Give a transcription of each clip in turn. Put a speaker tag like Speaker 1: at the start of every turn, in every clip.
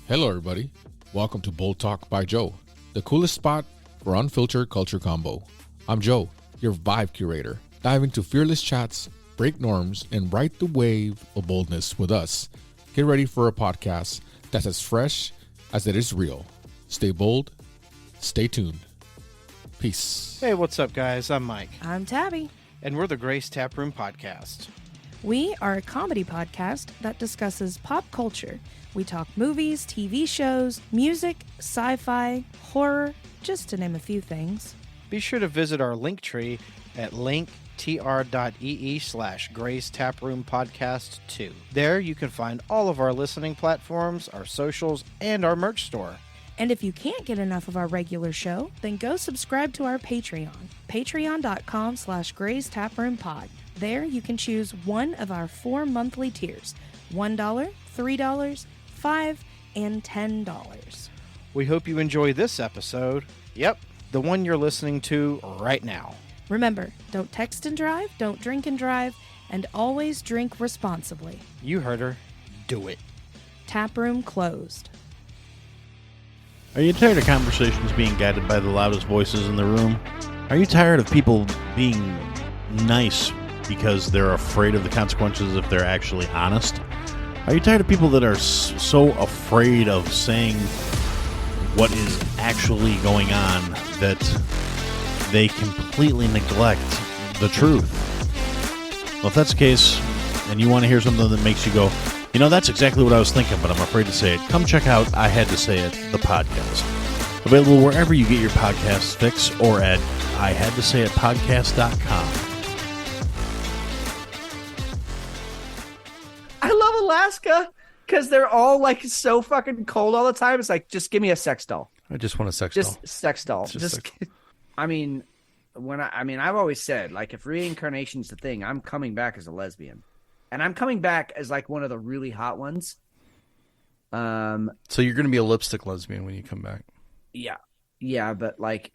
Speaker 1: Hello, everybody. Welcome to Bold Talk by Joe, the coolest spot for unfiltered culture combo. I'm Joe, your vibe curator, diving into fearless chats, break norms, and ride the wave of boldness with us. Get ready for a podcast that's as fresh as it is real. Stay bold, stay tuned. Peace.
Speaker 2: Hey, what's up, guys? I'm Mike.
Speaker 3: I'm Tabby.
Speaker 2: And we're the Grace Taproom Podcast.
Speaker 3: We are a comedy podcast that discusses pop culture. We talk movies, TV shows, music, sci-fi, horror, just to name a few things.
Speaker 2: Be sure to visit our link tree at linktr.ee/Grace Taproom Podcast 2. There you can find all of our listening platforms, our socials, and our merch store.
Speaker 3: And if you can't get enough of our regular show, then go subscribe to our Patreon, patreon.com/Grace Taproom Pod. There you can choose one of our 4 monthly tiers, $1, $3, $5, and $10.
Speaker 2: We hope you enjoy this episode. Yep, the one you're listening to right now.
Speaker 3: Remember, don't text and drive, don't drink and drive, and always drink responsibly.
Speaker 2: You heard her. Do it.
Speaker 3: Taproom closed.
Speaker 4: Are you tired of conversations being guided by the loudest voices in the room? Are you tired of people being nice because they're afraid of the consequences if they're actually honest? Are you tired of people that are so afraid of saying what is actually going on that they completely neglect the truth? Well, if that's the case, and you want to hear something that makes you go, you know, that's exactly what I was thinking, but I'm afraid to say it, come check out I Had to Say It, the podcast. Available wherever you get your podcasts fix or at IHadToSayItPodcast.com.
Speaker 5: I love Alaska because they're all like so fucking cold all the time. It's like, just give me a sex doll.
Speaker 6: I just want a sex doll.
Speaker 5: Just sex doll. I mean, I've always said, like, if reincarnation's the thing, I'm coming back as a lesbian, and I'm coming back as like one of the really hot ones.
Speaker 6: So you're going to be a lipstick lesbian when you come back.
Speaker 5: Yeah, but like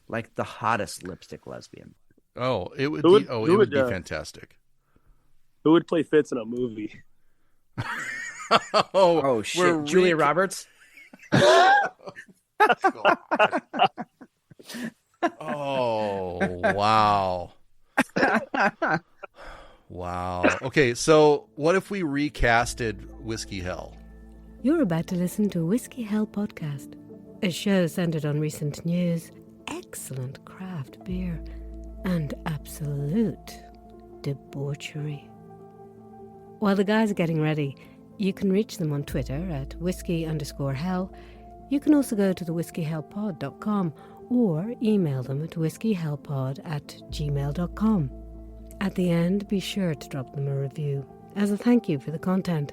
Speaker 5: the hottest lipstick lesbian.
Speaker 6: Oh, it would be fantastic.
Speaker 7: Who would play Fitz in a movie?
Speaker 5: Oh shit, Julia Roberts.
Speaker 6: Oh, wow. Wow. Okay, so what if we recasted Whiskey Hell?
Speaker 8: You're about to listen to Whiskey Hell podcast, a show centered on recent news, excellent craft beer, and absolute debauchery. While the guys are getting ready, you can reach them on Twitter at whiskey_hell. You can also go to the whiskeyhellpod.com or email them at whiskeyhellpod@gmail.com. At the end, be sure to drop them a review as a thank you for the content.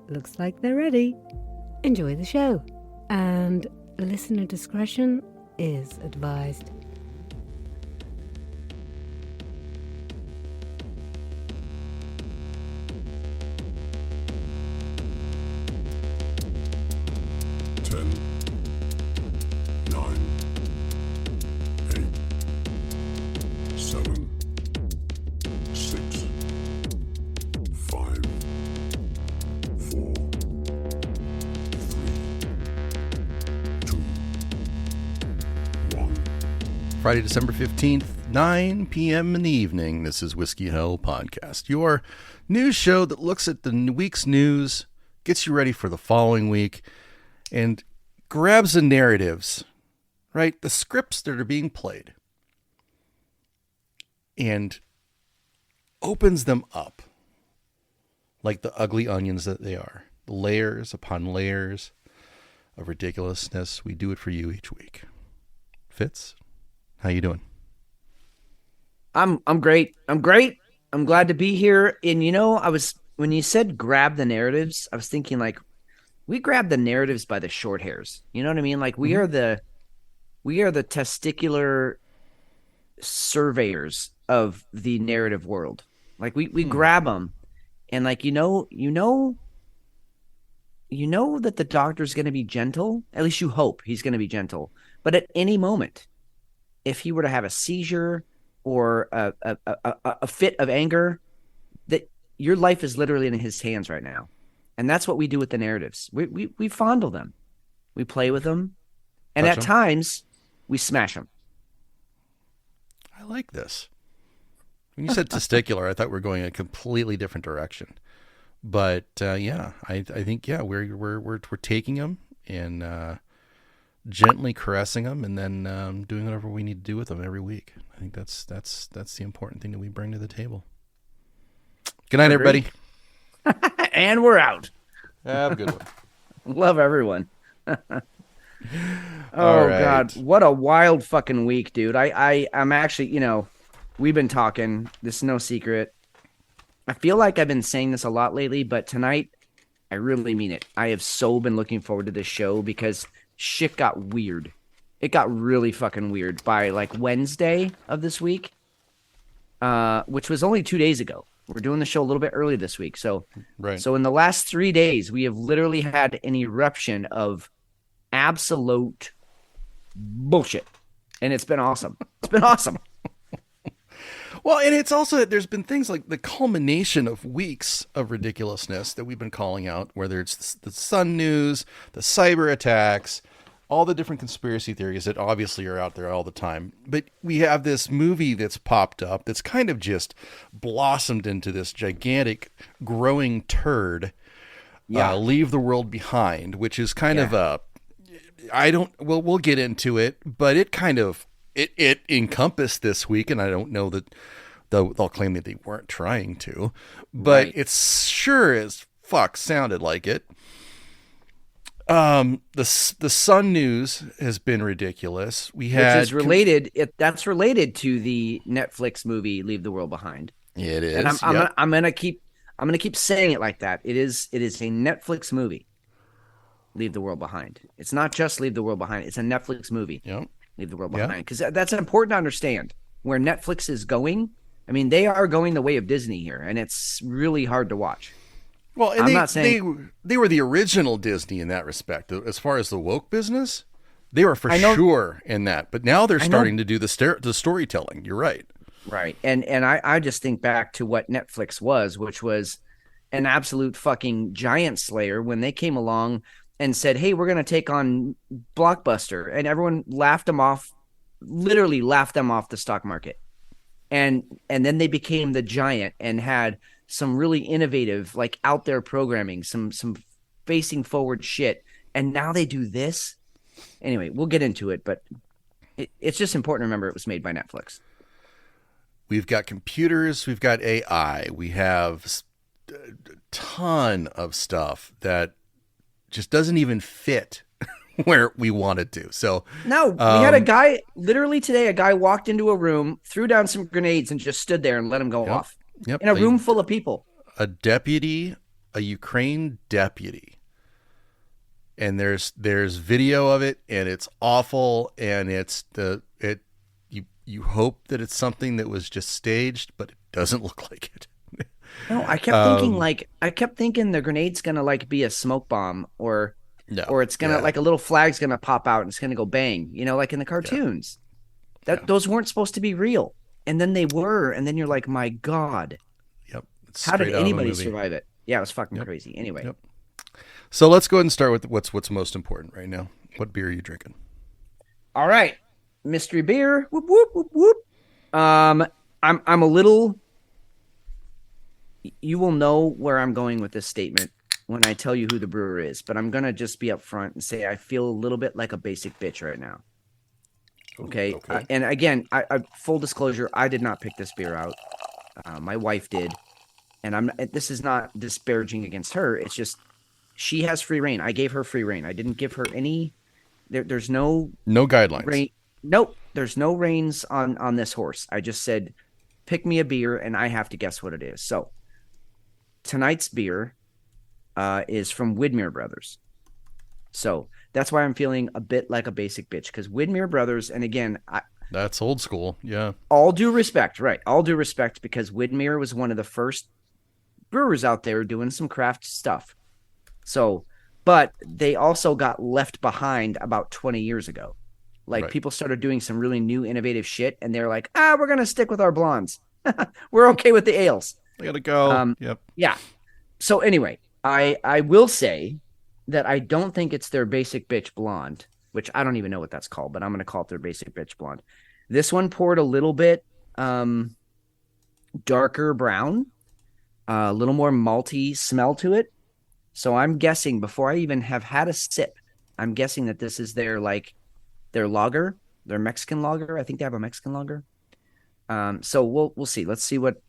Speaker 8: Looks like they're ready. Enjoy the show, and listener discretion is advised.
Speaker 6: Friday, December 15th, 9 p.m. in the evening. This is Whiskey Hell Podcast, your news show that looks at the week's news, gets you ready for the following week, and grabs the narratives, right? The scripts that are being played, and opens them up like the ugly onions that they are. Layers upon layers of ridiculousness. We do it for you each week. Fitz? How you doing?
Speaker 5: I'm great. I'm glad to be here. And you know, when you said grab the narratives, I was thinking like we grab the narratives by the short hairs. You know what I mean? Like we are the testicular surveyors of the narrative world. Like we grab them, and like you know that the doctor's going to be gentle. At least you hope he's going to be gentle. But at any moment, if he were to have a seizure or a fit of anger, that your life is literally in his hands right now. And that's what we do with the narratives. We fondle them. We play with them. And
Speaker 6: Touch
Speaker 5: at
Speaker 6: 'em.
Speaker 5: times, we smash them.
Speaker 6: I like this. When you said testicular, I thought we were going a completely different direction. But yeah, I think we're taking them and gently caressing them, and then doing whatever we need to do with them every week. I think that's the important thing that we bring to the table. Good night, everybody.
Speaker 5: And we're out.
Speaker 6: Have a good one.
Speaker 5: Love everyone.
Speaker 6: All right.
Speaker 5: God, what a wild fucking week, dude. I'm actually, we've been talking. This is no secret. I feel like I've been saying this a lot lately, but tonight, I really mean it. I have so been looking forward to this show because shit got weird. It got really fucking weird by like Wednesday of this week, which was only 2 days ago. We're doing the show a little bit early this week. So in the last 3 days, we have literally had an eruption of absolute bullshit. And it's been awesome. It's been awesome.
Speaker 6: Well, and it's also that there's been things like the culmination of weeks of ridiculousness that we've been calling out, whether it's the Sun News, the cyber attacks, all the different conspiracy theories that obviously are out there all the time. But we have this movie that's popped up that's kind of just blossomed into this gigantic growing turd, Leave the World Behind, which is kind of we'll get into it, but it kind of, it encompassed this week, and I don't know that they'll claim that they weren't trying to, but it's sure as fuck sounded like it. The Sun News has been ridiculous. Which is
Speaker 5: related. That's related to the Netflix movie Leave the World Behind.
Speaker 6: It is,
Speaker 5: and I'm gonna keep saying it like that. It is a Netflix movie. Leave the World Behind. It's not just Leave the World Behind. It's a Netflix movie.
Speaker 6: Yep.
Speaker 5: Leave the World Behind, because that's important to understand where Netflix is going. I mean, they are going the way of Disney here, and it's really hard to watch.
Speaker 6: Well, and I'm not saying they were the original Disney in that respect. As far as the woke business, they were for sure in that. But now they're starting to do the storytelling. You're right.
Speaker 5: Right. And I just think back to what Netflix was, which was an absolute fucking giant slayer when they came along and said, hey, we're going to take on Blockbuster. And everyone laughed them off, literally laughed them off the stock market. And then they became the giant and had some really innovative, like out there programming, some facing forward shit. And now they do this. Anyway, we'll get into it, but it's just important to remember it was made by Netflix.
Speaker 6: We've got computers, we've got AI, we have a ton of stuff that just doesn't even fit where we want it to. So
Speaker 5: no, we had a guy literally today. A guy walked into a room, threw down some grenades, and just stood there and let him go off.
Speaker 6: Yep.
Speaker 5: In a room full of people.
Speaker 6: A Ukraine deputy, and there's video of it, and it's awful, and you hope that it's something that was just staged, but it doesn't look like it.
Speaker 5: No, I kept thinking the grenade's gonna like be a smoke bomb, or it's gonna like a little flag's gonna pop out and it's gonna go bang, like in the cartoons. Those weren't supposed to be real, and then they were, and then you're like, my God, how did anybody survive it? Yeah, it was fucking crazy. Anyway,
Speaker 6: so let's go ahead and start with what's most important right now. What beer are you drinking?
Speaker 5: All right, mystery beer. Whoop whoop whoop whoop. I'm a little. You will know where I'm going with this statement when I tell you who the brewer is, but I'm going to just be upfront and say I feel a little bit like a basic bitch right now. Okay. And again, I full disclosure, I did not pick this beer out. My wife did. And this is not disparaging against her. It's just she has free reign. I gave her free reign. I didn't give her any. There's no
Speaker 6: guidelines.
Speaker 5: Nope. There's no reins on this horse. I just said, pick me a beer and I have to guess what it is. So tonight's beer is from Widmer Brothers. So that's why I'm feeling a bit like a basic bitch, because Widmer Brothers, and again,
Speaker 6: that's old school. Yeah.
Speaker 5: All due respect, right? All due respect, because Widmer was one of the first brewers out there doing some craft stuff. So, but they also got left behind about 20 years ago. Like people started doing some really new innovative shit, and they're like, we're going to stick with our blondes. We're okay with the ales.
Speaker 6: I got to go.
Speaker 5: Yeah. So anyway, I will say that I don't think it's their basic bitch blonde, which I don't even know what that's called, but I'm going to call it their basic bitch blonde. This one poured a little bit darker brown, a little more malty smell to it. So I'm guessing, before I even have had a sip, I'm guessing that this is their lager, their Mexican lager. I think they have a Mexican lager. So we'll see. Let's see what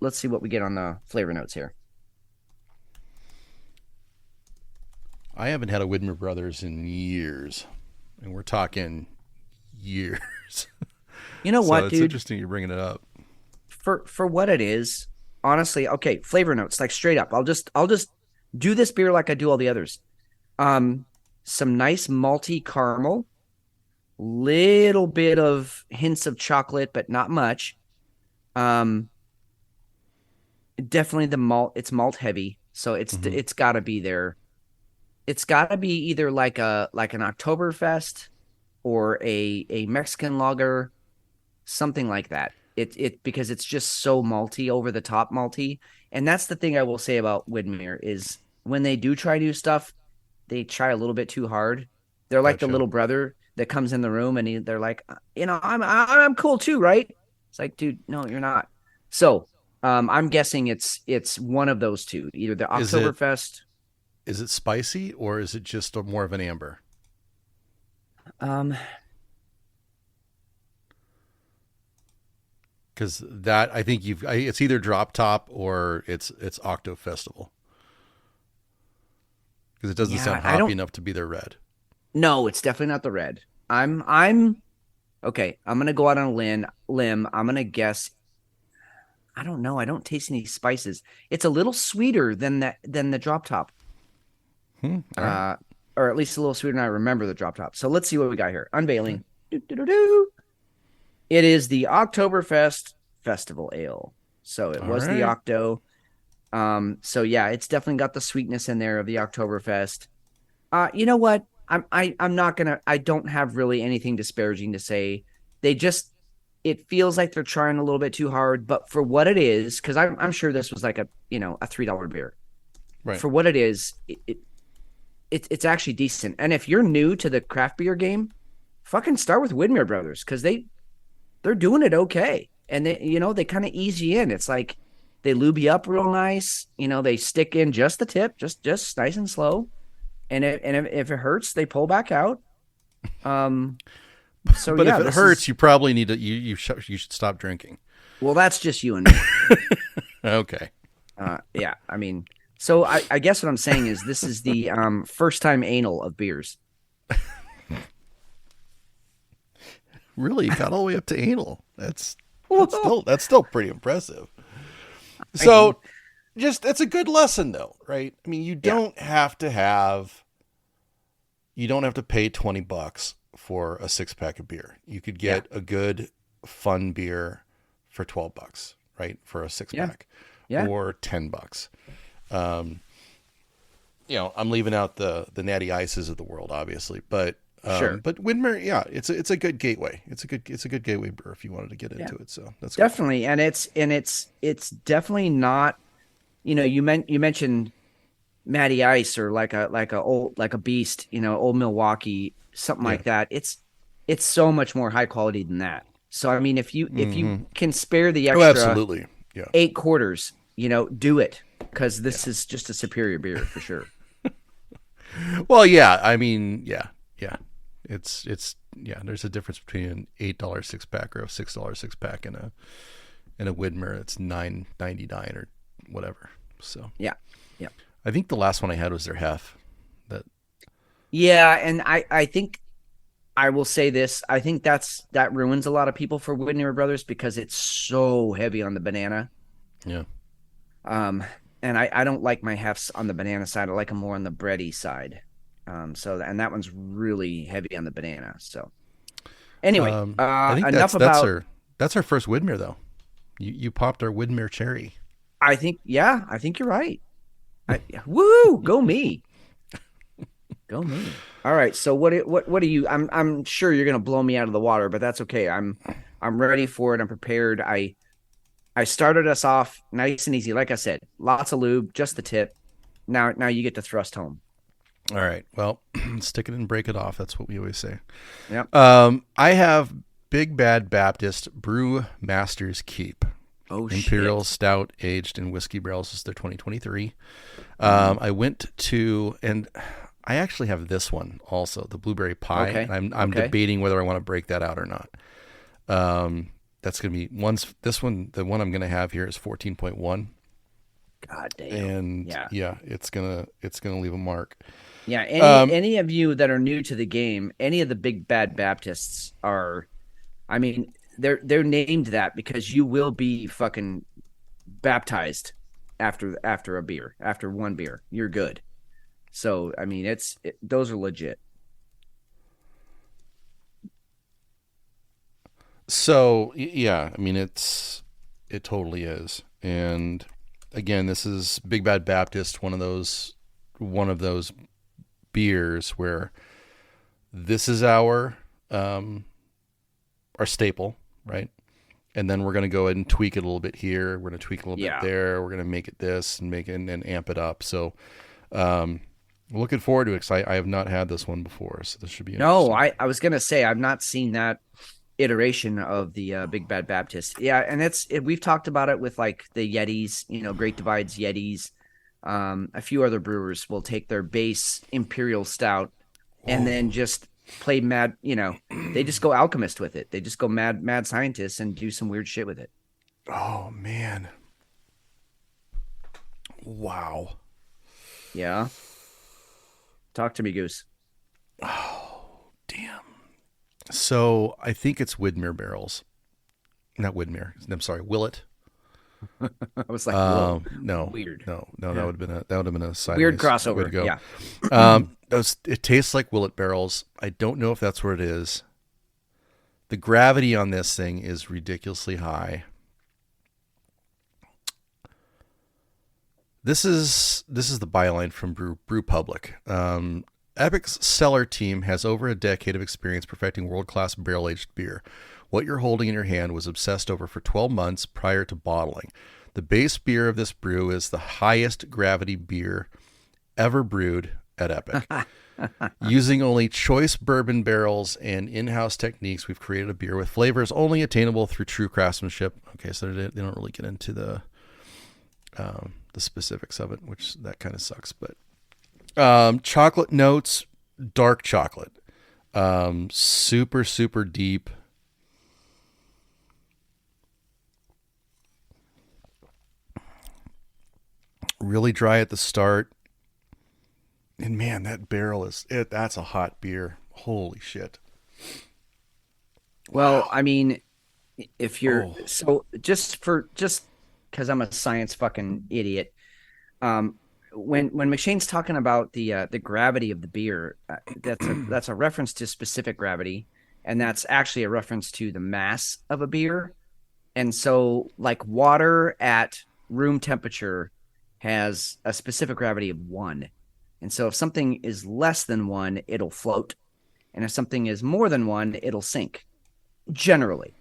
Speaker 5: we get on the flavor notes here.
Speaker 6: I haven't had a Widmer Brothers in years, and we're talking years.
Speaker 5: You know what,
Speaker 6: it's
Speaker 5: dude?
Speaker 6: Interesting you're bringing it up.
Speaker 5: For what it is, honestly, okay, flavor notes, like straight up. I'll just do this beer like I do all the others. Some nice malty caramel, little bit of hints of chocolate, but not much. Definitely the malt. It's malt heavy, so it's got to be there. It's got to be either like an Oktoberfest or a Mexican lager, something like that. It because it's just so malty, over the top malty. And that's the thing I will say about Widmer is when they do try new stuff, they try a little bit too hard. They're like the little brother that comes in the room and they're like, I'm cool too, right? It's like, dude, no, you're not. So I'm guessing it's one of those two, either the Oktoberfest.
Speaker 6: Is it spicy or is it just more of an amber? Because that, I think it's either Drop Top or it's Octo Festival. Because it doesn't sound hoppy enough to be their red.
Speaker 5: No, it's definitely not the red. I'm okay. I'm gonna go out on a limb. I'm gonna guess. I don't know. I don't taste any spices. It's a little sweeter than the Drop Top.
Speaker 6: Right.
Speaker 5: Or at least a little sweeter than I remember the Drop Top. So let's see what we got here. Unveiling. It is the Oktoberfest Festival Ale. So it was the Octo. So yeah, it's definitely got the sweetness in there of the Oktoberfest. You know what? I'm not gonna. I don't have really anything disparaging to say. It feels like they're trying a little bit too hard, but for what it is, because I'm sure this was like a $3 beer.
Speaker 6: Right.
Speaker 5: For what it is, it's actually decent. And if you're new to the craft beer game, fucking start with Widmer Brothers, because they're doing it okay, and they kind of ease you in. It's like they lube you up real nice. They stick in just the tip, just nice and slow, and if it hurts, they pull back out. So,
Speaker 6: but if it hurts, you probably need to you should stop drinking.
Speaker 5: Well, that's just you and me.
Speaker 6: Okay.
Speaker 5: Yeah, I mean. So I guess what I'm saying is this is the first time anal of beers.
Speaker 6: Really, you got all the way up to anal. That's still pretty impressive. So it's a good lesson though, right? I mean, you don't have to pay $20 for a 6-pack of beer. You could get a good fun beer for $12, right? For a 6-pack.
Speaker 5: Yeah.
Speaker 6: Or $10. I'm leaving out the Natty Ices of the world, obviously, but
Speaker 5: sure.
Speaker 6: But Widmer, it's a good gateway. It's a good gateway beer if you wanted to get into it. So that's
Speaker 5: definitely, cool. And it's definitely not. You mentioned Natty Ice or like a Beast, Old Milwaukee, something like that. It's so much more high quality than that. So I mean, if you can spare the extra,
Speaker 6: absolutely,
Speaker 5: 8 quarters, do it. Because this is just a superior beer for sure.
Speaker 6: Well, yeah. I mean, yeah. It's there's a difference between an $8 6-pack or a $6 6-pack and a Widmer. It's $9.99 or whatever. So
Speaker 5: yeah.
Speaker 6: I think the last one I had was their Hef.
Speaker 5: And I think I will say this. I think that ruins a lot of people for Widmer Brothers because it's so heavy on the banana.
Speaker 6: Yeah.
Speaker 5: And I don't like my Hefs on the banana side. I like them more on the bready side. And that one's really heavy on the banana. So anyway,
Speaker 6: I think
Speaker 5: enough
Speaker 6: that's our first Widmer though. You popped our Widmer cherry.
Speaker 5: I think you're right. Woo, go me. Go me. All right. So what do you, I'm sure you're going to blow me out of the water, but that's okay. I'm ready for it. I'm prepared. I started us off nice and easy. Like I said, lots of lube, just the tip, Now you get to thrust home.
Speaker 6: All right. Well, stick it and break it off. That's what we always say.
Speaker 5: Yep.
Speaker 6: I have Big Bad Baptist Brew Masters Keep.
Speaker 5: Oh,
Speaker 6: Imperial
Speaker 5: shit.
Speaker 6: Stout aged in whiskey barrels. This is their 2023. I went to, and I actually have this one also, the blueberry pie.
Speaker 5: Okay.
Speaker 6: And I'm debating whether I want to break that out or not. That's going to be the one I'm going to have here is 14.1.
Speaker 5: God damn.
Speaker 6: And yeah, it's going to leave a mark.
Speaker 5: Yeah. Any of you that are new to the game, any of the Big Bad Baptists are, I mean, they're named that because you will be fucking baptized after a beer, after one beer. You're good. So, I mean, those are legit.
Speaker 6: So, yeah, I mean, it totally is. And again, this is Big Bad Baptist, one of those beers where this is our staple, right? And then we're going to go ahead and tweak it a little bit here. We're going to tweak a little bit there. We're going to make it this and make it and amp it up. So, looking forward to it because I have not had this one before. So this should be interesting.
Speaker 5: No, I was going to say, I've not seen that iteration of the Big Bad Baptist. Yeah. And we've talked about it with like the Yetis, Great Divides Yetis. A few other brewers will take their base Imperial Stout and then just play mad, they just go alchemist with it. They just go mad scientists and do some weird shit with it.
Speaker 6: Oh, man. Wow.
Speaker 5: Yeah. Talk to me, Goose.
Speaker 6: Oh, damn. So I think it's Widmer barrels. Not Widmer. I'm sorry, Willet.
Speaker 5: I was like, whoa,
Speaker 6: no,
Speaker 5: weird.
Speaker 6: No, that would have been a sideways
Speaker 5: weird crossover.
Speaker 6: Way to go.
Speaker 5: Yeah.
Speaker 6: It tastes like Willet barrels. I don't know if that's what it is. The gravity on this thing is ridiculously high. This is the byline from Brew Public. Epic's cellar team has over a decade of experience perfecting world-class barrel-aged beer. What you're holding in your hand was obsessed over for 12 months prior to bottling. The base beer of this brew is the highest gravity beer ever brewed at Epic. Using only choice bourbon barrels and in-house techniques, we've created a beer with flavors only attainable through true craftsmanship. Okay, so they don't really get into the specifics of it, which that kind of sucks. But chocolate notes, dark chocolate, super, super deep. Really dry at the start. And man, that barrel that's a hot beer. Holy shit.
Speaker 5: Well, I mean, if you're so just because I'm a science fucking idiot, when McShane's talking about the gravity of the beer, that's a reference to specific gravity, and that's actually a reference to the mass of a beer. And so, like water at room temperature has a specific gravity of 1. And so if something is less than 1, it'll float. And if something is more than 1, it'll sink, generally.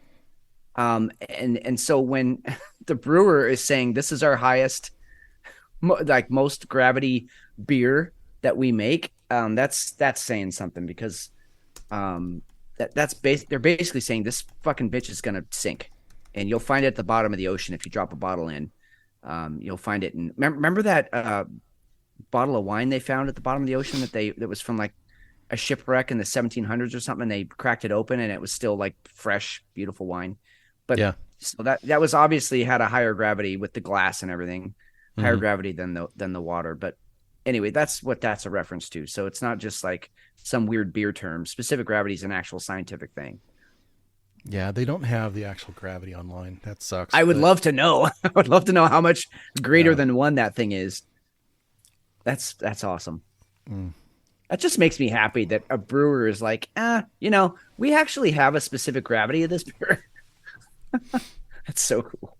Speaker 5: And so when the brewer is saying this is our highest, most gravity beer that we make, that's saying something, because they're basically saying this fucking bitch is going to sink. And you'll find it at the bottom of the ocean if you drop a bottle in. You'll find it in. Remember that bottle of wine they found at the bottom of the ocean that was from like a shipwreck in the 1700s or something. And they cracked it open and it was still like fresh, beautiful wine. But yeah, so that was obviously had a higher gravity with the glass and everything, higher gravity than the water. But anyway, that's what that's a reference to. So it's not just like some weird beer term. Specific gravity is an actual scientific thing.
Speaker 6: Yeah, they don't have the actual gravity online. That sucks.
Speaker 5: I would love to know. I would love to know how much greater than 1 that thing is. That's awesome. That just makes me happy that a brewer is like, we actually have a specific gravity of this beer. That's so cool.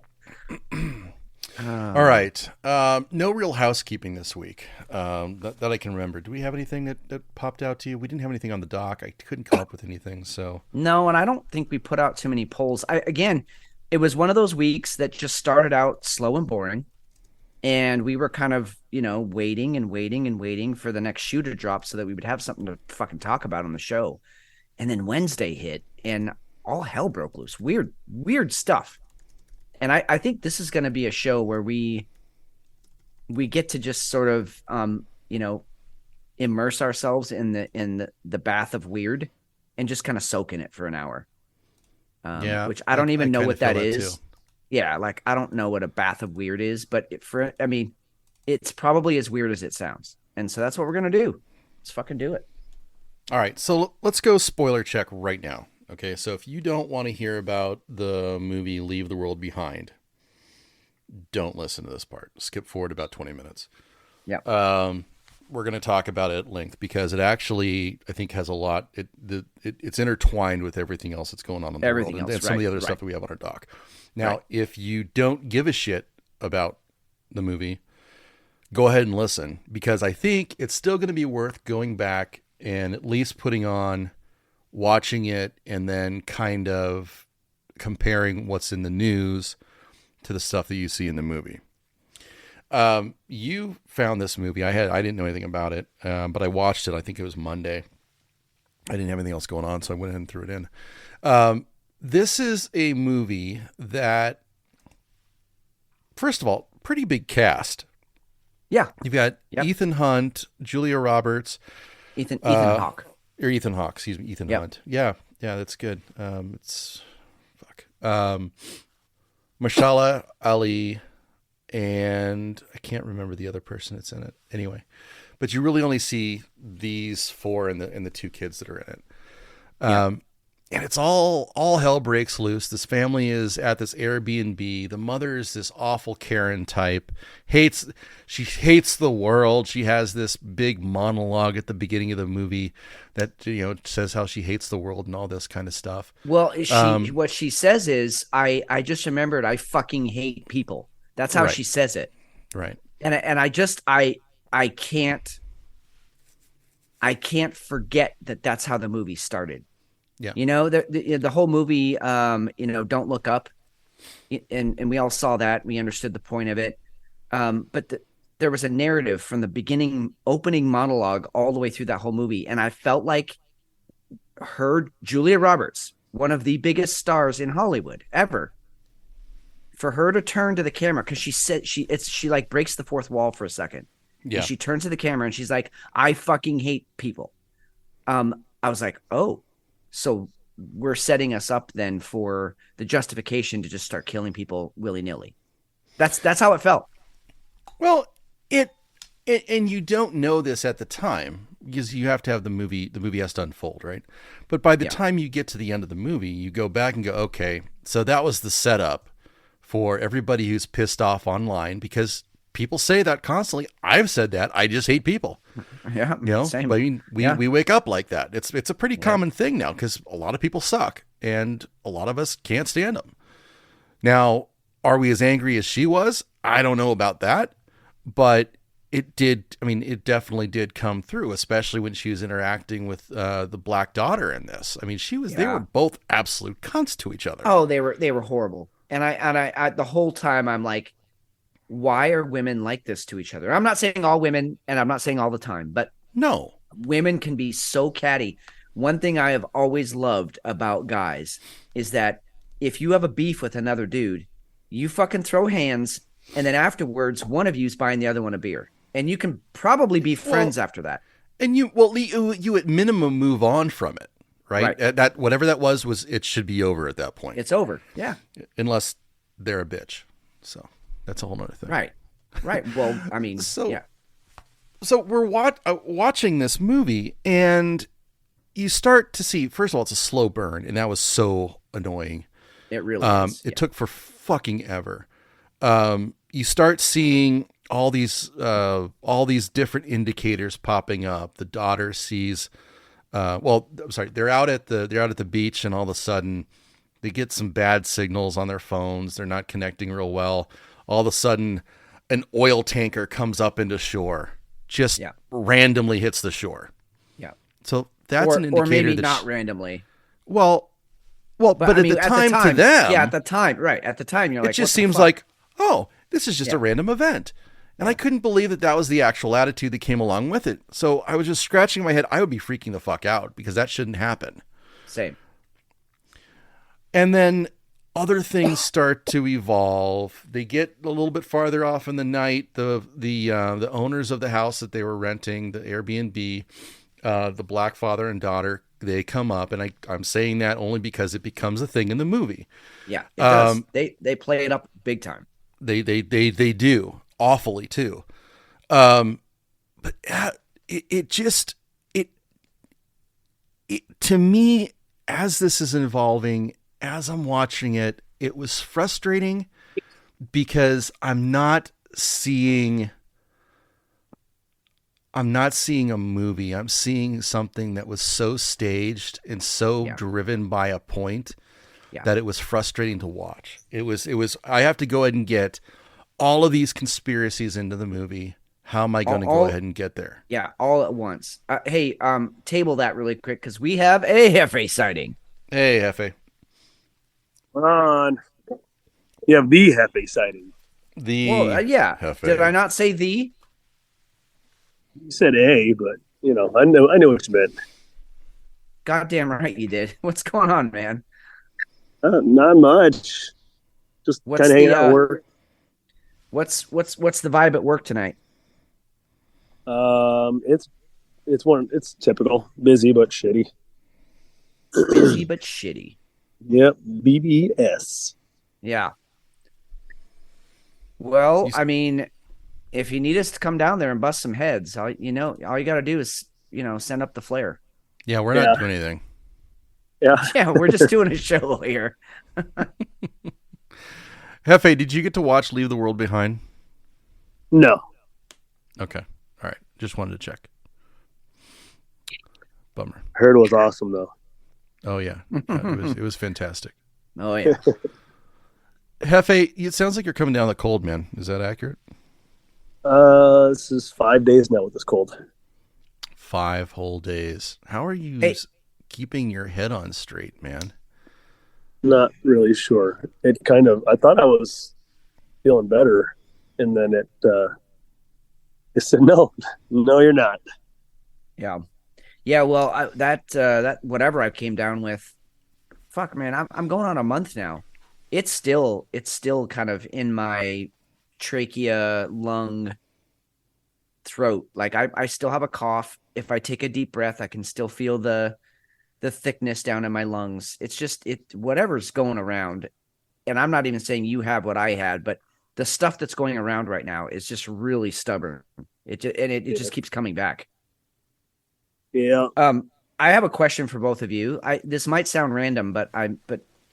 Speaker 6: All right. No real housekeeping this week that I can remember. Do we have anything that popped out to you? We didn't have anything on the dock. I couldn't come up with anything. So
Speaker 5: no, and I don't think we put out too many polls. Again, it was one of those weeks that just started out slow and boring. And we were kind of, waiting and waiting and waiting for the next shoe to drop so that we would have something to fucking talk about on the show. And then Wednesday hit and all hell broke loose. Weird stuff. And I think this is going to be a show where we get to just sort of, immerse ourselves in the bath of weird and just kind of soak in it for an hour. Which I don't even know what that is. Yeah, like I don't know what a bath of weird is, but it's probably as weird as it sounds. And so that's what we're going to do. Let's fucking do it.
Speaker 6: All right, so let's go spoiler check right now. Okay, so if you don't want to hear about the movie Leave the World Behind, don't listen to this part. Skip forward about 20 minutes.
Speaker 5: Yeah.
Speaker 6: We're going to talk about it at length because it actually, I think, has a lot. It's intertwined with everything else that's going on in the world and some of the other stuff that we have on our doc. Now, if you don't give a shit about the movie, go ahead and listen because I think it's still going to be worth going back and at least putting on, watching it, and then kind of comparing what's in the news to the stuff that you see in the movie. You found this movie. I didn't know anything about it, but I watched it. I think it was Monday. I didn't have anything else going on, so I went ahead and threw it in. This is a movie that, first of all, pretty big cast.
Speaker 5: Yeah.
Speaker 6: You've got Ethan Hunt, Julia Roberts.
Speaker 5: Ethan Hawke.
Speaker 6: Or Ethan Hawke, excuse me, Ethan Hunt. Yeah, that's good. Mashallah Ali, and I can't remember the other person that's in it. Anyway, but you really only see these four and the two kids that are in it. And it's all hell breaks loose. This family is at this Airbnb. The mother is this awful Karen type. She hates the world. She has this big monologue at the beginning of the movie that says how she hates the world and all this kind of stuff.
Speaker 5: Well, what she says is, I just remembered I fucking hate people. That's how she says it.
Speaker 6: Right.
Speaker 5: And I can't forget that that's how the movie started.
Speaker 6: Yeah.
Speaker 5: The whole movie, Don't Look Up, and we all saw that. We understood the point of it. But there was a narrative from the beginning, opening monologue all the way through that whole movie. And I felt like Julia Roberts, one of the biggest stars in Hollywood ever, for her to turn to the camera, because she said she like breaks the fourth wall for a second.
Speaker 6: Yeah.
Speaker 5: And she turns to the camera and she's like, I fucking hate people. I was like, oh. So we're setting us up then for the justification to just start killing people willy-nilly. That's how it felt.
Speaker 6: Well, and you don't know this at the time because you have to have the movie has to unfold, right? But by the time you get to the end of the movie, you go back and go, okay, so that was the setup for everybody who's pissed off online because people say that constantly. I've said that. I just hate people.
Speaker 5: Yeah. Same.
Speaker 6: I mean, we wake up like that. It's a pretty common thing now because a lot of people suck and a lot of us can't stand them. Now, are we as angry as she was? I don't know about that, but it definitely did come through, especially when she was interacting with the black daughter in this. I mean, they were both absolute cunts to each other.
Speaker 5: Oh, they were horrible. And I the whole time I'm like, why are women like this to each other? I'm not saying all women, and I'm not saying all the time, but
Speaker 6: no,
Speaker 5: women can be so catty. One thing I have always loved about guys is that if you have a beef with another dude, you fucking throw hands, and then afterwards, one of you's buying the other one a beer, and you can probably be friends after that.
Speaker 6: And you at minimum move on from it, right? That whatever that was it should be over at that point.
Speaker 5: It's over, yeah.
Speaker 6: Unless they're a bitch, so. That's a whole nother thing.
Speaker 5: Right. Well, I mean,
Speaker 6: So we're watching this movie, and you start to see, first of all, it's a slow burn, and that was so annoying.
Speaker 5: It really is.
Speaker 6: It took for fucking ever. You start seeing all these different indicators popping up. The daughter sees, they're out at the beach, and all of a sudden they get some bad signals on their phones. They're not connecting real well. All of a sudden, an oil tanker comes up into shore, just randomly hits the shore. Yeah. So that's an indicator. Or maybe
Speaker 5: not randomly.
Speaker 6: Well, but at the time to them.
Speaker 5: Yeah, at the time, right. At the time, you're like,
Speaker 6: it just seems like, oh, this is just a random event. And I couldn't believe that was the actual attitude that came along with it. So I was just scratching my head. I would be freaking the fuck out because that shouldn't happen.
Speaker 5: Same.
Speaker 6: And then other things start to evolve. They get a little bit farther off in the night. The owners of the house that they were renting, the Airbnb, the black father and daughter, they come up, and I'm saying that only because it becomes a thing in the movie.
Speaker 5: Yeah, it does. They play it up big time.
Speaker 6: They do awfully too. But it to me, as this is evolving, as I'm watching it, it was frustrating because I'm not seeing a movie. I'm seeing something that was so staged and so driven by a point that it was frustrating to watch. It was, I have to go ahead and get all of these conspiracies into the movie. How am I going to go ahead and get there?
Speaker 5: Yeah, all at once. Hey, table that really quick because we have a Hefe sighting.
Speaker 6: Hey, Hefe.
Speaker 7: Come on. You have the Hefe sighting.
Speaker 5: Yeah.
Speaker 6: Hefe.
Speaker 5: Did I not say the?
Speaker 7: You said A, but I know what you meant.
Speaker 5: Goddamn right you did. What's going on, man?
Speaker 7: Not much. Just kind of hanging out at work.
Speaker 5: What's the vibe at work tonight?
Speaker 7: It's typical. Busy but shitty.
Speaker 5: Busy but shitty.
Speaker 7: Yep. BBS.
Speaker 5: Yeah. Well, I mean, if you need us to come down there and bust some heads, all you got to do is, send up the flare.
Speaker 6: Yeah, we're not doing anything.
Speaker 5: Yeah, we're just doing a show here.
Speaker 6: Hefe, did you get to watch Leave the World Behind?
Speaker 7: No.
Speaker 6: Okay. All right. Just wanted to check. Bummer.
Speaker 7: Heard it was awesome though.
Speaker 6: Oh yeah. It was fantastic.
Speaker 5: Oh yeah.
Speaker 6: Hefe, it sounds like you're coming down the cold, man. Is that accurate?
Speaker 7: This is 5 days now with this cold.
Speaker 6: 5 whole days. How are you keeping your head on straight, man?
Speaker 7: Not really sure. I thought I was feeling better, and then it said no, you're not.
Speaker 5: Yeah. Well, that whatever I came down with, fuck, man, I'm going on a month now. It's still kind of in my trachea, lung, throat. Like I still have a cough. If I take a deep breath, I can still feel the thickness down in my lungs. It's just whatever's going around. And I'm not even saying you have what I had, but the stuff that's going around right now is just really stubborn. It just keeps coming back.
Speaker 7: Yeah.
Speaker 5: I have a question for both of you. This might sound random, but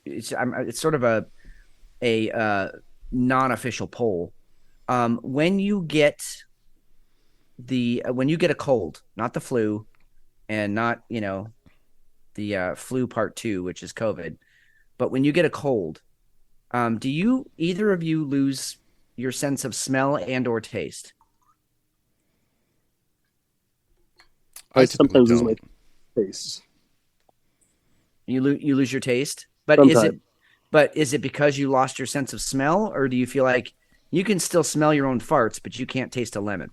Speaker 5: it's sort of a non-official poll. When you get a cold, not the flu, and not the flu part 2, which is COVID, but when you get a cold, do either of you lose your sense of smell and or taste?
Speaker 7: I sometimes lose my taste.
Speaker 5: You lose your taste, but
Speaker 7: sometimes.
Speaker 5: Is it because you lost your sense of smell, or do you feel like you can still smell your own farts, but you can't taste a lemon?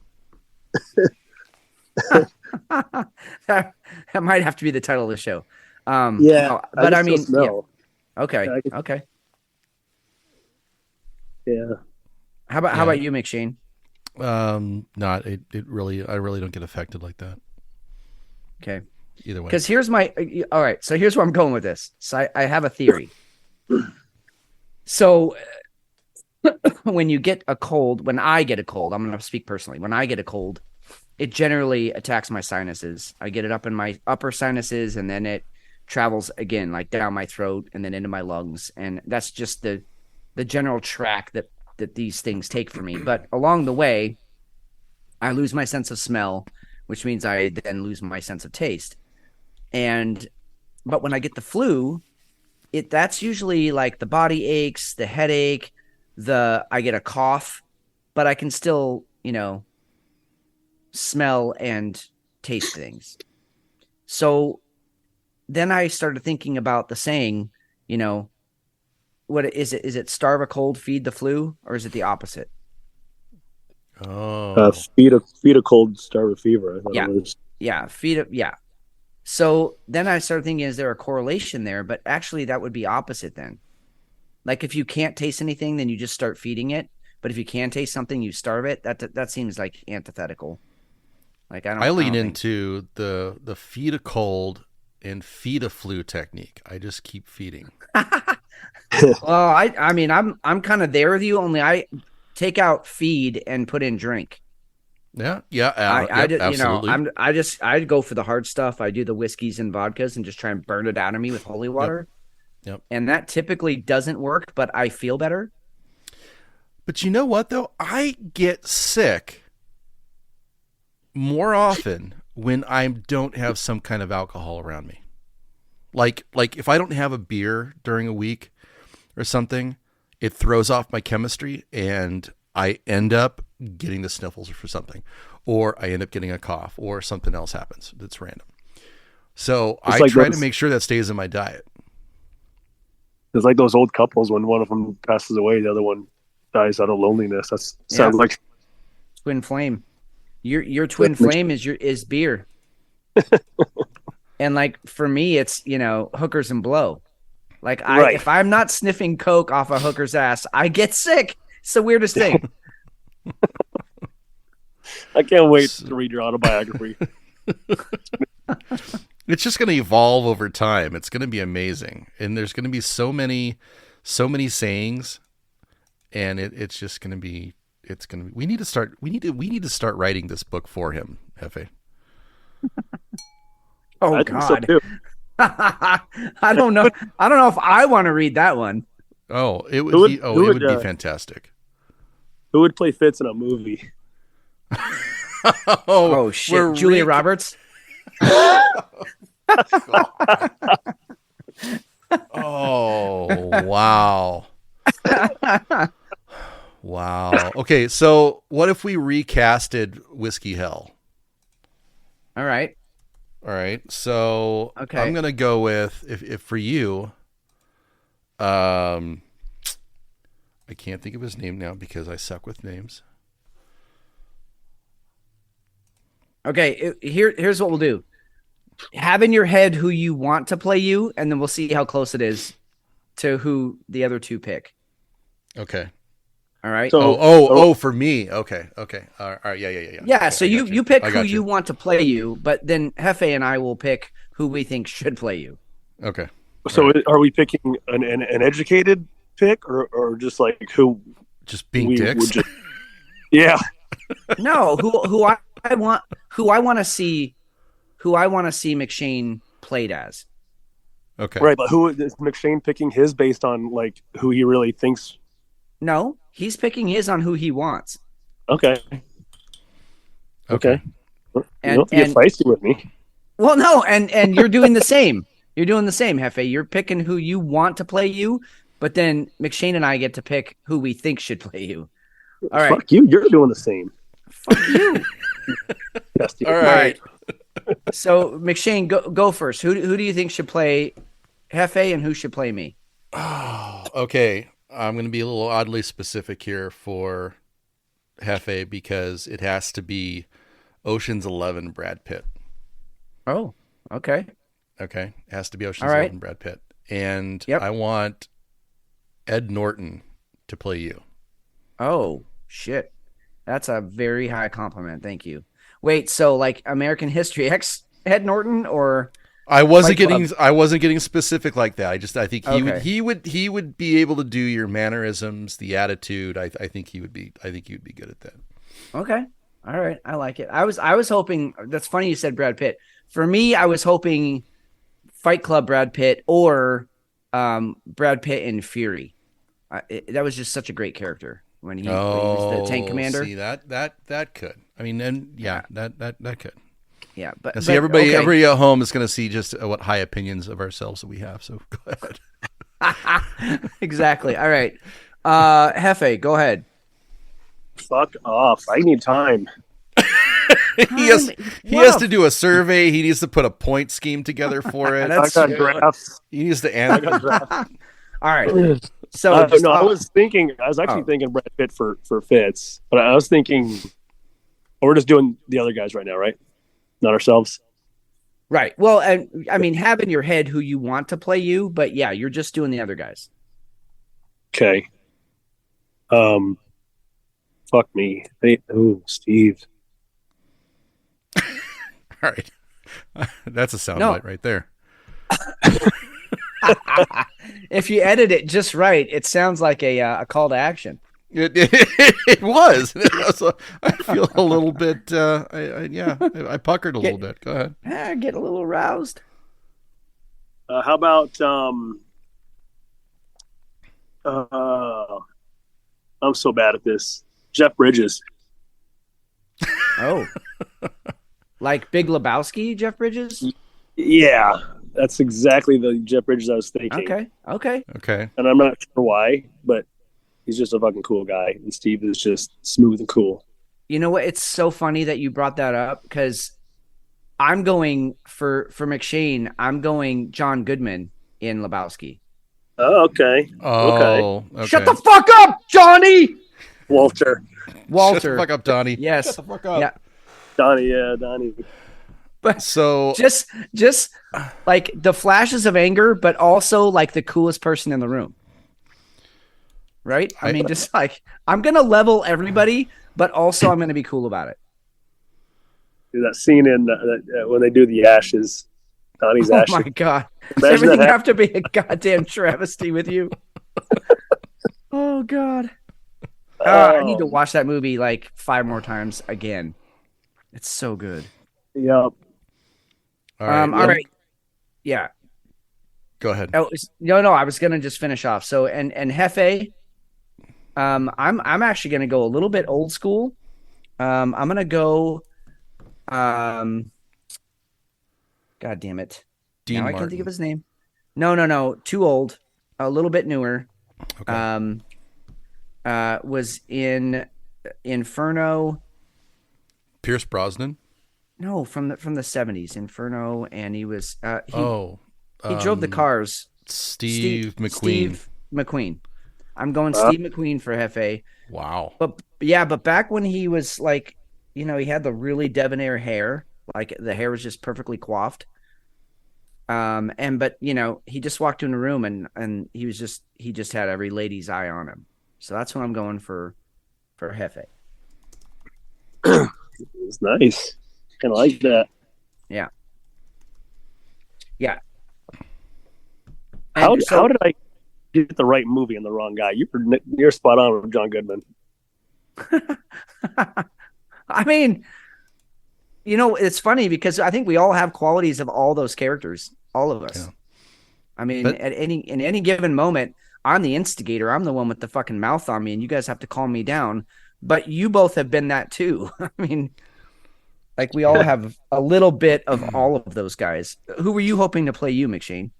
Speaker 5: that might have to be the title of the show. But I mean,
Speaker 7: smell.
Speaker 5: Yeah. Okay.
Speaker 7: Yeah,
Speaker 5: Okay.
Speaker 7: Yeah.
Speaker 5: How about you, McShane?
Speaker 6: Not it. I really don't get affected like that.
Speaker 5: Okay.
Speaker 6: Either way.
Speaker 5: Because here's all right. So here's where I'm going with this. So I have a theory. So when I get a cold, I'm going to speak personally. When I get a cold, it generally attacks my sinuses. I get it up in my upper sinuses, and then it travels again, like down my throat and then into my lungs. And that's just the general track that these things take for me. But along the way, I lose my sense of smell, which means I then lose my sense of taste. But when I get the flu, that's usually like the body aches, the headache, I get a cough, but I can still, smell and taste things. So then I started thinking about the saying, what is it? Is it starve a cold, feed the flu, or is it the opposite?
Speaker 6: Oh.
Speaker 7: Feed a cold, starve a fever. I thought
Speaker 5: Yeah.
Speaker 7: it was.
Speaker 5: Yeah, feed it. Yeah. So then I started thinking, is there a correlation there? But actually, that would be opposite then. Like if you can't taste anything, then you just start feeding it. But if you can taste something, you starve it. That seems like antithetical. Like
Speaker 6: I lean into the feed a cold and feed a flu technique. I just keep feeding.
Speaker 5: Well, I mean, I'm kind of there with you. Only I take out feed and put in drink.
Speaker 6: Yeah,
Speaker 5: absolutely.
Speaker 6: absolutely.
Speaker 5: I'd go for the hard stuff. I do the whiskeys and vodkas and just try and burn it out of me with holy water.
Speaker 6: Yep.
Speaker 5: And that typically doesn't work, but I feel better.
Speaker 6: But you know what though? I get sick more often when I don't have some kind of alcohol around me. Like if I don't have a beer during a week or something, it throws off my chemistry and I end up getting the sniffles for something, or I end up getting a cough, or something else happens that's random. So I try to make sure that stays in my diet.
Speaker 7: It's like those old couples when one of them passes away, the other one dies out of loneliness. That sounds like
Speaker 5: twin flame. Your twin flame is beer. And like for me, it's hookers and blow. Like if I'm not sniffing coke off a hooker's ass, I get sick. It's the weirdest thing.
Speaker 7: I can't wait to read your autobiography.
Speaker 6: It's just going to evolve over time. It's going to be amazing, and there's going to be so many sayings, and it's just going to be. It's going to be. We need to start writing this book for him, Hefe.
Speaker 5: Oh
Speaker 7: I
Speaker 5: God.
Speaker 7: So
Speaker 5: I don't know. I don't know if I want to read that one.
Speaker 6: Oh, it would be fantastic.
Speaker 7: Who would play Fitz in a movie?
Speaker 5: Oh shit, Julia Roberts.
Speaker 6: Oh wow. Wow. Okay, so what if we recasted Whiskey Hell?
Speaker 5: All right.
Speaker 6: So
Speaker 5: okay.
Speaker 6: I'm gonna go with if for you. I can't think of his name now because I suck with names.
Speaker 5: Okay, here's what we'll do. Have in your head who you want to play you, and then we'll see how close it is to who the other two pick.
Speaker 6: Okay.
Speaker 5: All right.
Speaker 6: So, for me. Okay. All right. Yeah.
Speaker 5: Yeah.
Speaker 6: Okay,
Speaker 5: so you pick who you want to play you, but then Hefe and I will pick who we think should play you.
Speaker 6: Okay.
Speaker 7: So are we picking an educated pick or just like who?
Speaker 6: Just being dicks.
Speaker 7: Yeah.
Speaker 5: No. Who I want to see McShane played as.
Speaker 6: Okay.
Speaker 7: Right, but who is McShane picking his based on like who he really thinks?
Speaker 5: No, he's picking his on who he wants.
Speaker 7: Okay.
Speaker 6: Okay.
Speaker 7: And you get feisty with me.
Speaker 5: Well, no, and you're doing the same. You're doing the same, Hefe. You're picking who you want to play you, but then McShane and I get to pick who we think should play you. All right.
Speaker 7: Fuck you. You're doing the same.
Speaker 5: Fuck you.
Speaker 6: All right.
Speaker 5: So McShane, go first. Who do you think should play Hefe and who should play me?
Speaker 6: Oh, okay. I'm going to be a little oddly specific here for Hefe because it has to be Ocean's 11 Brad Pitt.
Speaker 5: Oh, okay.
Speaker 6: Okay. It has to be Ocean's 11 Brad Pitt. And I want Ed Norton to play you.
Speaker 5: Oh, shit. That's a very high compliment. Thank you. Wait, so like American History X Ed Norton or
Speaker 6: I wasn't getting specific like that. I think he would be able to do your mannerisms, the attitude. I think he would be good at that.
Speaker 5: Okay. All right. I like it. I was hoping. That's funny you said Brad Pitt. For me, I was hoping Fight Club Brad Pitt or Brad Pitt in Fury. That was just such a great character when he was the tank commander.
Speaker 6: See that could. I mean, and that could.
Speaker 5: Yeah, but
Speaker 6: see, everybody at home is going to see just what high opinions of ourselves that we have. So go
Speaker 5: ahead. Exactly. All right, Hefe, go ahead.
Speaker 7: Fuck off! I need time.
Speaker 6: He has to do a survey. He needs to put a point scheme together for it.
Speaker 7: I got drafts.
Speaker 6: He needs to analyze.
Speaker 5: All right. So
Speaker 7: no, I was actually thinking Brad Pitt for Fitz, but I was thinking we're just doing the other guys right now, right? Not ourselves.
Speaker 5: right. Well, and I mean, have in your head who you want to play you, but yeah, you're just doing the other guys.
Speaker 7: Okay. Fuck me. Steve.
Speaker 6: All right. That's a soundbite right there.
Speaker 5: If you edit it just right, it sounds like a call to action.
Speaker 6: It was. I feel a little bit. I puckered a little bit. Go ahead.
Speaker 5: Get a little aroused.
Speaker 7: How about I'm so bad at this. Jeff Bridges.
Speaker 5: Oh, like Big Lebowski, Jeff Bridges.
Speaker 7: Yeah, that's exactly the Jeff Bridges I was thinking.
Speaker 5: Okay.
Speaker 7: And I'm not sure why, but he's just a fucking cool guy, and Steve is just smooth and cool.
Speaker 5: You know what? It's so funny that you brought that up because I'm going for McShane. I'm going John Goodman in Lebowski.
Speaker 7: Oh, okay.
Speaker 6: Okay.
Speaker 5: Shut the fuck up, Johnny.
Speaker 7: Walter.
Speaker 6: Shut the fuck up, Donnie.
Speaker 5: Yes.
Speaker 1: Shut the fuck up.
Speaker 5: Yeah.
Speaker 7: Donnie.
Speaker 5: But
Speaker 6: So
Speaker 5: just like the flashes of anger, but also like the coolest person in the room. Right? I mean, just like I'm gonna level everybody, but also I'm gonna be cool about it.
Speaker 7: That scene in when they do the ashes, Donnie's ashes.
Speaker 5: Oh my god!
Speaker 7: Imagine
Speaker 5: Everything
Speaker 7: that
Speaker 5: have to be a goddamn travesty with you. Oh god! I need to watch that movie like 5 more times again. It's so good.
Speaker 7: Yep.
Speaker 6: all right.
Speaker 5: All right. Yeah.
Speaker 6: Go ahead.
Speaker 5: Oh, no. I was gonna just finish off. So and Hefe. I'm actually gonna go a little bit old school. I'm gonna go. God damn it!
Speaker 6: Dean
Speaker 5: now I
Speaker 6: Martin.
Speaker 5: can't think of his name. No. Too old. A little bit newer.
Speaker 6: Okay.
Speaker 5: Was in Inferno.
Speaker 6: Pierce Brosnan.
Speaker 5: No, from the 70s, Inferno, and he was he drove the cars.
Speaker 6: Steve McQueen.
Speaker 5: Steve McQueen. I'm going Steve McQueen for Hefe.
Speaker 6: Wow.
Speaker 5: But back when he was like, he had the really debonair hair, like the hair was just perfectly coiffed. But he just walked in a room and he just had every lady's eye on him. So that's what I'm going for Hefe.
Speaker 7: It's nice. Kind of like that.
Speaker 5: Yeah.
Speaker 7: How did I get the right movie and the wrong guy? You're spot on with John Goodman.
Speaker 5: I mean, it's funny because I think we all have qualities of all those characters, all of us. Yeah. I mean, in any given moment, I'm the instigator. I'm the one with the fucking mouth on me, and you guys have to calm me down. But you both have been that too. I mean, like we all have a little bit of all of those guys. Who were you hoping to play you, McShane?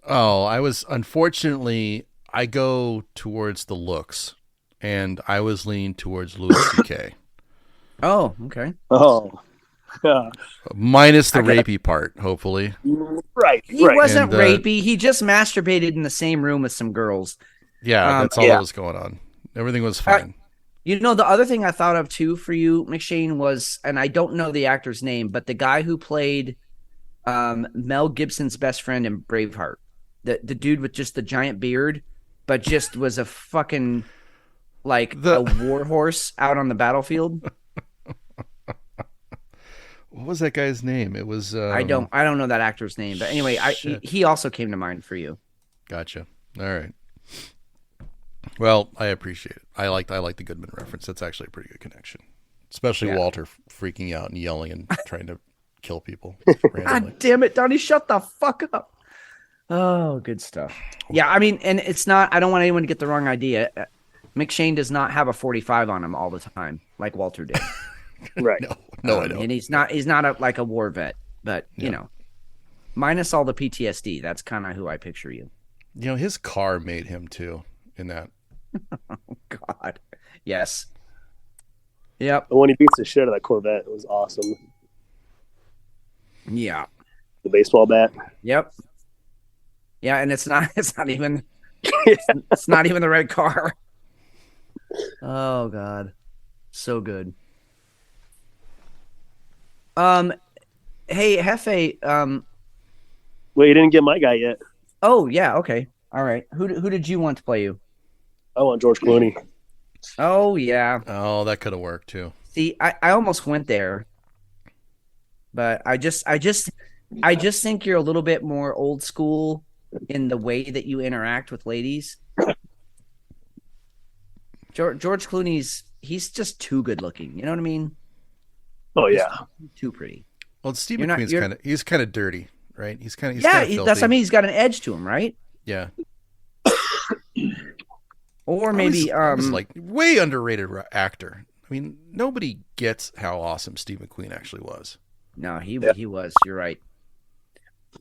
Speaker 6: Oh, unfortunately, I go towards the looks, and I was leaning towards Louis C.K.
Speaker 5: Oh, okay.
Speaker 7: Oh, yeah.
Speaker 6: Minus the rapey part, hopefully.
Speaker 7: Right.
Speaker 5: He wasn't rapey. He just masturbated in the same room with some girls.
Speaker 6: Yeah, that's all that was going on. Everything was fine.
Speaker 5: The other thing I thought of too for you, McShane, was, and I don't know the actor's name, but the guy who played Mel Gibson's best friend in Braveheart, the dude with just the giant beard, but just was a fucking a war horse out on the battlefield.
Speaker 6: What was that guy's name? It was
Speaker 5: I don't know that actor's name, but anyway, he also came to mind for you.
Speaker 6: Gotcha. All right. Well, I appreciate it. I like the Goodman reference. That's actually a pretty good connection, especially Walter freaking out and yelling and trying to kill people randomly.
Speaker 5: God damn it, Donnie! Shut the fuck up. Oh, good stuff. Yeah, I mean, and it's not. I don't want anyone to get the wrong idea. McShane does not have a 45 on him all the time, like Walter did.
Speaker 7: Right.
Speaker 6: No, I don't.
Speaker 5: And he's not a war vet, but minus all the PTSD. That's kind of who I picture you.
Speaker 6: His car made him too in that.
Speaker 5: Oh God. Yes. Yep.
Speaker 7: And when he beats the shit out of that Corvette, it was awesome.
Speaker 5: Yeah.
Speaker 7: The baseball bat.
Speaker 5: Yep. Yeah, and it's not even It's not even the right car. Oh God, so good. Hey Hefe.
Speaker 7: Well, you didn't get my guy yet.
Speaker 5: Oh yeah, okay, all right. Who did you want to play you?
Speaker 7: I want George Clooney.
Speaker 5: Oh yeah.
Speaker 6: Oh, that could have worked too.
Speaker 5: See, I almost went there, but I just think you're a little bit more old school in the way that you interact with ladies. George Clooney's he's just too good looking. You know what I mean?
Speaker 7: Oh yeah,
Speaker 5: too pretty.
Speaker 6: Well, Steve
Speaker 5: You're not-
Speaker 6: McQueen's
Speaker 5: you're-
Speaker 6: he's kind of dirty, right? He's kind of
Speaker 5: Yeah,
Speaker 6: filthy.
Speaker 5: that's what I mean. He's got an edge to him, right?
Speaker 6: Yeah.
Speaker 5: Or maybe
Speaker 6: He's like way underrated actor. I mean, nobody gets how awesome Steve McQueen actually was.
Speaker 5: no, he was. You're right.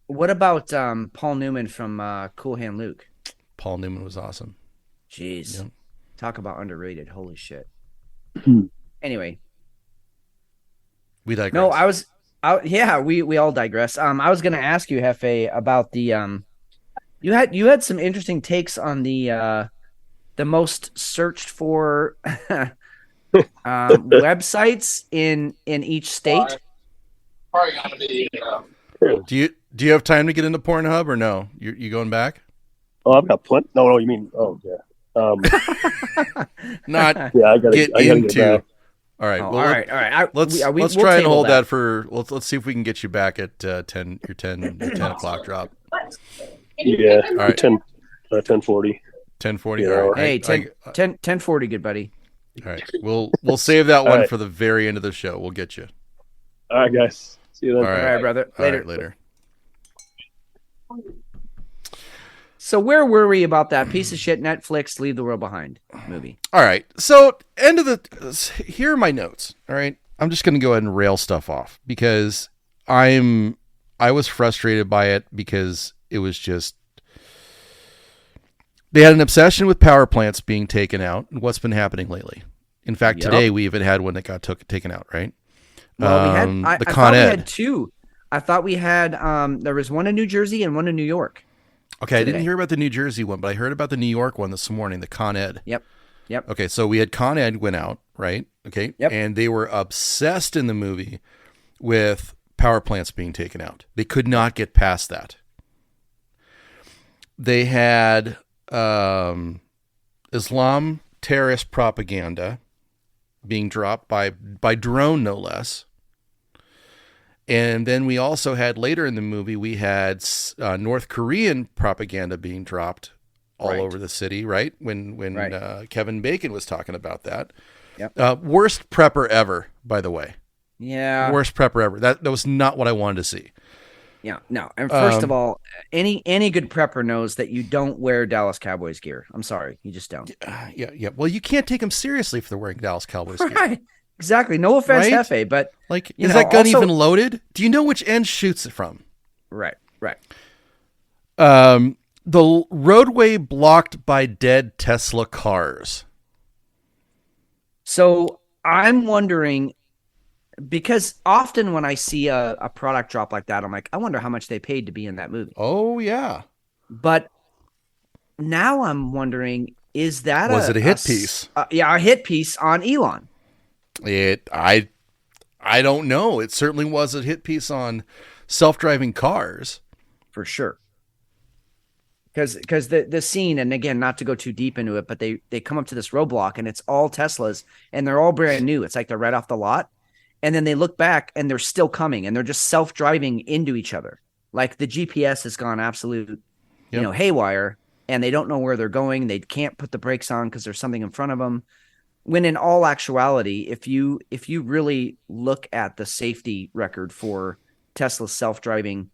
Speaker 5: What about Paul Newman from Cool Hand Luke?
Speaker 6: Paul Newman was awesome.
Speaker 5: Jeez,
Speaker 6: Yep.
Speaker 5: talk about underrated. Holy shit. Anyway,
Speaker 6: We digress.
Speaker 5: no, yeah, we all digress. I was gonna ask you, Hefe, about the you had some interesting takes on the most searched for websites in each state.
Speaker 1: Probably gonna be.
Speaker 6: Do you have time to get into Pornhub or no? You going back?
Speaker 7: Oh, I've got plenty. No, you mean? Oh yeah.
Speaker 6: Not
Speaker 7: Yeah, I gotta
Speaker 6: get
Speaker 7: get
Speaker 6: into.
Speaker 7: back.
Speaker 6: All right.
Speaker 5: Oh,
Speaker 6: Well,
Speaker 5: all right.
Speaker 6: let's
Speaker 5: We'll
Speaker 6: try and
Speaker 5: table
Speaker 6: hold that for. Let's see if we can get you back at 10 o'clock drop.
Speaker 7: Yeah.
Speaker 6: All right.
Speaker 7: 10:40.
Speaker 6: 10:40.
Speaker 7: Yeah,
Speaker 6: All right.
Speaker 5: Hey, 10:40, good buddy.
Speaker 6: All right. We'll save that one
Speaker 7: right.
Speaker 6: for the very end of the show. We'll get you.
Speaker 7: All right, guys. See you then.
Speaker 6: All right.
Speaker 5: All right, brother.
Speaker 6: All
Speaker 5: Later.
Speaker 6: right, later.
Speaker 5: So where were we about that piece of shit Netflix Leave the World Behind movie?
Speaker 6: All right. So here are my notes. All right. I'm just going to go ahead and rail stuff off because I was frustrated by it because it was just, they had an obsession with power plants being taken out and what's been happening lately. In fact,
Speaker 5: Yep.
Speaker 6: today we even had one that got taken out, right?
Speaker 5: Well, we had
Speaker 6: The
Speaker 5: I
Speaker 6: Con
Speaker 5: thought we
Speaker 6: Ed.
Speaker 5: had two. I thought we had there was one in New Jersey and one in New York.
Speaker 6: Okay, I didn't
Speaker 5: today.
Speaker 6: hear about the New Jersey one, but I heard about the New York one this morning, the Con Ed.
Speaker 5: Yep.
Speaker 6: Okay, so we had Con Ed went out, right? Okay,
Speaker 5: Yep.
Speaker 6: and they were obsessed in the movie with power plants being taken out. They could not get past that. They had Islam terrorist propaganda being dropped by drone, no less. And then we also had later in the movie, we had North Korean propaganda being dropped all
Speaker 5: Right.
Speaker 6: over the city, right? When
Speaker 5: Right.
Speaker 6: Kevin Bacon was talking about that.
Speaker 5: Yep.
Speaker 6: Worst prepper ever, by the way.
Speaker 5: Yeah.
Speaker 6: Worst prepper ever. That was not what I wanted to see.
Speaker 5: Yeah. No. And first of all, any good prepper knows that you don't wear Dallas Cowboys gear. I'm sorry, you just don't.
Speaker 6: Yeah. Well, you can't take them seriously if they're wearing Dallas Cowboys gear.
Speaker 5: Right. Exactly. No offense,
Speaker 6: Right?
Speaker 5: Hefe, but
Speaker 6: Like,
Speaker 5: you
Speaker 6: is
Speaker 5: know,
Speaker 6: that gun
Speaker 5: also-
Speaker 6: even loaded? Do you know which end shoots it from?
Speaker 5: right.
Speaker 6: The roadway blocked by dead Tesla cars.
Speaker 5: So I'm wondering, because often when I see a product drop like that, I'm like, I wonder how much they paid to be in that movie.
Speaker 6: Oh, yeah.
Speaker 5: But now I'm wondering, is that
Speaker 6: Was it a hit piece?
Speaker 5: Yeah, a hit piece on Elon.
Speaker 6: I don't know. It certainly was a hit piece on self-driving cars.
Speaker 5: For sure. Because the scene, and again, not to go too deep into it, but they come up to this roadblock and it's all Teslas and they're all brand new. It's like they're right off the lot. And then they look back and they're still coming and they're just self-driving into each other. Like the GPS has gone absolute, haywire, and they don't know where they're going. They can't put the brakes on because there's something in front of them. When in all actuality, if you really look at the safety record for Tesla self-driving,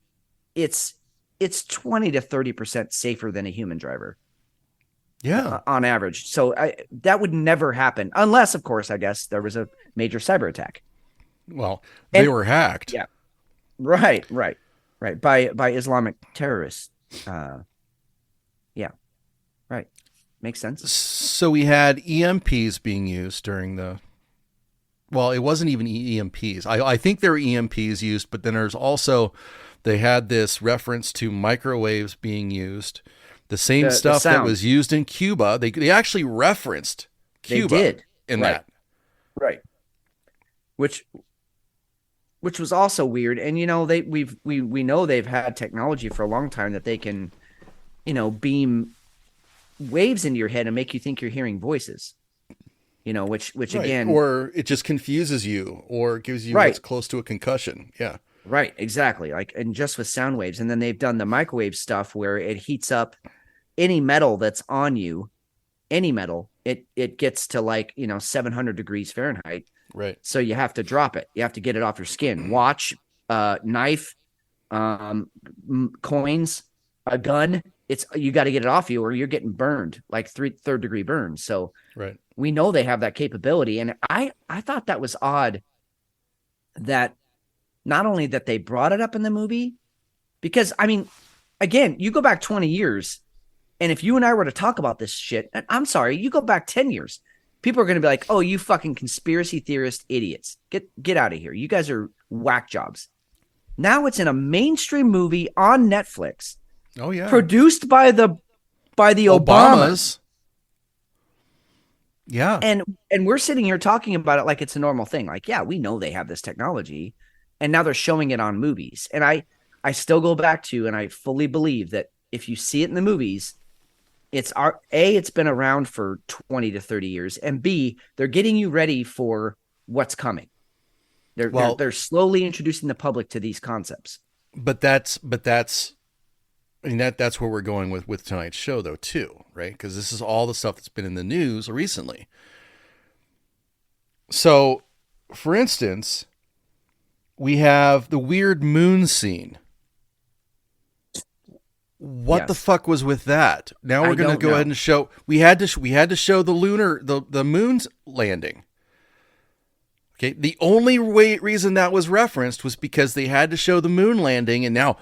Speaker 5: it's 20 to 30% safer than a human driver.
Speaker 6: Yeah.
Speaker 5: On average. So that would never happen unless, of course, I guess there was a major cyber attack.
Speaker 6: Well, they were hacked.
Speaker 5: Yeah. Right. By Islamic terrorists. Yeah. Right. Makes sense.
Speaker 6: So we had EMPs being used during well, it wasn't even EMPs. I think there were EMPs used, but then there's also, they had this reference to microwaves being used. The same stuff that was used in Cuba. They actually referenced Cuba in that.
Speaker 5: Right. Which was also weird. And, we know they've had technology for a long time that they can, beam waves into your head and make you think you're hearing voices, which
Speaker 6: right.
Speaker 5: again,
Speaker 6: or it just confuses you or gives you what's close to a concussion. Yeah.
Speaker 5: Right. Exactly. And just with sound waves. And then they've done the microwave stuff where it heats up any metal that's on you, any metal, it gets to 700 degrees Fahrenheit.
Speaker 6: Right.
Speaker 5: So you have to drop it. You have to get it off your skin. Watch, knife, coins, a gun. You got to get it off you or you're getting burned, like third degree burns. So we know they have that capability. And I thought that was odd that not only that they brought it up in the movie, because again, you go back 20 years and if you and I were to talk about this shit, and I'm sorry, you go back 10 years, people are going to be like, oh, you fucking conspiracy theorist idiots. Get out of here. You guys are whack jobs. Now it's in a mainstream movie on Netflix.
Speaker 6: Oh yeah.
Speaker 5: Produced by the Obamas.
Speaker 6: Yeah.
Speaker 5: And we're sitting here talking about it like it's a normal thing. Like, yeah, we know they have this technology and now they're showing it on movies. And I still go back to, and I fully believe that if you see it in the movies, it's been around for 20 to 30 years, and B, they're getting you ready for what's coming. They're slowly introducing the public to these concepts.
Speaker 6: But that's that's where we're going with tonight's show though too, right? Because this is all the stuff that's been in the news recently. So, for instance, we have the weird moon scene. What the fuck was with that? Now we're going to go ahead and show. We had to show the moon's landing. Okay, the only reason that was referenced was because they had to show the moon landing, and now,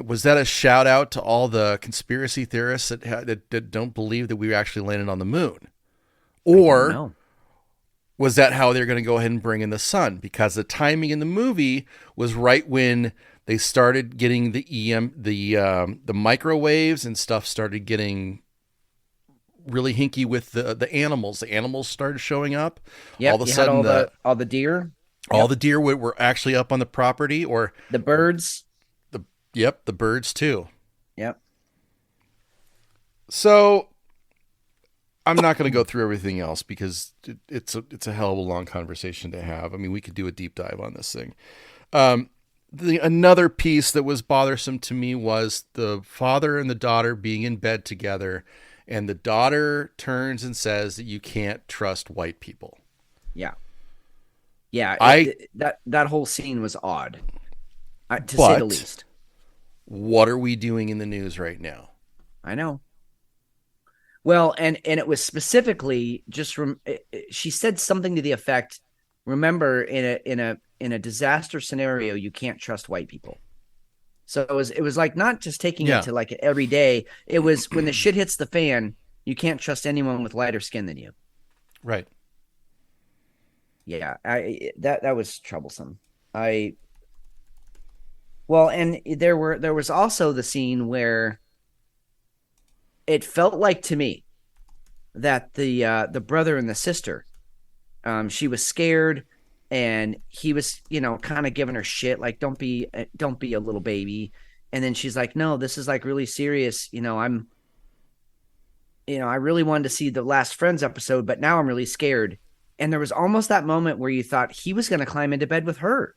Speaker 6: was that a shout out to all the conspiracy theorists that don't believe that we actually landed on the moon, or was that how they're going to go ahead and bring in the sun? Because the timing in the movie was right when they started getting the microwaves and stuff started getting really hinky with the animals. The animals started showing up.
Speaker 5: Yeah,
Speaker 6: all of a sudden,
Speaker 5: all the deer.
Speaker 6: All the deer were actually up on the property, or
Speaker 5: the birds.
Speaker 6: The birds too.
Speaker 5: Yep.
Speaker 6: So I'm not going to go through everything else because it's a hell of a long conversation to have. I mean, we could do a deep dive on this thing. Another piece that was bothersome to me was the father and the daughter being in bed together, and the daughter turns and says that you can't trust white people.
Speaker 5: Yeah. Yeah. That whole scene was odd, to say the least.
Speaker 6: What are we doing in the news right now?
Speaker 5: I know. Well, and it was specifically just from, she said something to the effect, remember in a disaster scenario, you can't trust white people. So it was like not just taking it to like every day. It was when the shit hits the fan, you can't trust anyone with lighter skin than you.
Speaker 6: Right.
Speaker 5: Yeah, that was troublesome. Well, and there was also the scene where it felt like to me that the brother and the sister, she was scared. And he was, kind of giving her shit, like, don't be a little baby. And then she's like, no, this is like really serious. I really wanted to see the Last Friends episode, but now I'm really scared. And there was almost that moment where you thought he was going to climb into bed with her.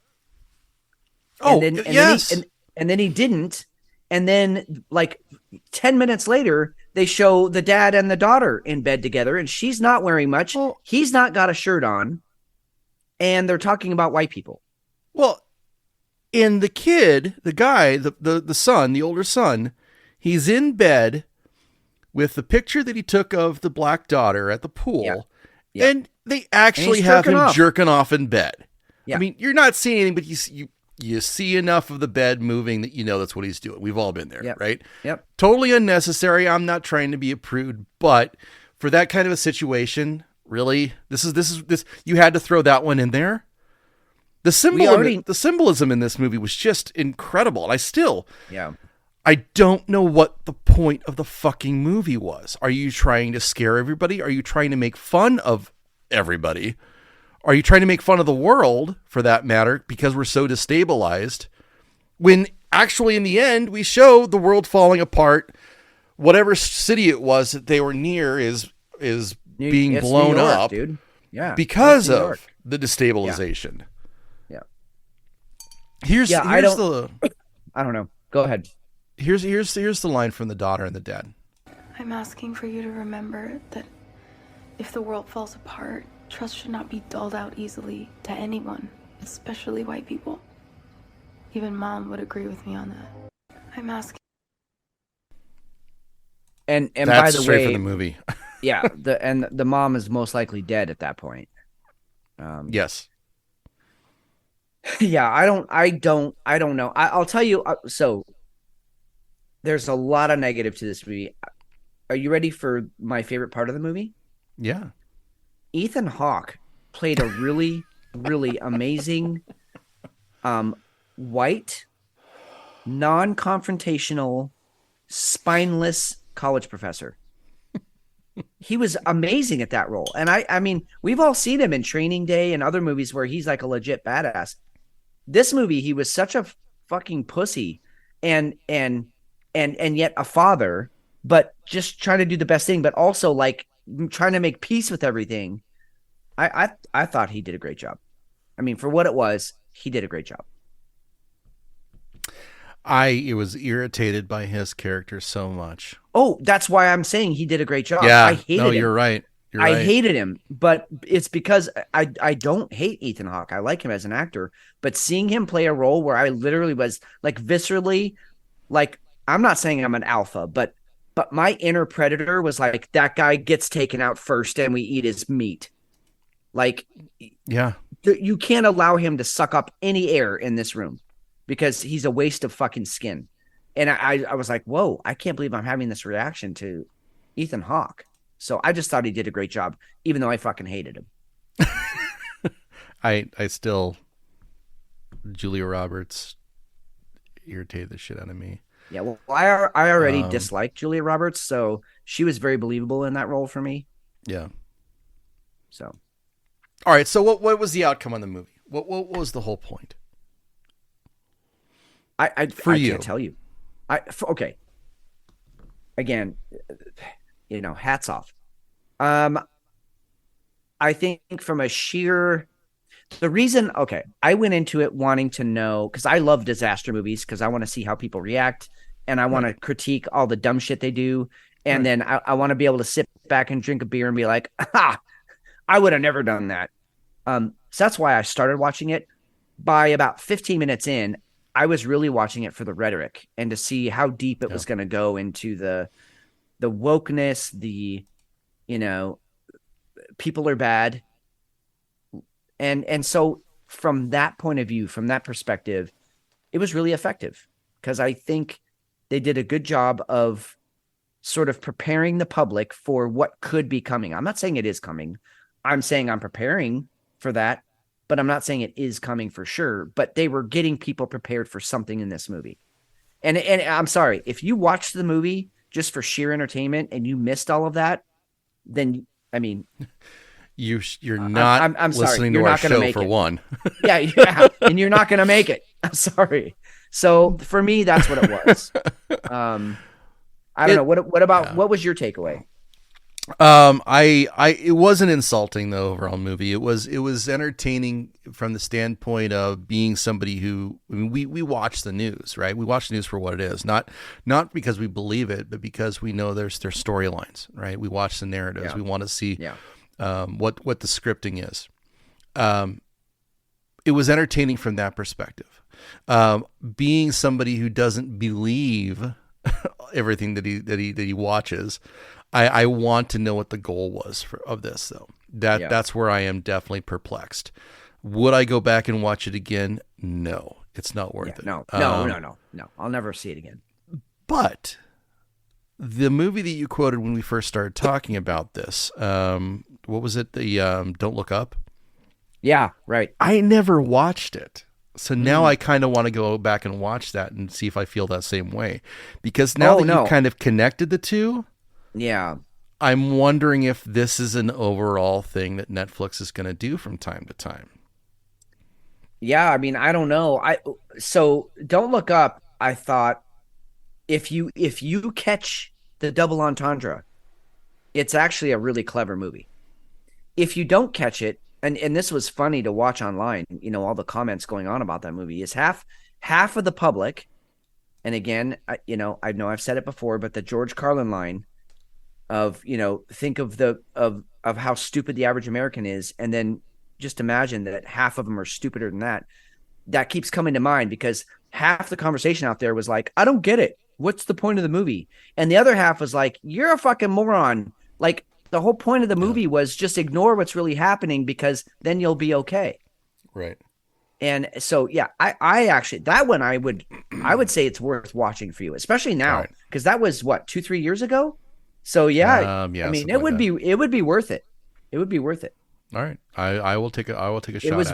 Speaker 6: Yes.
Speaker 5: And then he didn't. And then like 10 minutes later, they show the dad and the daughter in bed together, and she's not wearing much. He's not got a shirt on. And they're talking about white people.
Speaker 6: Well, in the kid, the guy, the son, the older son, he's in bed with the picture that he took of the black daughter at the pool. Yeah. And they actually have him jerking off in bed. Yeah. I mean, you're not seeing anything, but you see enough of the bed moving that that's what he's doing. We've all been there, right?
Speaker 5: Yep.
Speaker 6: Totally unnecessary. I'm not trying to be a prude, but for that kind of a situation... Really? This you had to throw that one in there? The symbolism in this movie was just incredible. And I don't know what the point of the fucking movie was. Are you trying to scare everybody? Are you trying to make fun of everybody? Are you trying to make fun of the world, for that matter, because we're so destabilized? When actually, in the end, we show the world falling apart. Whatever city it was that they were near is being blown
Speaker 5: New York,
Speaker 6: up,
Speaker 5: dude. Yeah,
Speaker 6: because of the destabilization.
Speaker 5: Yeah.
Speaker 6: I
Speaker 5: don't know. Go ahead.
Speaker 6: Here's the line from the daughter and the dad.
Speaker 9: I'm asking for you to remember that if the world falls apart, trust should not be doled out easily to anyone, especially white people. Even Mom would agree with me on that. I'm asking.
Speaker 5: And
Speaker 6: That's
Speaker 5: by the
Speaker 6: straight
Speaker 5: way,
Speaker 6: from the movie.
Speaker 5: yeah, the mom is most likely dead at that point.
Speaker 6: Yes.
Speaker 5: Yeah, I don't know. I'll tell you. So there's a lot of negative to this movie. Are you ready for my favorite part of the movie?
Speaker 6: Yeah.
Speaker 5: Ethan Hawke played a really, really amazing, white, non-confrontational, spineless college professor. He was amazing at that role. And I mean, we've all seen him in Training Day and other movies where he's like a legit badass. This movie, he was such a fucking pussy and yet a father, but just trying to do the best thing, but also like trying to make peace with everything. I thought he did a great job. I mean, for what it was, he did a great job.
Speaker 6: I was irritated by his character so much.
Speaker 5: Oh, that's why I'm saying he did a great job.
Speaker 6: Yeah,
Speaker 5: I hated him.
Speaker 6: You're right.
Speaker 5: I hated him, but it's because I don't hate Ethan Hawke. I like him as an actor, but seeing him play a role where I literally was like viscerally, like, I'm not saying I'm an alpha, but my inner predator was like, that guy gets taken out first and we eat his meat. Like,
Speaker 6: yeah,
Speaker 5: you can't allow him to suck up any air in this room because he's a waste of fucking skin. And I was like, whoa, I can't believe I'm having this reaction to Ethan Hawke. So I just thought he did a great job, even though I fucking hated him.
Speaker 6: I still, Julia Roberts irritated the shit out of me.
Speaker 5: Yeah, well, I already disliked Julia Roberts, so she was very believable in that role for me.
Speaker 6: Yeah.
Speaker 5: So.
Speaker 6: All right, so what was the outcome on the movie? What was the whole point?
Speaker 5: I can't tell you. Okay. Again, hats off. I think from a sheer, the reason, I went into it wanting to know, because I love disaster movies, because I want to see how people react, and I want to critique all the dumb shit they do, and then I want to be able to sit back and drink a beer and be like, I would have never done that. So that's why I started watching it. By about 15 minutes in, I was really watching it for the rhetoric and to see how deep it was going to go into the wokeness, the, people are bad. And so from that point of view, from that perspective, it was really effective because I think they did a good job of sort of preparing the public for what could be coming. I'm not saying it is coming. I'm saying I'm preparing for that, but I'm not saying it is coming for sure. But they were getting people prepared for something in this movie. And I'm sorry, if you watched the movie just for sheer entertainment and you missed all of that, then, I mean...
Speaker 6: You're not
Speaker 5: I'm sorry.
Speaker 6: listening
Speaker 5: You're
Speaker 6: to our
Speaker 5: not gonna
Speaker 6: show
Speaker 5: make
Speaker 6: for
Speaker 5: it.
Speaker 6: one.
Speaker 5: yeah, and you're not going to make it. I'm sorry. So for me, that's what it was. I don't know. What was your takeaway?
Speaker 6: It wasn't insulting the overall movie. It was entertaining from the standpoint of being somebody who, I mean, we watch the news, right? We watch the news for what it is, not because we believe it, but because we know there's storylines, right? We watch the narratives.
Speaker 5: Yeah.
Speaker 6: We want to see what the scripting is. It was entertaining from that perspective. Being somebody who doesn't believe everything that he watches, I want to know what the goal was of this, though. That's where I am definitely perplexed. Would I go back and watch it again? No, it's not worth it.
Speaker 5: No. I'll never see it again.
Speaker 6: But the movie that you quoted when we first started talking about this, what was it? The Don't Look Up?
Speaker 5: Yeah, right.
Speaker 6: I never watched it. So now I kind of want to go back and watch that and see if I feel that same way. Because now you've kind of connected the two, I'm wondering if this is an overall thing that Netflix is going to do from time to time.
Speaker 5: Yeah, I mean, I don't know. So Don't Look Up, I thought if you catch the double entendre, it's actually a really clever movie. If you don't catch it, and this was funny to watch online, all the comments going on about that movie, is half of the public, and again, I know I've said it before, but the George Carlin line of, think of how stupid the average American is, and then just imagine that half of them are stupider than that. That keeps coming to mind because half the conversation out there was like, I don't get it. What's the point of the movie? And the other half was like, you're a fucking moron. Like, the whole point of the movie was just ignore what's really happening because then you'll be okay.
Speaker 6: Right.
Speaker 5: And so, yeah, I actually, that one I would say it's worth watching for you, especially now, because that was what, 2-3 years ago. So I mean, it would be worth it. It would be worth it.
Speaker 6: All right. I will take a shot.
Speaker 5: It was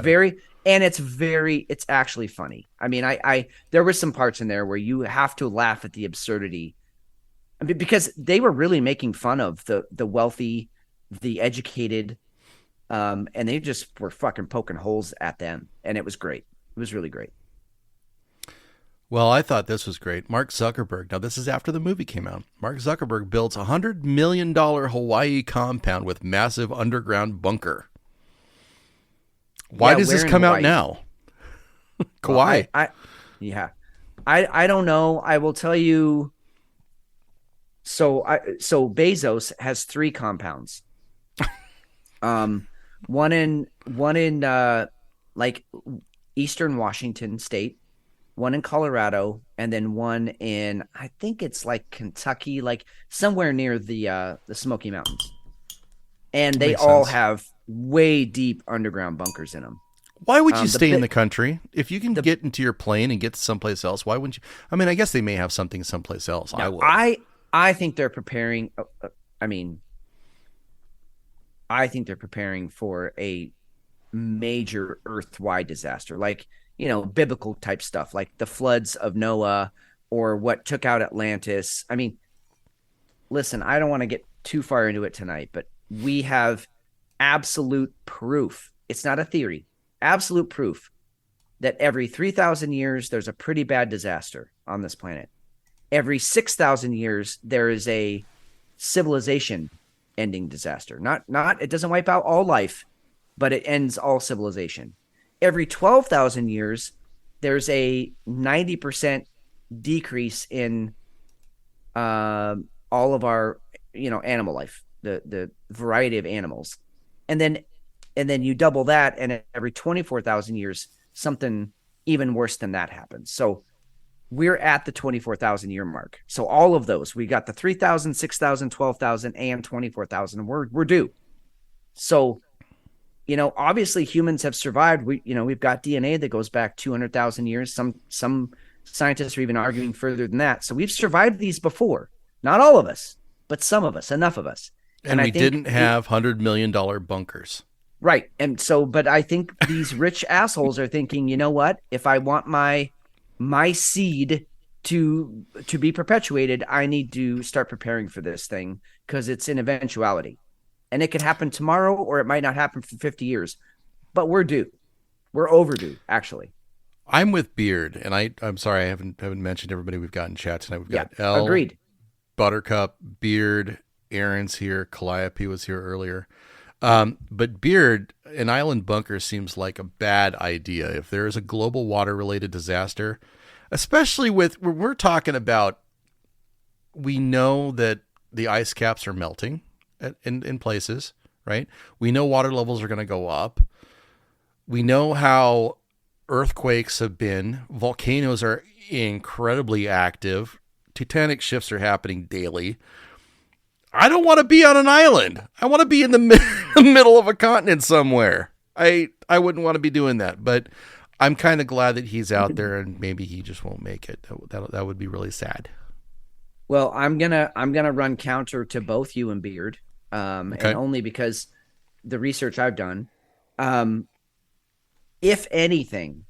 Speaker 5: it's actually funny. I mean, there were some parts in there where you have to laugh at the absurdity. I mean, because they were really making fun of the wealthy, the educated, and they just were fucking poking holes at them. And it was great. It was really great.
Speaker 6: Well, I thought this was great. Mark Zuckerberg. Now, this is after the movie came out. Mark Zuckerberg builds a $100 million Hawaii compound with massive underground bunker. Why does this come out now? Kauai.
Speaker 5: Well, I don't know. I will tell you. So Bezos has 3 compounds. One in like Eastern Washington state, one in Colorado, and then one in, I think it's like Kentucky, like somewhere near the Smoky Mountains. And they all have way deep underground bunkers in them.
Speaker 6: Why would you stay in the country? If you can get into your plane and get to someplace else, why wouldn't you? I mean, I guess they may have something someplace else.
Speaker 5: Now, I think they're preparing. I think they're preparing for a major earth-wide disaster, like, biblical type stuff, like the floods of Noah or what took out Atlantis. I mean, listen, I don't want to get too far into it tonight, but we have absolute proof. It's not a theory. Absolute proof that every 3,000 years, there's a pretty bad disaster on this planet. Every 6,000 years, there is a civilization ending disaster. Not it doesn't wipe out all life, but it ends all civilization. Every 12,000 years, there's a 90% decrease in all of our, animal life, the variety of animals. And then you double that, and every 24,000 years, something even worse than that happens. So we're at the 24,000 year mark. So all of those, we got the 3,000, 6,000, 12,000, and 24,000. We're due. So, obviously humans have survived. We've got DNA that goes back 200,000 years. Some scientists are even arguing further than that. So we've survived these before. Not all of us, but some of us, enough of us.
Speaker 6: And we didn't have $100 million bunkers.
Speaker 5: Right. And so, but I think these rich assholes are thinking, you know what? If I want my seed to be perpetuated, I need to start preparing for this thing because it's an eventuality. And it could happen tomorrow, or it might not happen for 50 years. But we're due. We're overdue, actually.
Speaker 6: I'm with Beard, and I'm sorry I haven't mentioned everybody we've got in chat tonight. We've got Elle,
Speaker 5: agreed.
Speaker 6: Buttercup, Beard, Aaron's here, Calliope was here earlier. But Beard, an island bunker seems like a bad idea. If there is a global water-related disaster, especially when we're talking about, we know that the ice caps are melting in places, right? We know water levels are going to go up. We know how earthquakes have been. Volcanoes are incredibly active. Tectonic shifts are happening daily. I don't want to be on an island. I want to be in the middle of a continent somewhere. I wouldn't want to be doing that, but I'm kind of glad that he's out there, and maybe he just won't make it. That would be really sad.
Speaker 5: Well, I'm gonna run counter to both you and Beard, and only because the research I've done. If anything,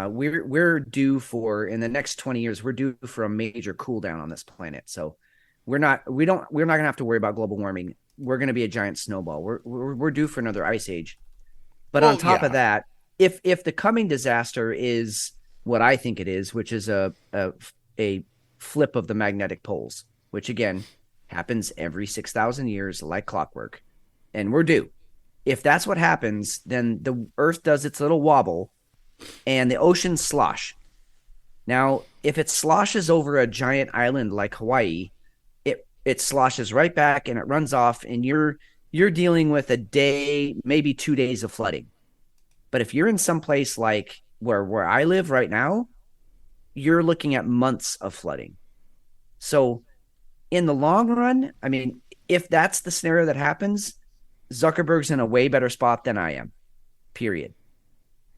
Speaker 5: we're due for, in the next 20 years, we're due for a major cool down on this planet. So we're not gonna have to worry about global warming. We're gonna be a giant snowball. We're due for another ice age. But on top of that, if the coming disaster is what I think it is, which is a flip of the magnetic poles, which again happens every 6,000 years like clockwork, and we're due. If that's what happens, then the Earth does its little wobble and the oceans slosh. Now, if it sloshes over a giant island like Hawaii, it sloshes right back and it runs off, and you're dealing with a day, maybe 2 days of flooding. But if you're in some place like where I live right now, you're looking at months of flooding. So in the long run, I mean, if that's the scenario that happens, Zuckerberg's in a way better spot than I am, period.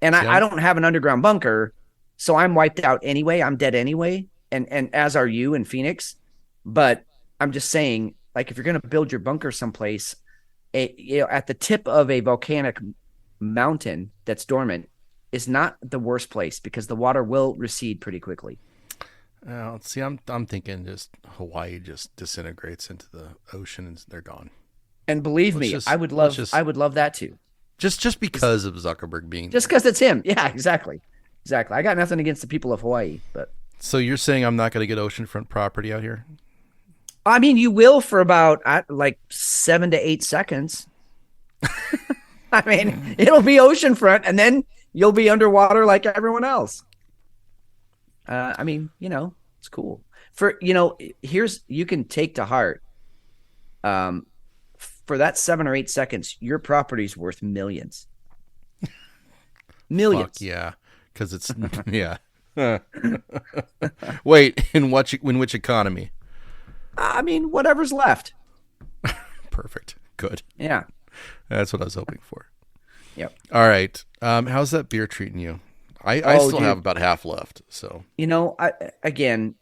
Speaker 5: And I don't have an underground bunker, so I'm wiped out anyway. I'm dead anyway, and as are you in Phoenix. But I'm just saying, like, if you're going to build your bunker someplace, at the tip of a volcanic mountain that's dormant is not the worst place, because the water will recede pretty quickly.
Speaker 6: See, I'm thinking just Hawaii just disintegrates into the ocean and they're gone.
Speaker 5: And believe me, I would love that too.
Speaker 6: Just because of Zuckerberg being
Speaker 5: just because it's him. Yeah, exactly. I got nothing against the people of Hawaii, but
Speaker 6: so you're saying I'm not going to get oceanfront property out here?
Speaker 5: I mean, you will for about like 7 to 8 seconds. I mean, it'll be oceanfront, and then you'll be underwater like everyone else. I mean, it's cool. You can take to heart. For that 7 or 8 seconds, your property's worth millions. Millions.
Speaker 6: Fuck yeah, because it's yeah. Wait, in which economy?
Speaker 5: I mean, whatever's left.
Speaker 6: Perfect. Good.
Speaker 5: Yeah.
Speaker 6: That's what I was hoping for.
Speaker 5: Yep.
Speaker 6: All right. How's that beer treating you? I still have about half left. So
Speaker 5: again,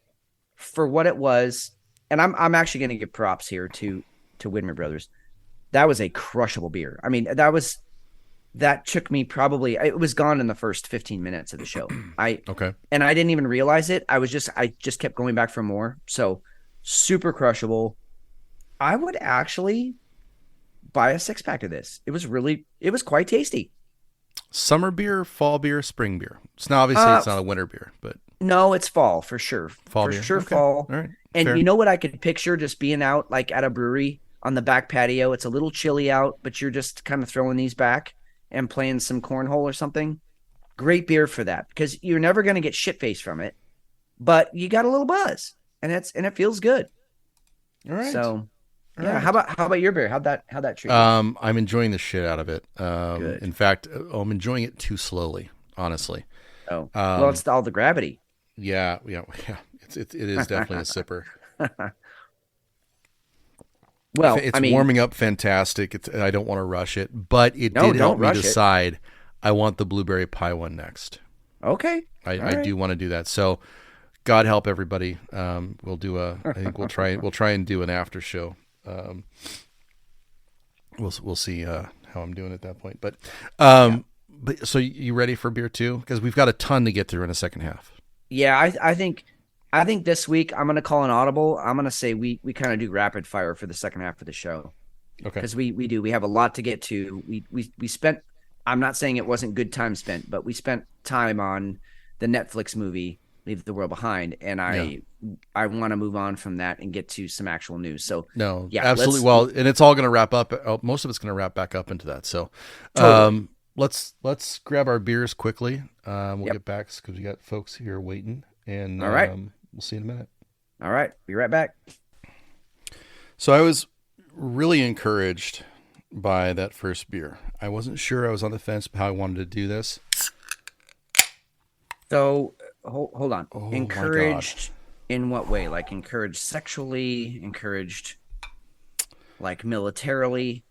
Speaker 5: for what it was, and I'm actually going to give props here to Widmer Brothers. That was a crushable beer. I mean, that took me it was gone in the first 15 minutes of the show.
Speaker 6: Okay.
Speaker 5: And I didn't even realize it. I just kept going back for more. So super crushable. I would actually buy a 6-pack of this. It was quite tasty.
Speaker 6: Summer beer, fall beer, spring beer. It's not obviously it's not a winter beer, but
Speaker 5: no, it's fall for sure.
Speaker 6: Fall beer.
Speaker 5: Sure,
Speaker 6: okay.
Speaker 5: fall.
Speaker 6: All right.
Speaker 5: And
Speaker 6: fair.
Speaker 5: you know what I could picture just being out like at a brewery on the back patio. It's a little chilly out, but you're just kind of throwing these back and playing some cornhole or something. Great beer for that, because you're never going to get shit-faced from it, but you got a little buzz, and it feels good.
Speaker 6: All right.
Speaker 5: So, yeah.
Speaker 6: right.
Speaker 5: How about your beer? How'd that treat you?
Speaker 6: I'm enjoying the shit out of it.
Speaker 5: Good.
Speaker 6: In fact, I'm enjoying it too slowly, honestly.
Speaker 5: Oh, well, it's all the gravity.
Speaker 6: Yeah. It is definitely a sipper.
Speaker 5: Well,
Speaker 6: it's warming up fantastic. I don't want to rush it, but it did help me decide I want the blueberry pie one next.
Speaker 5: Okay.
Speaker 6: I do want to do that. So God help everybody. We'll do I think we'll try and do an after show. We'll see how I'm doing at that point. But so you ready for beer too? Because we've got a ton to get through in the second half.
Speaker 5: Yeah, I think this week I'm going to call an audible. I'm going to say we kind of do rapid fire for the second half of the show.
Speaker 6: Okay.
Speaker 5: Because we have a lot to get to. We spent, I'm not saying it wasn't good time spent, but we spent time on the Netflix movie Leave the World Behind, and I want to move on from that and get to some actual news. So
Speaker 6: yeah, absolutely. Well, and it's all going to wrap up. Most of it's going to wrap back up into that. So
Speaker 5: totally.
Speaker 6: Let's grab our beers quickly. We'll get back because we got folks here waiting. And
Speaker 5: all right.
Speaker 6: We'll see you in a minute.
Speaker 5: All right. Be right back.
Speaker 6: So I was really encouraged by that first beer. I wasn't sure. I was on the fence about how I wanted to do this.
Speaker 5: So hold on.
Speaker 6: Oh,
Speaker 5: encouraged in what way? Like encouraged sexually? Encouraged like militarily?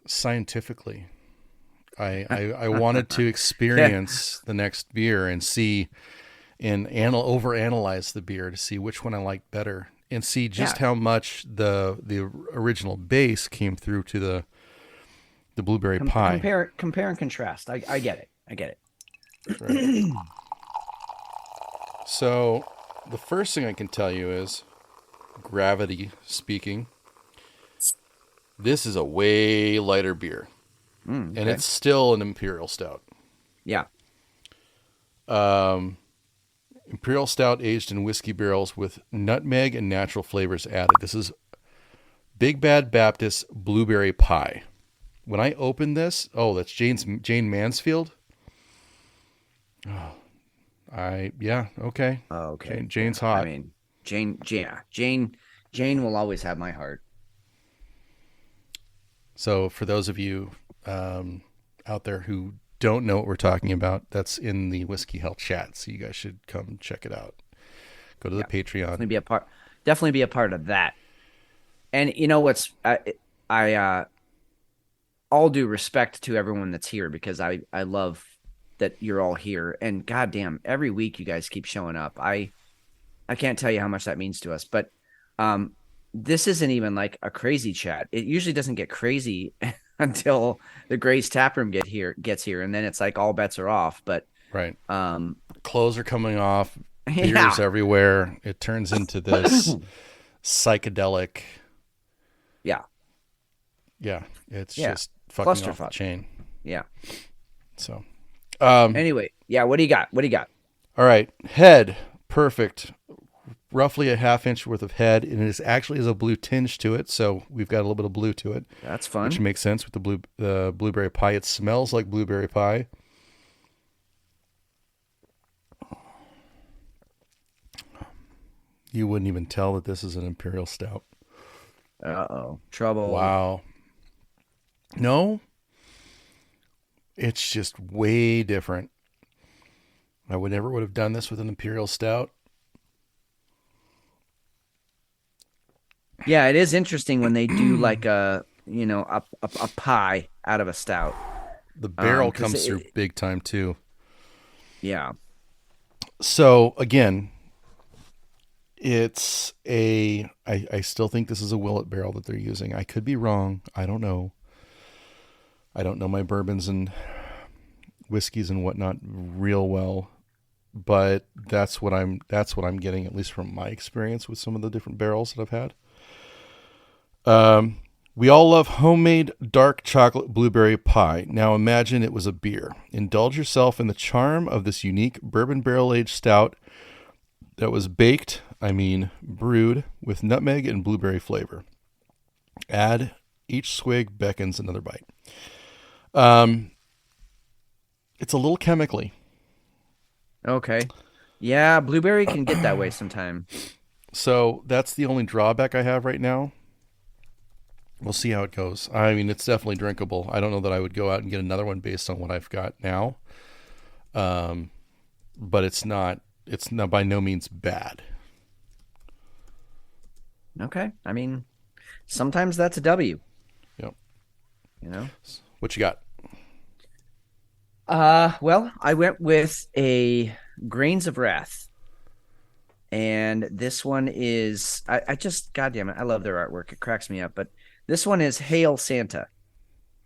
Speaker 6: Scientifically. I wanted to experience the next beer and see and overanalyze the beer to see which one I liked better and see just how much the original base came through to the the blueberry pie.
Speaker 5: Compare and contrast. I get it. I get it.
Speaker 6: Right. So the first thing I can tell you is, gravity speaking, this is a way lighter beer.
Speaker 5: Okay.
Speaker 6: And it's still an imperial stout.
Speaker 5: Yeah.
Speaker 6: Imperial stout aged in whiskey barrels with nutmeg and natural flavors added. This is Big Bad Baptist blueberry pie. When I opened this, that's Jane Mansfield. Okay.
Speaker 5: Oh, okay.
Speaker 6: Jane's hot.
Speaker 5: I mean, Jane will always have my heart.
Speaker 6: So for those of you out there who don't know what we're talking about, that's in the Whiskey Hell chat. So you guys should come check it out. Go to the Patreon.
Speaker 5: Definitely be a part of that. And you know what's I all due respect to everyone that's here, because I love that you're all here, and goddamn, every week you guys keep showing up. I can't tell you how much that means to us, but this isn't even like a crazy chat. It usually doesn't get crazy until the Gray's Taproom gets here, and then it's like all bets are off. But
Speaker 6: right, clothes are coming off, beers everywhere. It turns into this psychedelic. Yeah, it's just fucking off the chain.
Speaker 5: Yeah.
Speaker 6: So,
Speaker 5: anyway, what do you got?
Speaker 6: All right, head, perfect. Roughly a half-inch worth of head, and it actually has a blue tinge to it, so we've got a little bit of blue to it.
Speaker 5: That's fun.
Speaker 6: Which makes sense with the blueberry pie. It smells like blueberry pie. You wouldn't even tell that this is an imperial stout.
Speaker 5: Uh-oh. Trouble.
Speaker 6: Wow. No, it's just way different. I would have done this with an imperial stout.
Speaker 5: Yeah, it is interesting when they do like a pie out of a stout.
Speaker 6: The barrel comes through big time too.
Speaker 5: Yeah.
Speaker 6: So again, it's I still think this is a Willet barrel that they're using. I could be wrong. I don't know. I don't know my bourbons and whiskeys and whatnot real well, but that's what I'm getting, at least from my experience with some of the different barrels that I've had. We all love homemade dark chocolate blueberry pie. Now imagine it was a beer. Indulge yourself in the charm of this unique bourbon barrel-aged stout that was brewed with nutmeg and blueberry flavor. Add each swig beckons another bite. It's a little chemically.
Speaker 5: Okay. Yeah, blueberry can get that way sometime.
Speaker 6: So that's the only drawback I have right now. We'll see how it goes. I mean, it's definitely drinkable. I don't know that I would go out and get another one based on what I've got now. But it's not by no means bad.
Speaker 5: Okay. I mean, sometimes that's a W.
Speaker 6: Yep.
Speaker 5: You know?
Speaker 6: What you got?
Speaker 5: Well, I went with a Grains of Wrath. And this one is, I just, goddamn it, I love their artwork. It cracks me up. But this one is Hail Santa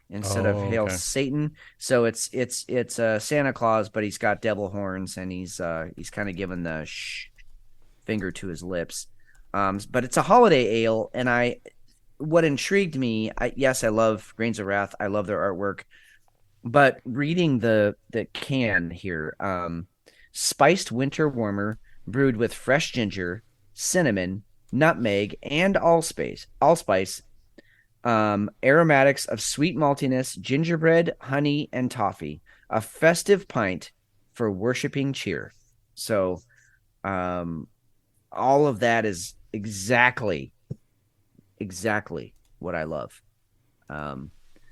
Speaker 5: instead of Hail Satan. So it's Santa Claus, but he's got devil horns, and he's kind of giving the finger to his lips. But it's a holiday ale, and what intrigued me, yes, I love Grains of Wrath. I love their artwork. But reading the can here, spiced winter warmer brewed with fresh ginger, cinnamon, nutmeg, and allspice. Aromatics of sweet maltiness, gingerbread, honey, and toffee. A festive pint for worshiping cheer. So, all of that is exactly what I love.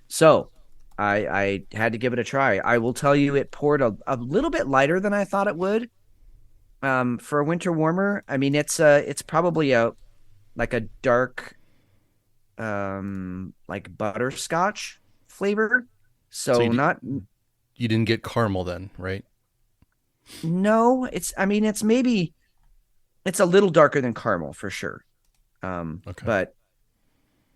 Speaker 5: So I had to give it a try. I will tell you, it poured a little bit lighter than I thought it would. For a winter warmer, I mean, it's probably a dark, like butterscotch flavor. So you
Speaker 6: didn't get caramel then, right?
Speaker 5: No, it's a little darker than caramel for sure. Okay.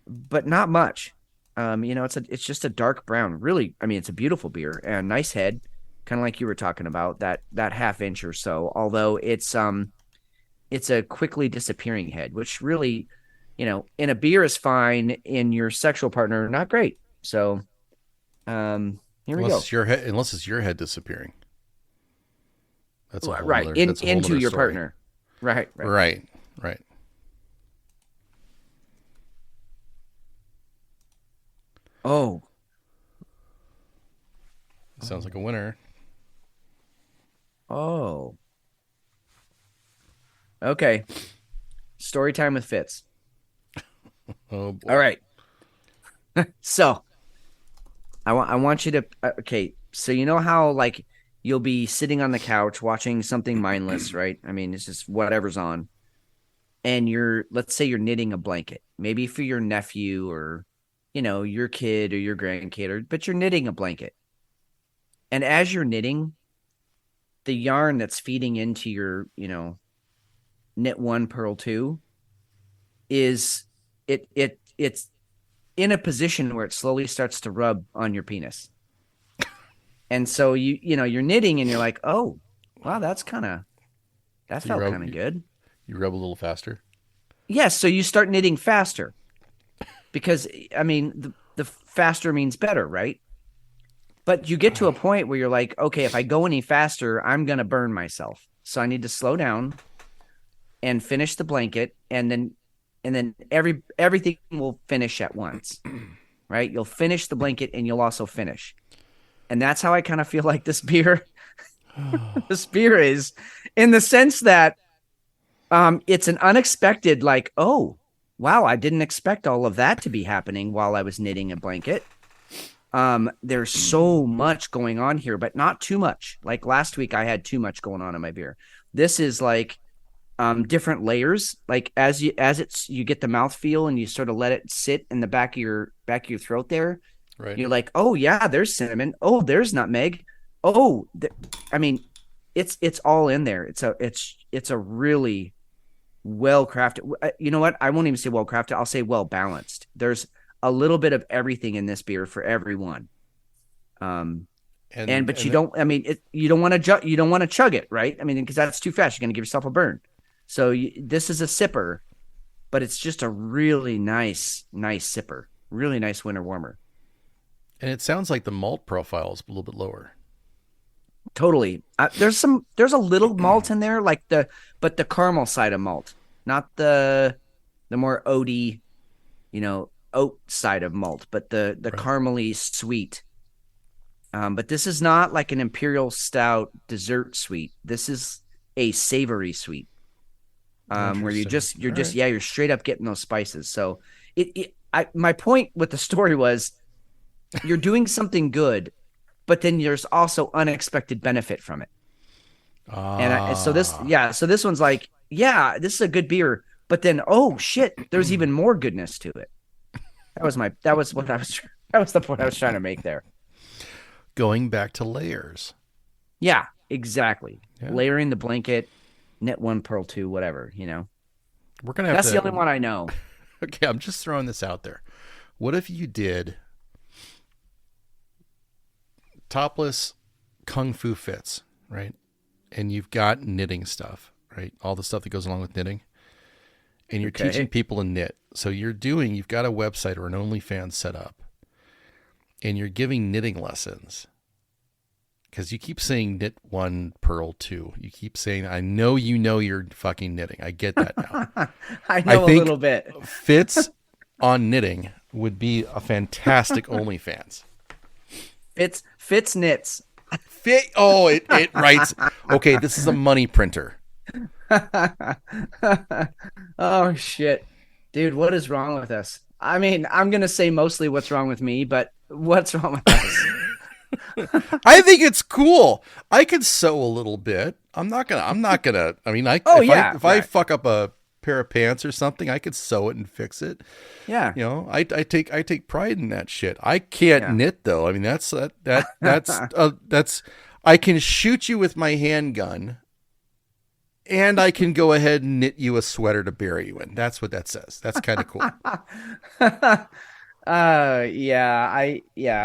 Speaker 5: But not much. It's just a dark brown. Really, I mean, it's a beautiful beer and nice head, kind of like you were talking about, that half inch or so. Although it's a quickly disappearing head, which really, in a beer is fine. In your sexual partner, not great. So, here we go.
Speaker 6: Unless it's your head disappearing. That's a whole
Speaker 5: right
Speaker 6: other, that's a whole
Speaker 5: into
Speaker 6: other
Speaker 5: your
Speaker 6: story.
Speaker 5: partner. Right.
Speaker 6: Right.
Speaker 5: Oh,
Speaker 6: sounds like a winner.
Speaker 5: Oh. Okay. Story time with Fitz.
Speaker 6: Oh boy.
Speaker 5: All right. So, I want you to okay, so you know how like you'll be sitting on the couch watching something mindless, right? I mean, it's just whatever's on. And let's say you're knitting a blanket, maybe for your nephew or your kid or your grandkid, but you're knitting a blanket. And as you're knitting, the yarn that's feeding into your, knit 1, purl 2 is it's in a position where it slowly starts to rub on your penis. And so you're knitting and you're like, "Oh, wow, that felt kind of good."
Speaker 6: You rub a little faster?
Speaker 5: Yes, so you start knitting faster. Because I mean, the faster means better, right? But you get to a point where you're like, okay, if I go any faster, I'm going to burn myself. So I need to slow down and finish the blanket. And then everything will finish at once, right? You'll finish the blanket and you'll also finish. And that's how I kind of feel like this beer, is, in the sense that it's an unexpected, like, oh, wow, I didn't expect all of that to be happening while I was knitting a blanket. There's so much going on here, but not too much. Like last week, I had too much going on in my beer. This is like different layers. Like as you get the mouthfeel and you sort of let it sit in the back of your throat there.
Speaker 6: Right.
Speaker 5: You're like, oh yeah, there's cinnamon. Oh, there's nutmeg. Oh, I mean, it's all in there. It's a really well crafted. You know what? I won't even say well crafted. I'll say well balanced. There's a little bit of everything in this beer for everyone. You don't want to chug it, right? I mean, because that's too fast. You're going to give yourself a burn. So this is a sipper, but it's just a really nice sipper, really nice winter warmer.
Speaker 6: And it sounds like the malt profile is a little bit lower.
Speaker 5: Totally. There's a little malt in there, but the caramel side of malt, not the more oaty, oat side of malt, but the
Speaker 6: Right.
Speaker 5: caramely sweet. But this is not like an imperial stout dessert sweet. This is a savory sweet, where you're straight up getting those spices. So my point with the story was, you're doing something good, but then there's also unexpected benefit from it. So this one's like, yeah, this is a good beer, but then, oh shit, there's even more goodness to it. That was the point I was trying to make there.
Speaker 6: Going back to layers.
Speaker 5: Yeah, exactly.
Speaker 6: Yeah.
Speaker 5: Layering the blanket, knit 1, purl 2, whatever,
Speaker 6: We're gonna have
Speaker 5: That's the only one I know.
Speaker 6: Okay, I'm just throwing this out there. What if you did topless Kung Fu Fitz, right? And you've got knitting stuff, right? All the stuff that goes along with knitting. And you're teaching people to knit. So you've got a website or an OnlyFans set up. And you're giving knitting lessons. Because you keep saying knit 1, purl 2. You keep saying, I know you're fucking knitting. I get that now.
Speaker 5: I know a little bit.
Speaker 6: Fitz on knitting would be a fantastic OnlyFans.
Speaker 5: Fitz knits.
Speaker 6: It writes. Okay, this is a money printer.
Speaker 5: Oh shit, dude, what is wrong with us? I mean, I'm gonna say mostly what's wrong with me, but what's wrong with us?
Speaker 6: I think it's cool. I could sew a little bit. I'm not gonna. I mean, if I fuck up a pair of pants or something, I could sew it and fix it.
Speaker 5: Yeah.
Speaker 6: I take pride in that shit. I can't knit though. I mean, that's I can shoot you with my handgun, and I can go ahead and knit you a sweater to bury you in. That's what that says. That's kind of cool.
Speaker 5: I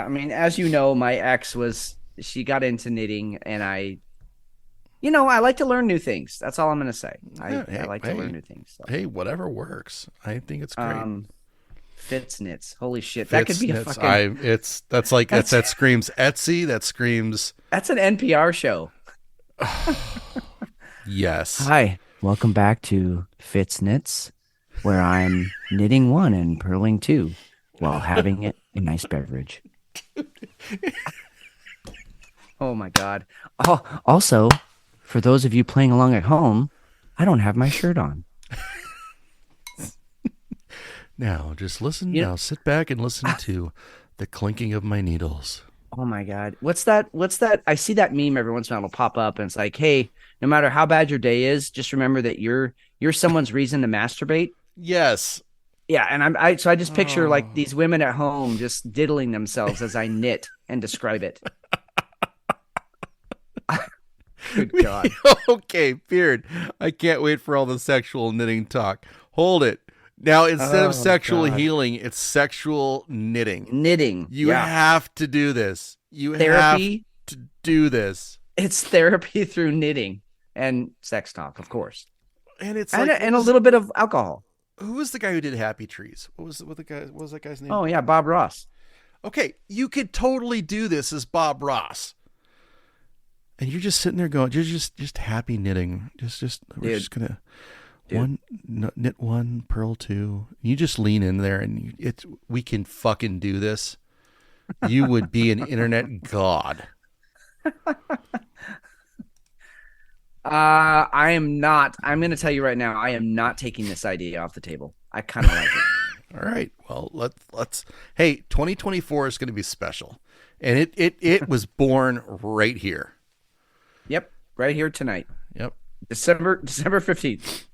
Speaker 5: mean, as you know, my ex she got into knitting, and I like to learn new things. That's all I'm going to say. I like to learn new things. So.
Speaker 6: Hey, whatever works. I think it's great.
Speaker 5: Fitz knits. Holy shit.
Speaker 6: Fitz
Speaker 5: that could be
Speaker 6: knits.
Speaker 5: a fucking...
Speaker 6: That screams Etsy. That screams...
Speaker 5: That's an NPR show.
Speaker 6: Yes.
Speaker 5: Hi. Welcome back to Fitz Knits, where I'm knitting 1 and purling 2 while having a nice beverage. Oh my God. Oh, also, for those of you playing along at home, I don't have my shirt on.
Speaker 6: Now, just listen. Now, sit back and listen to the clinking of my needles.
Speaker 5: Oh my God. What's that? I see that meme every once in a while. It'll pop up and it's like, hey, no matter how bad your day is, just remember that you're someone's reason to masturbate.
Speaker 6: Yes.
Speaker 5: Yeah. And I just picture like these women at home just diddling themselves as I knit and describe it. Good God.
Speaker 6: Okay, Beard. I can't wait for all the sexual knitting talk. Hold it. Now, instead of sexual healing, it's sexual knitting.
Speaker 5: Knitting.
Speaker 6: You have to do this. You
Speaker 5: Therapy.
Speaker 6: have to do this.
Speaker 5: It's therapy through knitting and sex talk, of course.
Speaker 6: And it's
Speaker 5: and a little bit of alcohol.
Speaker 6: Who was the guy who did Happy Trees? What was that guy's name?
Speaker 5: Oh, yeah, Bob Ross.
Speaker 6: Okay, you could totally do this as Bob Ross. And you're just sitting there going, you're just happy knitting. We're just gonna knit 1, purl 2. You just lean in there, and we can fucking do this. You would be an internet god.
Speaker 5: I am not. I'm going to tell you right now, I am not taking this idea off the table. I kind of like it.
Speaker 6: All right. Well, let's. Hey, 2024 is going to be special, and it was born right here.
Speaker 5: Yep, right here tonight.
Speaker 6: Yep,
Speaker 5: December 15th.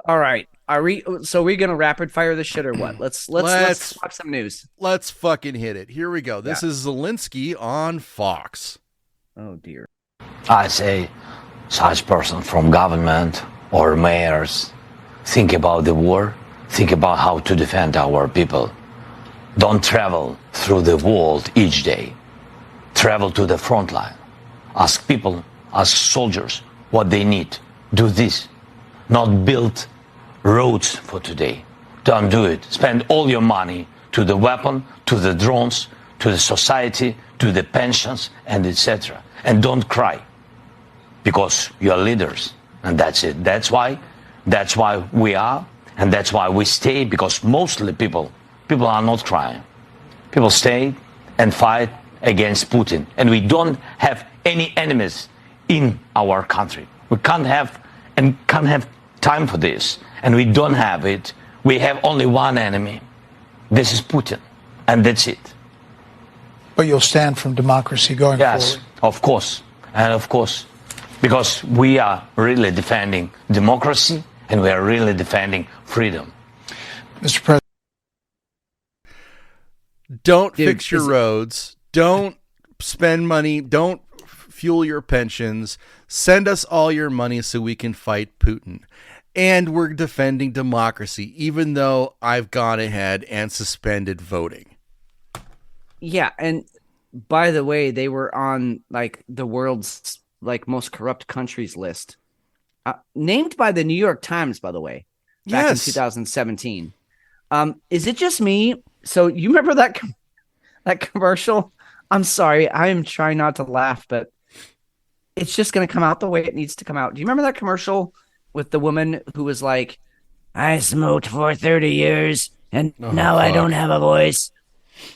Speaker 5: All right. Are we gonna rapid fire this shit or what? Let's talk some news.
Speaker 6: Let's fucking hit it. Here we go. This is Zelensky on Fox.
Speaker 5: Oh dear.
Speaker 10: I say, such person from government or mayors, think about the war. Think about how to defend our people. Don't travel through the world each day. Travel to the front line. Ask people, ask soldiers what they need. Do this. Not build roads for today. Don't do it. Spend all your money to the weapon, to the drones, to the society, to the pensions, and etc. And don't cry, because you are leaders, and that's it. That's why we are, and that's why we stay, because mostly people are not crying. People stay and fight against Putin, and we don't have any enemies in our country. We can't have time for this, and we don't have it. We have only one enemy. This is Putin, and that's it.
Speaker 11: But you'll stand from democracy going forward?
Speaker 10: Yes, of course, and of course, because we are really defending democracy, and we are really defending freedom.
Speaker 11: Mr. President.
Speaker 6: Don't fix your roads. Don't spend money. Don't fuel your pensions. Send us all your money so we can fight Putin. And we're defending democracy, even though I've gone ahead and suspended voting.
Speaker 5: Yeah, and by the way, they were on like the world's like most corrupt countries list, named by the New York Times, by the way, back in 2017. Is it just me? So you remember that commercial? I'm sorry, I am trying not to laugh, but it's just going to come out the way it needs to come out. Do you remember that commercial with the woman who was like, I smoked for 30 years and now I don't have a voice?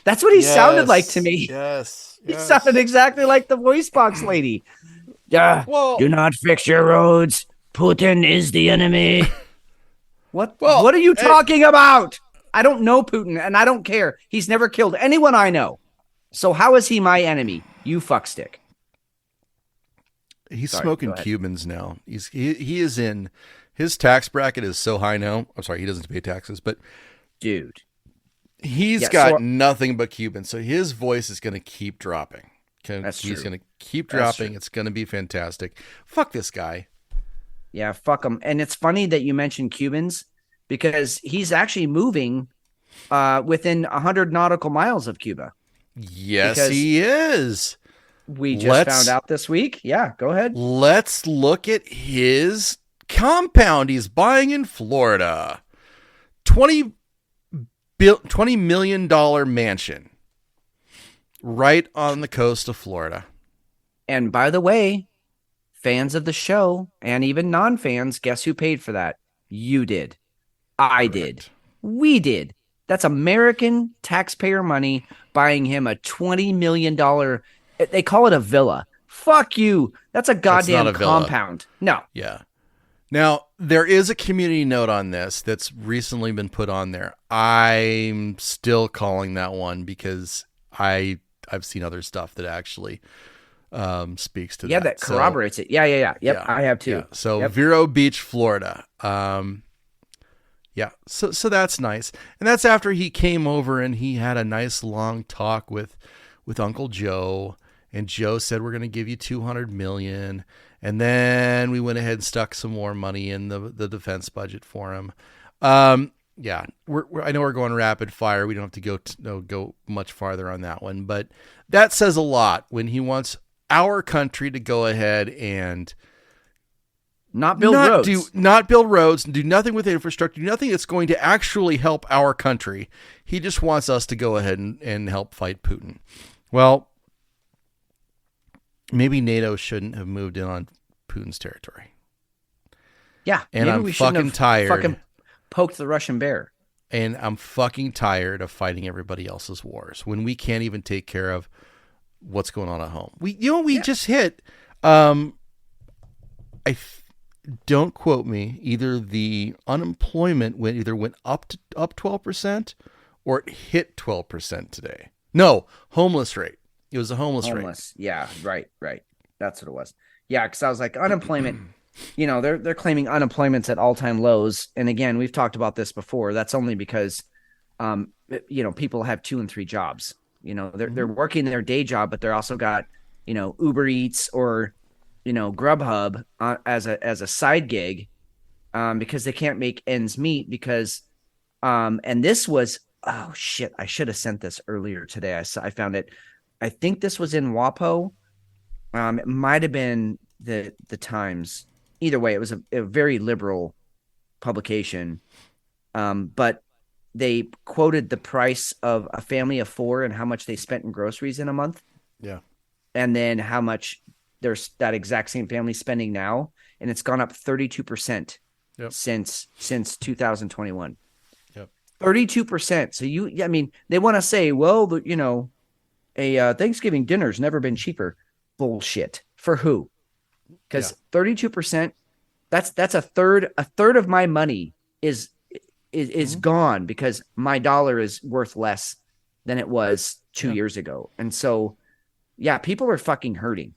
Speaker 5: That's what he sounded like to me.
Speaker 6: Yes.
Speaker 5: He sounded exactly like the voice box lady. Do not fix your roads. Putin is the enemy. What are you talking about? I don't know Putin, and I don't care. He's never killed anyone I know. So how is he my enemy? You fuckstick.
Speaker 6: He's smoking Cubans now. He is in, his tax bracket is so high now. I'm sorry, he doesn't pay taxes, but
Speaker 5: dude,
Speaker 6: he's got nothing but Cubans. So his voice is going to keep dropping. He's going to keep dropping. It's going to be fantastic. Fuck this guy.
Speaker 5: Yeah, fuck him. And it's funny that you mentioned Cubans, because he's actually moving within 100 nautical miles of Cuba.
Speaker 6: Yes,
Speaker 5: Because
Speaker 6: he is.
Speaker 5: We just found out this week. Yeah, go ahead.
Speaker 6: Let's look at his compound he's buying in Florida. $20 million mansion right on the coast of Florida.
Speaker 5: And by the way, fans of the show and even non-fans, guess who paid for that? You did. I did. We did. That's American taxpayer money buying him a $20 million. They call it a villa. Fuck you. That's a goddamn compound. No.
Speaker 6: Yeah. Now, there is a community note on this that's recently been put on there. I'm still calling that one because I've seen other stuff that actually speaks to that.
Speaker 5: Yeah, that corroborates it. Yeah. Yep, I have too.
Speaker 6: Yeah. So Vero Beach, Florida. Yeah, so that's nice. And that's after he came over and he had a nice long talk with Uncle Joe. And Joe said, we're going to give you $200 million. And then we went ahead and stuck some more money in the defense budget for him. Yeah, I know we're going rapid fire. We don't have to go much farther on that one. But that says a lot when he wants our country to go ahead and
Speaker 5: not build roads,
Speaker 6: do nothing with infrastructure, do nothing that's going to actually help our country. He just wants us to go ahead and help fight Putin. Well, maybe NATO shouldn't have moved in on Putin's territory.
Speaker 5: Yeah,
Speaker 6: and I'm fucking tired.
Speaker 5: Fucking poked the Russian bear.
Speaker 6: And I'm fucking tired of fighting everybody else's wars when we can't even take care of what's going on at home. We just hit. Don't quote me. Either the unemployment went up 12% or it hit 12% today. No, homeless rate. It was a homeless rate.
Speaker 5: Yeah, right. That's what it was. Yeah, because I was like, unemployment. They're claiming unemployment's at all-time lows. And again, we've talked about this before. That's only because, people have 2 and 3 jobs. They're working their day job, but they're also got, Uber Eats or Grubhub as a side gig, because they can't make ends meet because, and this was, oh shit, I should have sent this earlier today. I found it. I think this was in WAPO. It might've been the Times. Either way, it was a very liberal publication. But they quoted the price of a family of 4 and how much they spent in groceries in a month.
Speaker 6: Yeah. And
Speaker 5: then how much there's that exact same family spending now, and it's gone up 32% since 2021.
Speaker 6: Yep.
Speaker 5: 32%. So they want to say, well, a Thanksgiving dinner's never been cheaper. Bullshit. For who? Because 32%, that's a third of my money is gone because my dollar is worth less than it was 2 years ago. And so, yeah, people are fucking hurting.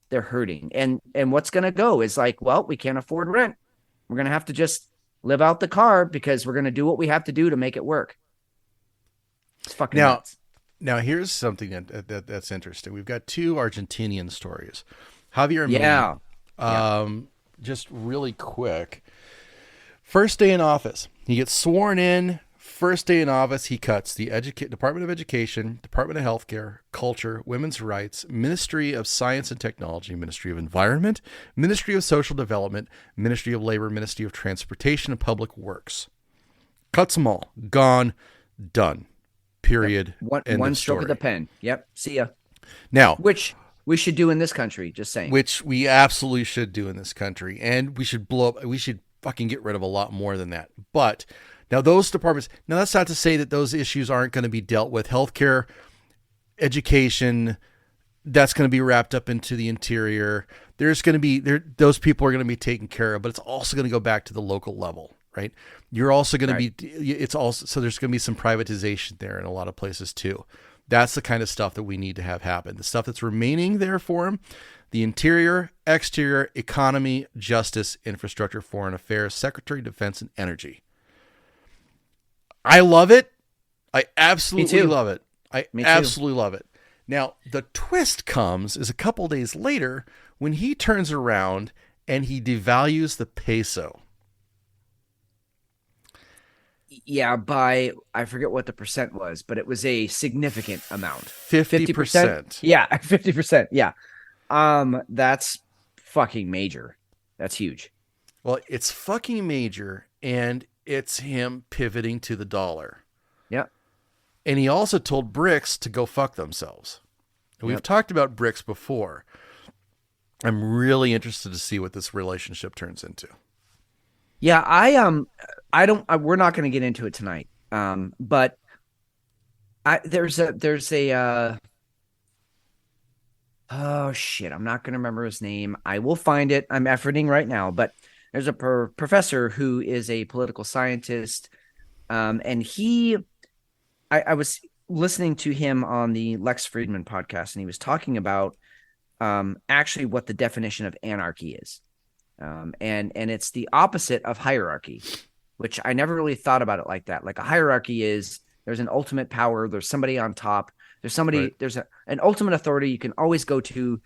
Speaker 5: They're hurting. And what's going to go is like, well, we can't afford rent. We're going to have to just live out the car because we're going to do what we have to do to make it work. It's fucking nuts.
Speaker 6: Now, here's something that's interesting. We've got 2 Argentinian stories. Javier Milei, just really quick. First day in office, he gets sworn in. First day in office, he cuts the Department of Education, Department of Healthcare, Culture, Women's Rights, Ministry of Science and Technology, Ministry of Environment, Ministry of Social Development, Ministry of Labor, Ministry of Transportation and Public Works. Cuts them all. Gone. Done. Period.
Speaker 5: Yep. One stroke of the pen. Yep. See ya.
Speaker 6: Now,
Speaker 5: which we should do in this country, just saying.
Speaker 6: Which we absolutely should do in this country. And we should fucking get rid of a lot more than that. But now those departments, that's not to say that those issues aren't going to be dealt with. Healthcare, education, that's going to be wrapped up into the interior. There's going to be those people are going to be taken care of, but it's also going to go back to the local level, right? You're also going to be, so there's going to be some privatization there in a lot of places too. That's the kind of stuff that we need to have happen. The stuff that's remaining there for him, the interior, exterior, economy, justice, infrastructure, foreign affairs, secretary, defense, and energy. I love it. I absolutely love it. I absolutely love it. Now, the twist comes is a couple days later when he turns around and he devalues the peso.
Speaker 5: Yeah, by I forget what the percent was, but it was a significant amount.
Speaker 6: 50%.
Speaker 5: Yeah, 50%. Yeah. That's fucking major. That's huge.
Speaker 6: Well, it's fucking major, and it's him pivoting to the dollar.
Speaker 5: Yeah.
Speaker 6: And he also told BRICS to go fuck themselves. And we've talked about BRICS before. I'm really interested to see what this relationship turns into.
Speaker 5: Yeah, we're not going to get into it tonight. But there's a oh shit, I'm not going to remember his name. I will find it. I'm efforting right now, but there's a professor who is a political scientist. And I was listening to him on the Lex Friedman podcast, and he was talking about actually what the definition of anarchy is. And it's the opposite of hierarchy, which I never really thought about it like that. Like a hierarchy is there's an ultimate power. There's somebody on top. There's somebody, right. There's an ultimate authority you can always go to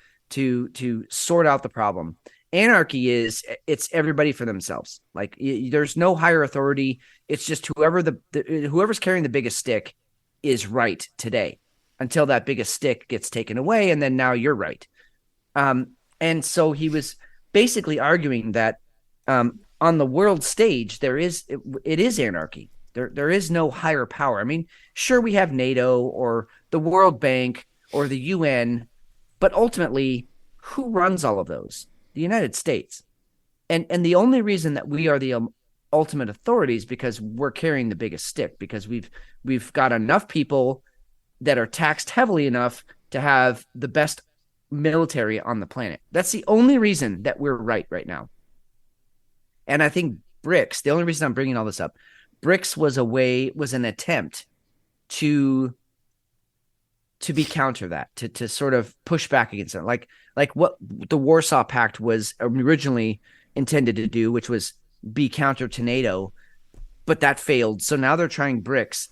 Speaker 5: sort out the problem. Anarchy is it's everybody for themselves. Like there's no higher authority. It's just whoever's carrying the biggest stick is right today until that biggest stick gets taken away. And then now you're right. And so he was basically arguing that on the world stage, it is anarchy. There is no higher power. I mean, sure, we have NATO or the World Bank or the UN, but ultimately, who runs all of those? The United States. And the only reason that we are the ultimate authorities because we're carrying the biggest stick, because we've got enough people that are taxed heavily enough to have the best military on the planet. That's the only reason that we're right now. And I think BRICS, the only reason I'm bringing all this up, BRICS was an attempt to be counter that, to sort of push back against it. Like what the Warsaw Pact was originally intended to do, which was be counter to NATO, but that failed. So now they're trying BRICS.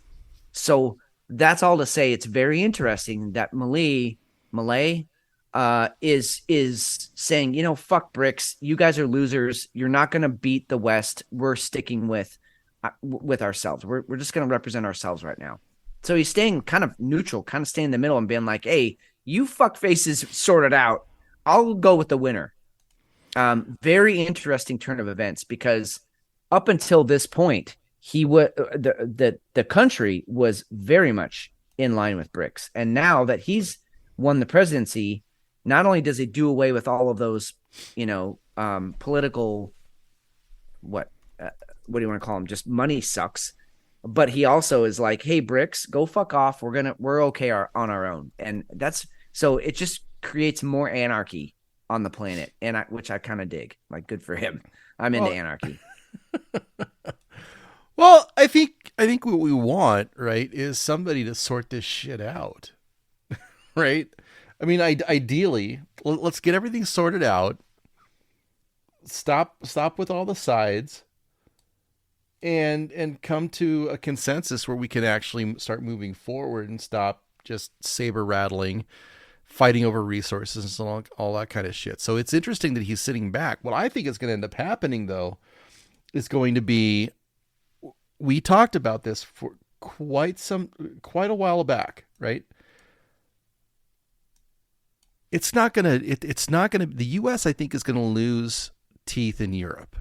Speaker 5: So that's all to say it's very interesting that Malay is saying, fuck BRICS. You guys are losers. You're not going to beat the West. We're sticking with ourselves. We're just going to represent ourselves right now. So he's staying kind of neutral, kind of staying in the middle and being like, hey, you fuck faces sort it out. I'll go with the winner. Very interesting turn of events, because up until this point, the country was very much in line with BRICS. And now that he's won the presidency, not only does he do away with all of those, political, what do you want to call them? Just money sucks. But he also is like, hey, BRICS, go fuck off. We're okay on our own. And so it just creates more anarchy on the planet, which I kind of dig. Like, good for him. I'm into anarchy.
Speaker 6: Well, I think what we want, right, is somebody to sort this shit out, right? I mean, ideally, let's get everything sorted out. Stop with all the sides, and come to a consensus where we can actually start moving forward and stop just saber rattling, fighting over resources and all that kind of shit. So it's interesting that he's sitting back. What I think is going to end up happening, though, is going to be, we talked about this for quite a while back, right? It's not going to, the US, I think, is going to lose teeth in Europe.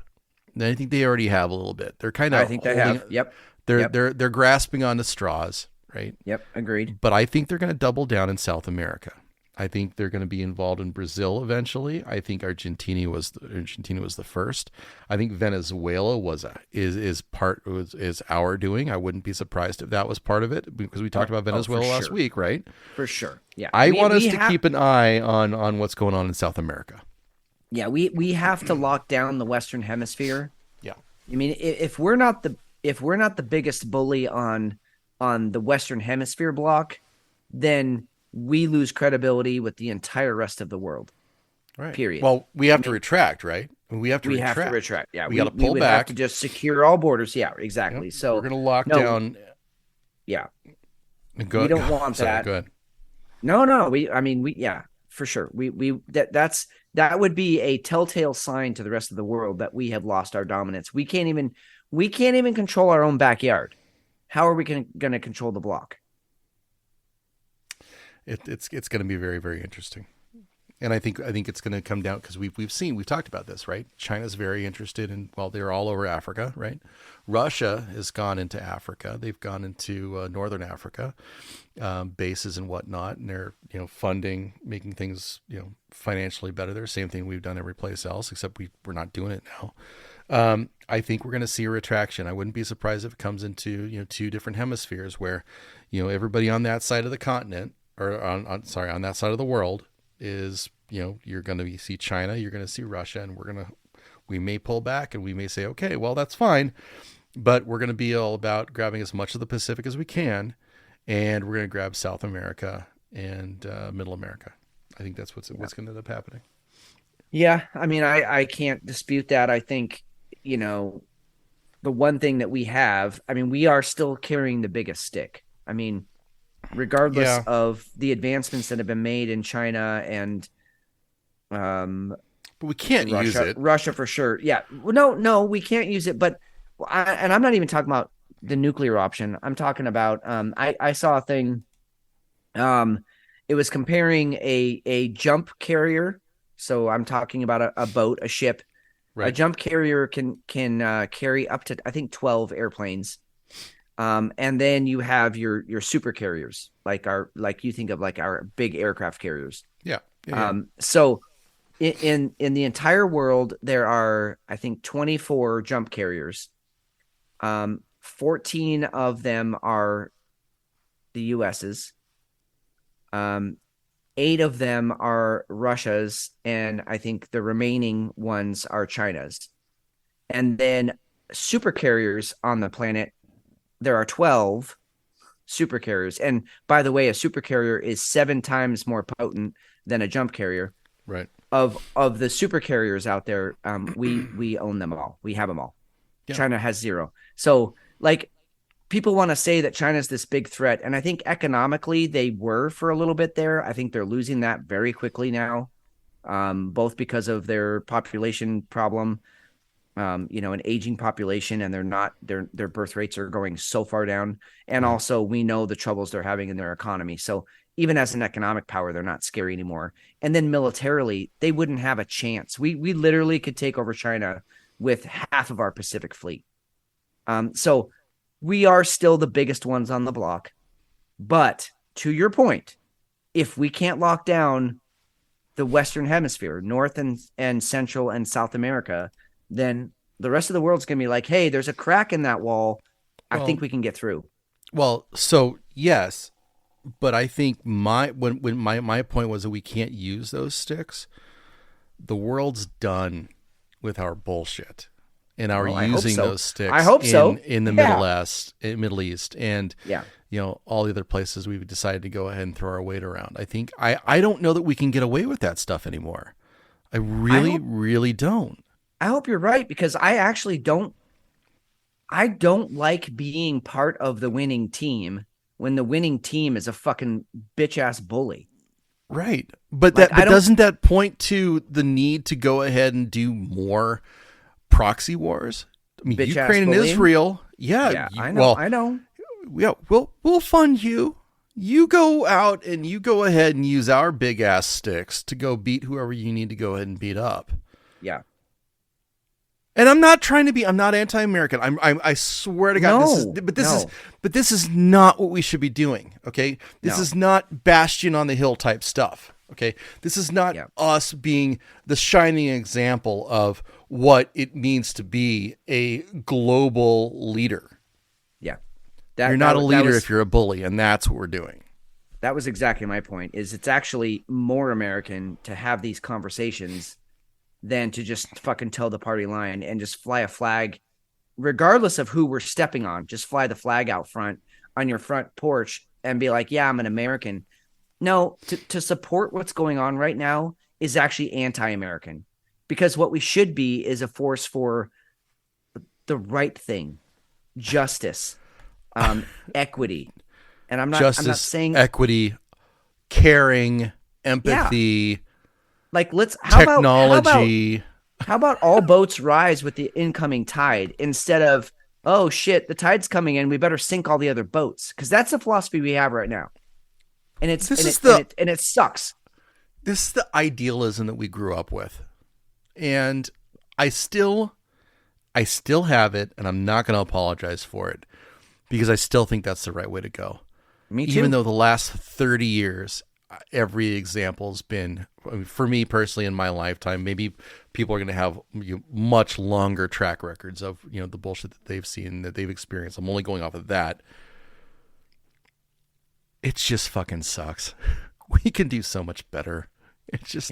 Speaker 6: And I think they already have a little bit. They're kind of,
Speaker 5: I think they have. Yep.
Speaker 6: They're grasping onto straws, right?
Speaker 5: Yep. Agreed.
Speaker 6: But I think they're going to double down in South America. I think they're going to be involved in Brazil eventually. I think Argentina was the first. I think Venezuela is our doing. I wouldn't be surprised if that was part of it, because we talked about Venezuela last week, right?
Speaker 5: For sure. Yeah.
Speaker 6: I want us to keep an eye on what's going on in South America.
Speaker 5: Yeah, we have to lock down the Western Hemisphere.
Speaker 6: Yeah.
Speaker 5: I mean, if we're not the biggest bully on the Western Hemisphere block, then we lose credibility with the entire rest of the world.
Speaker 6: Right.
Speaker 5: Period.
Speaker 6: Well, we have to retract, right? We have to retract.
Speaker 5: Yeah.
Speaker 6: We got to pull back.
Speaker 5: Have to just secure all borders. Yeah, exactly.
Speaker 6: Yep.
Speaker 5: So
Speaker 6: we're going to lock down.
Speaker 5: Yeah. We don't want that.
Speaker 6: Go ahead.
Speaker 5: No. for sure. That would be a telltale sign to the rest of the world that we have lost our dominance. We can't even control our own backyard. How are we going to control the block?
Speaker 6: It's going to be very, very interesting. And I think it's going to come down because we've talked about this, right? China's very interested in, well, they're all over Africa, right? Russia has gone into Africa. They've gone into Northern Africa, bases and whatnot, and they're, funding, making things, financially better there. Same thing we've done every place else, except we're not doing it now. I think we're going to see a retraction. I wouldn't be surprised if it comes into, two different hemispheres where, everybody on that side of the continent or on that side of the world is, you're going to see China, you're going to see Russia, and we may pull back and we may say, okay, well, that's fine, but we're going to be all about grabbing as much of the Pacific as we can, and we're going to grab South America and Middle America. I think that's what's going to end up happening.
Speaker 5: Yeah, I mean, I can't dispute that. I think, the one thing that we have, I mean, we are still carrying the biggest stick. I mean, regardless of the advancements that have been made in China and
Speaker 6: but we can't use it.
Speaker 5: Russia for sure. Yeah. No, we can't use it. But and I'm not even talking about the nuclear option. I'm talking about I saw a thing. It was comparing a jump carrier. So I'm talking about a boat, a ship. Right. A jump carrier can carry up to, I think, 12 airplanes. And then you have your super carriers, like you think of like our big aircraft carriers.
Speaker 6: Yeah.
Speaker 5: So in the entire world, there are, I think, 24 jump carriers. 14 of them are the US's. 8 of them are Russia's, and I think the remaining ones are China's. And then super carriers on the planet, there are 12 super carriers. And by the way, a super carrier is 7 times more potent than a jump carrier.
Speaker 6: Right.
Speaker 5: Of the super carriers out there, we own them all. We have them all. Yeah. China has 0. So, like, people want to say that China's this big threat, and I think economically they were for a little bit there. I think they're losing that very quickly now, both because of their population problem, an aging population, and their birth rates are going so far down, and also we know the troubles they're having in their economy. So even as an economic power, they're not scary anymore. And then militarily, they wouldn't have a chance. We literally could take over China with half of our Pacific fleet. So we are still the biggest ones on the block. But to your point, if we can't lock down the Western Hemisphere, North and Central and South America, then the rest of the world's going to be like, hey, there's a crack in that wall. I think we can get through.
Speaker 6: Well, so yes, but I think my point was that we can't use those sticks. The world's done with our bullshit. And are using those sticks in the Middle East, and all the other places we've decided to go ahead and throw our weight around. I think I don't know that we can get away with that stuff anymore. I really don't.
Speaker 5: I hope you're right, because I actually don't. I don't like being part of the winning team when the winning team is a fucking bitch ass bully.
Speaker 6: Right, but doesn't that point to the need to go ahead and do more proxy wars? I mean, Ukraine and Israel. Yeah,
Speaker 5: I know. I know.
Speaker 6: Yeah, we'll fund you. You go out and you go ahead and use our big ass sticks to go beat whoever you need to go ahead and beat up.
Speaker 5: Yeah.
Speaker 6: And I'm not anti-American. I swear to God, this is not what we should be doing. Okay, this is not Bastion on the Hill type stuff. Okay, this is not us being the shining example of what it means to be a global leader.
Speaker 5: Yeah,
Speaker 6: you're not a leader if you're a bully, and that's what we're doing.
Speaker 5: That was exactly my point. Is it's actually more American to have these conversations than to just fucking toe the party line and just fly a flag, regardless of who we're stepping on. Just fly the flag out front on your front porch and be like, yeah, I'm an American. No, to support what's going on right now is actually anti-American, because what we should be is a force for the right thing, justice, equity. And I'm not saying
Speaker 6: equity, caring, empathy,
Speaker 5: like
Speaker 6: technology.
Speaker 5: How about all boats rise with the incoming tide instead of, oh shit, the tide's coming in, we better sink all the other boats, because that's the philosophy we have right now, and it sucks.
Speaker 6: This is the idealism that we grew up with, and I still have it, and I'm not going to apologize for it, because I still think that's the right way to go.
Speaker 5: Me too.
Speaker 6: Even though the last 30 years, every example's been, for me personally in my lifetime, maybe people are going to have much longer track records of, the bullshit that they've seen, that they've experienced. I'm only going off of that. It just fucking sucks. We can do so much better. It's just,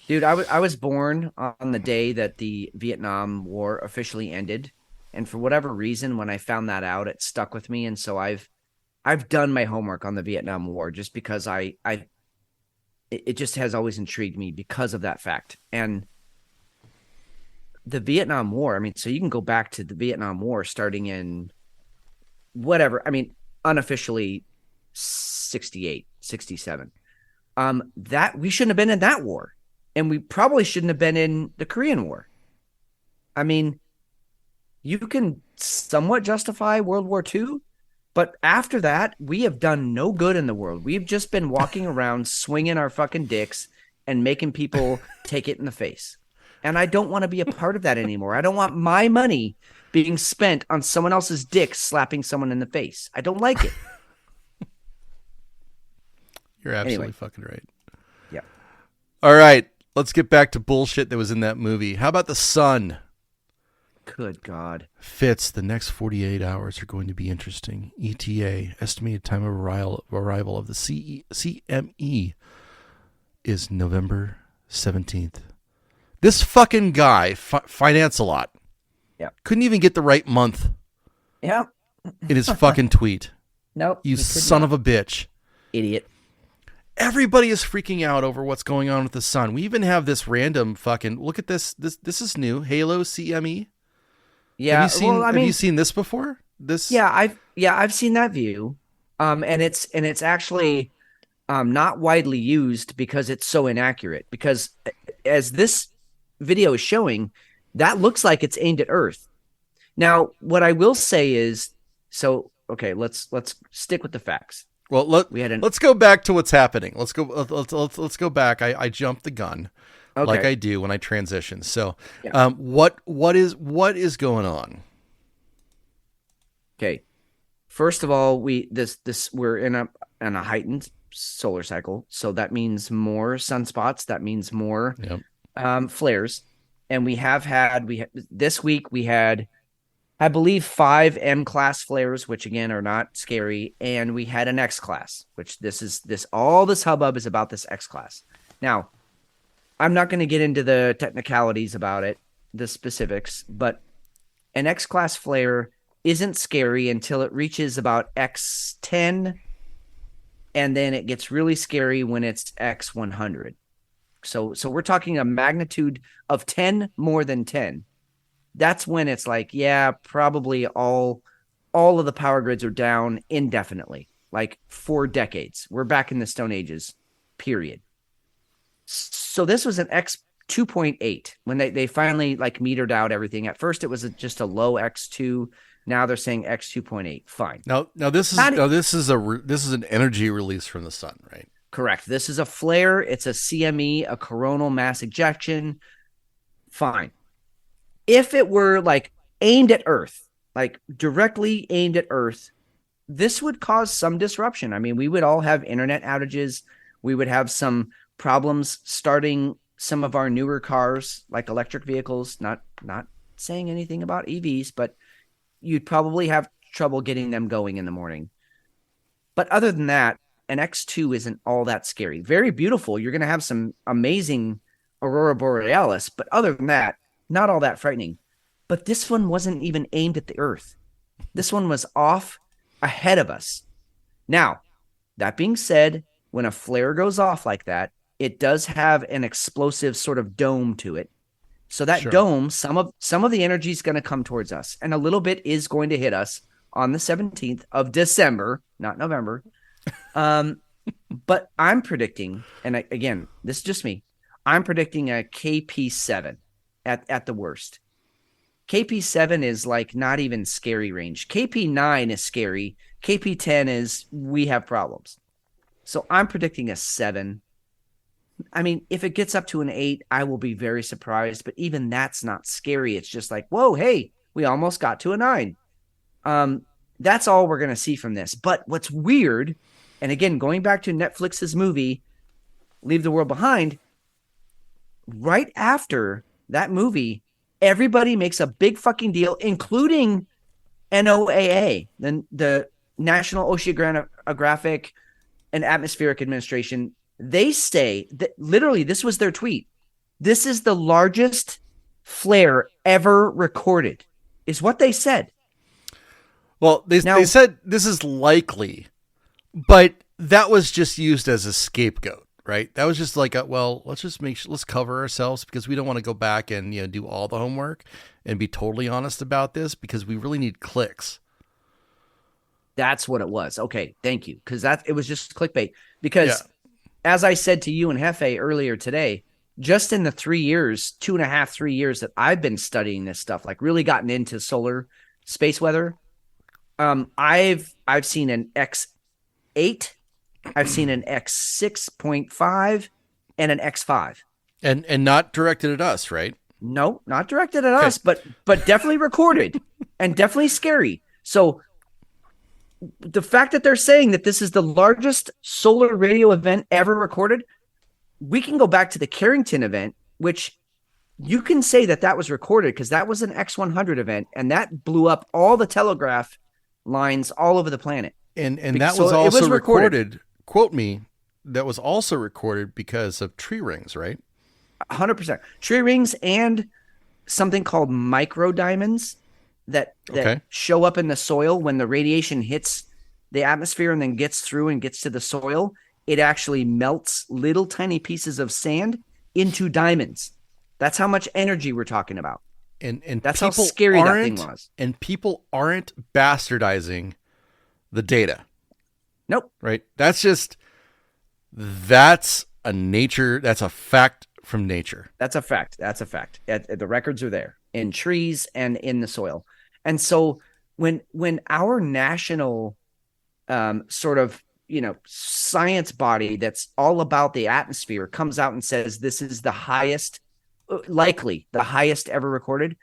Speaker 5: Dude, I was born on the day that the Vietnam War officially ended. And for whatever reason, when I found that out, it stuck with me. And so I've done my homework on the Vietnam War just because it just has always intrigued me because of that fact. And the Vietnam War, I mean, so you can go back to the Vietnam War starting in unofficially 68, 67. That we shouldn't have been in that war. And we probably shouldn't have been in the Korean War. I mean, you can somewhat justify World War II, but after that, we have done no good in the world. We've just been walking around swinging our fucking dicks and making people take it in the face. And I don't want to be a part of that anymore. I don't want my money being spent on someone else's dick slapping someone in the face. I don't like it.
Speaker 6: You're absolutely fucking right.
Speaker 5: Yeah.
Speaker 6: All right. Let's get back to bullshit that was in that movie. How about the sun?
Speaker 5: Good God.
Speaker 6: Fitz, the next 48 hours are going to be interesting. ETA, estimated time of arrival of the CME, is November 17th. This fucking guy, finance a lot.
Speaker 5: Yeah.
Speaker 6: Couldn't even get the right month.
Speaker 5: Yeah.
Speaker 6: In his fucking tweet.
Speaker 5: Nope.
Speaker 6: You son of a bitch.
Speaker 5: Idiot.
Speaker 6: Everybody is freaking out over what's going on with the sun. We even have this random fucking, look at this. This is new. Halo CME.
Speaker 5: Yeah.
Speaker 6: Have you seen this before?
Speaker 5: I've seen that view. And it's actually not widely used because it's so inaccurate, because as this video is showing, that looks like it's aimed at Earth. Now, what I will say is, let's stick with the facts.
Speaker 6: Well, let's go back to what's happening. Let's go back. I jumped the gun, like I do when I transition. So,
Speaker 5: yeah.
Speaker 6: What is going on?
Speaker 5: Okay, first of all, we're in a heightened solar cycle, so that means more sunspots. That means more flares, and this week we had, I believe, 5 M-class flares, which again are not scary, and we had an X-class, which all this hubbub is about this X-class. Now, I'm not going to get into the technicalities about it, the specifics, but an X-class flare isn't scary until it reaches about X10, and then it gets really scary when it's X100. So we're talking a magnitude of 10 more than 10. That's when it's like, yeah, probably all of the power grids are down indefinitely, like for decades. We're back in the Stone Ages, period. So this was an X 2.8 when they finally like metered out everything. At first, it was just a low X2. Now they're saying X 2.8. Fine.
Speaker 6: Now this is an energy release from the sun, right?
Speaker 5: Correct. This is a flare. It's a CME, a coronal mass ejection. Fine. If it were like aimed at Earth, like directly aimed at Earth, this would cause some disruption. I mean, we would all have internet outages. We would have some problems starting some of our newer cars, like electric vehicles. Not saying anything about EVs, but you'd probably have trouble getting them going in the morning. But other than that, an X2 isn't all that scary. Very beautiful. You're going to have some amazing aurora borealis, but other than that, not all that frightening. But this one wasn't even aimed at the Earth. This one was off ahead of us. Now, that being said, when a flare goes off like that, it does have an explosive sort of dome to it. So that dome, some of the energy is going to come towards us, and a little bit is going to hit us on the 17th of December, not November. But I'm predicting, and again, this is just me. I'm predicting a KP7 at the worst. KP7 is like not even scary range. KP9 is scary. KP10 is we have problems. So I'm predicting a 7. I mean, if it gets up to an 8, I will be very surprised. But even that's not scary. It's just like, whoa, hey, we almost got to a 9. That's all we're going to see from this. But what's weird, and again, going back to Netflix's movie, Leave the World Behind, right after that movie, everybody makes a big fucking deal, including NOAA, the National Oceanographic and Atmospheric Administration. They say that literally, this was their tweet. This is the largest flare ever recorded, is what they said.
Speaker 6: Well, they said this is likely, but that was just used as a scapegoat, right? That was just like, let's cover ourselves because we don't want to go back and do all the homework and be totally honest about this because we really need clicks.
Speaker 5: That's what it was. Okay, thank you, because it was just clickbait. Because as I said to you and Hefe earlier today, just in the 3 years, 2.5, 3 years that I've been studying this stuff, like really gotten into solar space weather. I've seen an X8, I've seen an X6.5, and an X5,
Speaker 6: and not directed at us, right?
Speaker 5: No, not directed at us, but definitely recorded and definitely scary. So the fact that they're saying that this is the largest solar radio event ever recorded, we can go back to the Carrington event, which you can say that was recorded because that was an X100 event, and that blew up all the telegraph lines all over the planet.
Speaker 6: And that was also recorded. Quote me, that was also recorded because of tree rings, right?
Speaker 5: 100%. Tree rings and something called micro diamonds that show up in the soil when the radiation hits the atmosphere and then gets through and gets to the soil. It actually melts little tiny pieces of sand into diamonds. That's how much energy we're talking about.
Speaker 6: And
Speaker 5: that's how scary that thing was.
Speaker 6: And people aren't bastardizing the data.
Speaker 5: Nope.
Speaker 6: Right? That's a fact from nature.
Speaker 5: That's a fact. The records are there in trees and in the soil. And so when our national sort of, science body that's all about the atmosphere comes out and says this is the highest, likely the highest ever recorded.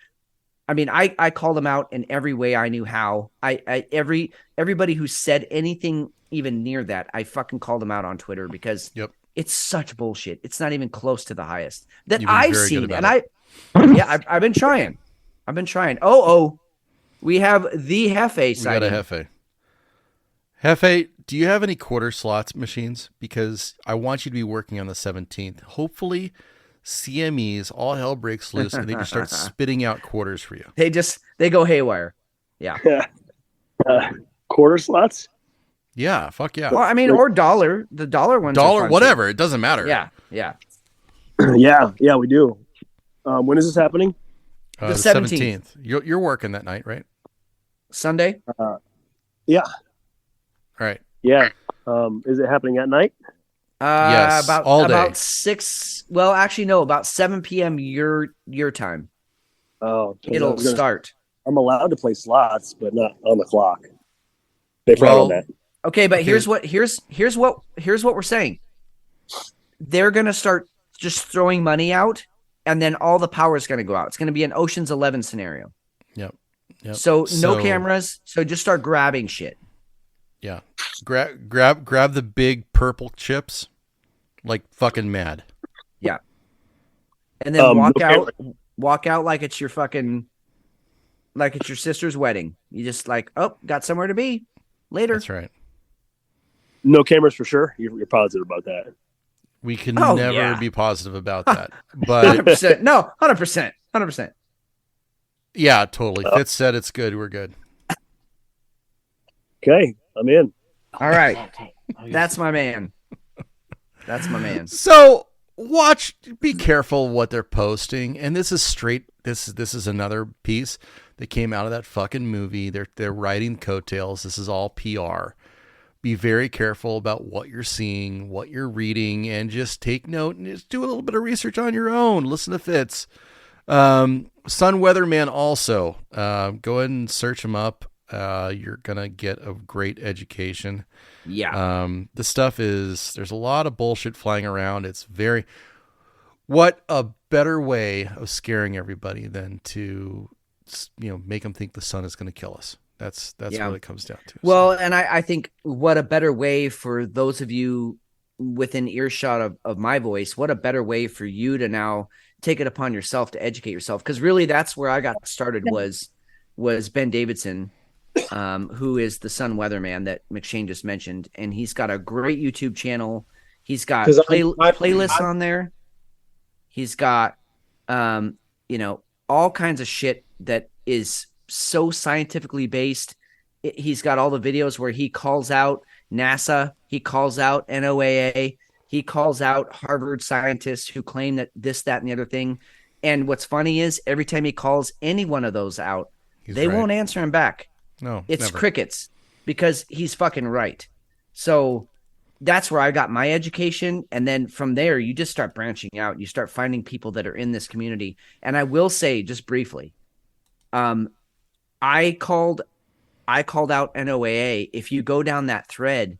Speaker 5: I mean, I called them out in every way I knew how. Everybody who said anything even near that, I fucking called them out on Twitter because it's such bullshit. It's not even close to the highest that I've seen. And I've been trying. We have the Hefe side.
Speaker 6: We got a Hefe. Hefe, do you have any quarter slots machines? Because I want you to be working on the 17th. Hopefully CMEs, all hell breaks loose, and they just start spitting out quarters for you.
Speaker 5: They go haywire. Yeah.
Speaker 7: Quarter slots?
Speaker 6: Yeah, fuck yeah.
Speaker 5: Well, I mean, or dollar. The dollar ones.
Speaker 6: Dollar, whatever. Too. It doesn't matter.
Speaker 5: Yeah.
Speaker 7: Yeah, we do. When is this happening?
Speaker 5: The 17th.
Speaker 6: You're working that night, right?
Speaker 5: Sunday?
Speaker 7: Yeah.
Speaker 6: All right.
Speaker 7: Yeah. Is it happening at night?
Speaker 6: Yes, all day.
Speaker 5: About 6. Well, actually, no. About 7 p.m. your time.
Speaker 7: Oh,
Speaker 5: it'll start.
Speaker 7: I'm allowed to play slots, but not on the clock. They frown on that.
Speaker 5: Okay, but here's what we're saying. They're gonna start just throwing money out, and then all the power is gonna go out. It's gonna be an Ocean's 11 scenario.
Speaker 6: Yep.
Speaker 5: So no cameras. So just start grabbing shit.
Speaker 6: Yeah. Grab the big purple chips like fucking mad.
Speaker 5: Yeah. And then walk out like it's your sister's wedding. You just got somewhere to be later.
Speaker 6: That's right.
Speaker 7: No cameras for sure. You're positive about that.
Speaker 6: We can never be positive about that. But
Speaker 5: 100%. No, 100%.
Speaker 6: Yeah, totally. Fitz said it's good. We're good.
Speaker 7: Okay, I'm in.
Speaker 5: All right. That's my man.
Speaker 6: So be careful what they're posting. And this is this is another piece that came out of that fucking movie. They're writing coattails. This is all PR. be very careful about what you're seeing, what you're reading, and just take note and just do a little bit of research on your own. Listen to Fitz. Sun Weatherman also. Go ahead and search him up. You're going to get a great education.
Speaker 5: Yeah.
Speaker 6: The stuff is, there's a lot of bullshit flying around. It's very, what a better way of scaring everybody than to, make them think the sun is going to kill us. That's what it comes down to.
Speaker 5: Well, and I think what a better way for those of you within earshot of my voice, what a better way for you to now take it upon yourself to educate yourself. Because really that's where I got started was Ben Davidson, who is the Sun Weatherman that McShane just mentioned. And he's got a great YouTube channel. He's got playlists on there. He's got, all kinds of shit that is so scientifically based. He's got all the videos where he calls out NASA, he calls out NOAA, he calls out Harvard scientists who claim that this, that, and the other thing. And what's funny is every time he calls any one of those out, they won't answer him back.
Speaker 6: No,
Speaker 5: it's
Speaker 6: never.
Speaker 5: crickets, because he's fucking right. So that's where I got my education. And then from there, you just start branching out. You start finding people that are in this community. And I will say just briefly, I called out NOAA. If you go down that thread,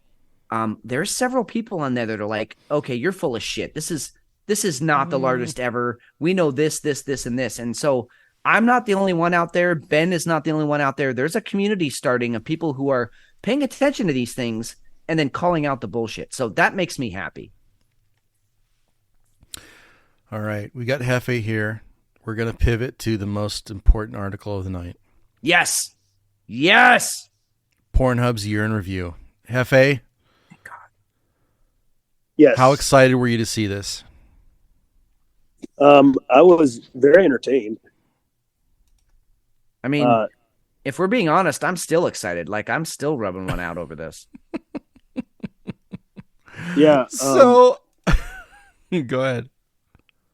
Speaker 5: there's several people on there that are like, okay, you're full of shit. This is not the largest ever. We know this, and this. And so I'm not the only one out there. Ben is not the only one out there. There's a community starting of people who are paying attention to these things and then calling out the bullshit. So that makes me happy.
Speaker 6: All right. We got Hefe here. We're going to pivot to the most important article of the night.
Speaker 5: Yes. Yes.
Speaker 6: Pornhub's year in review. Hefe.
Speaker 5: Thank God.
Speaker 7: Yes.
Speaker 6: How excited were you to see this?
Speaker 7: I was very entertained.
Speaker 5: I mean, if we're being honest, I'm still excited. Like, I'm still rubbing one out over this.
Speaker 7: Yeah.
Speaker 6: So, go ahead.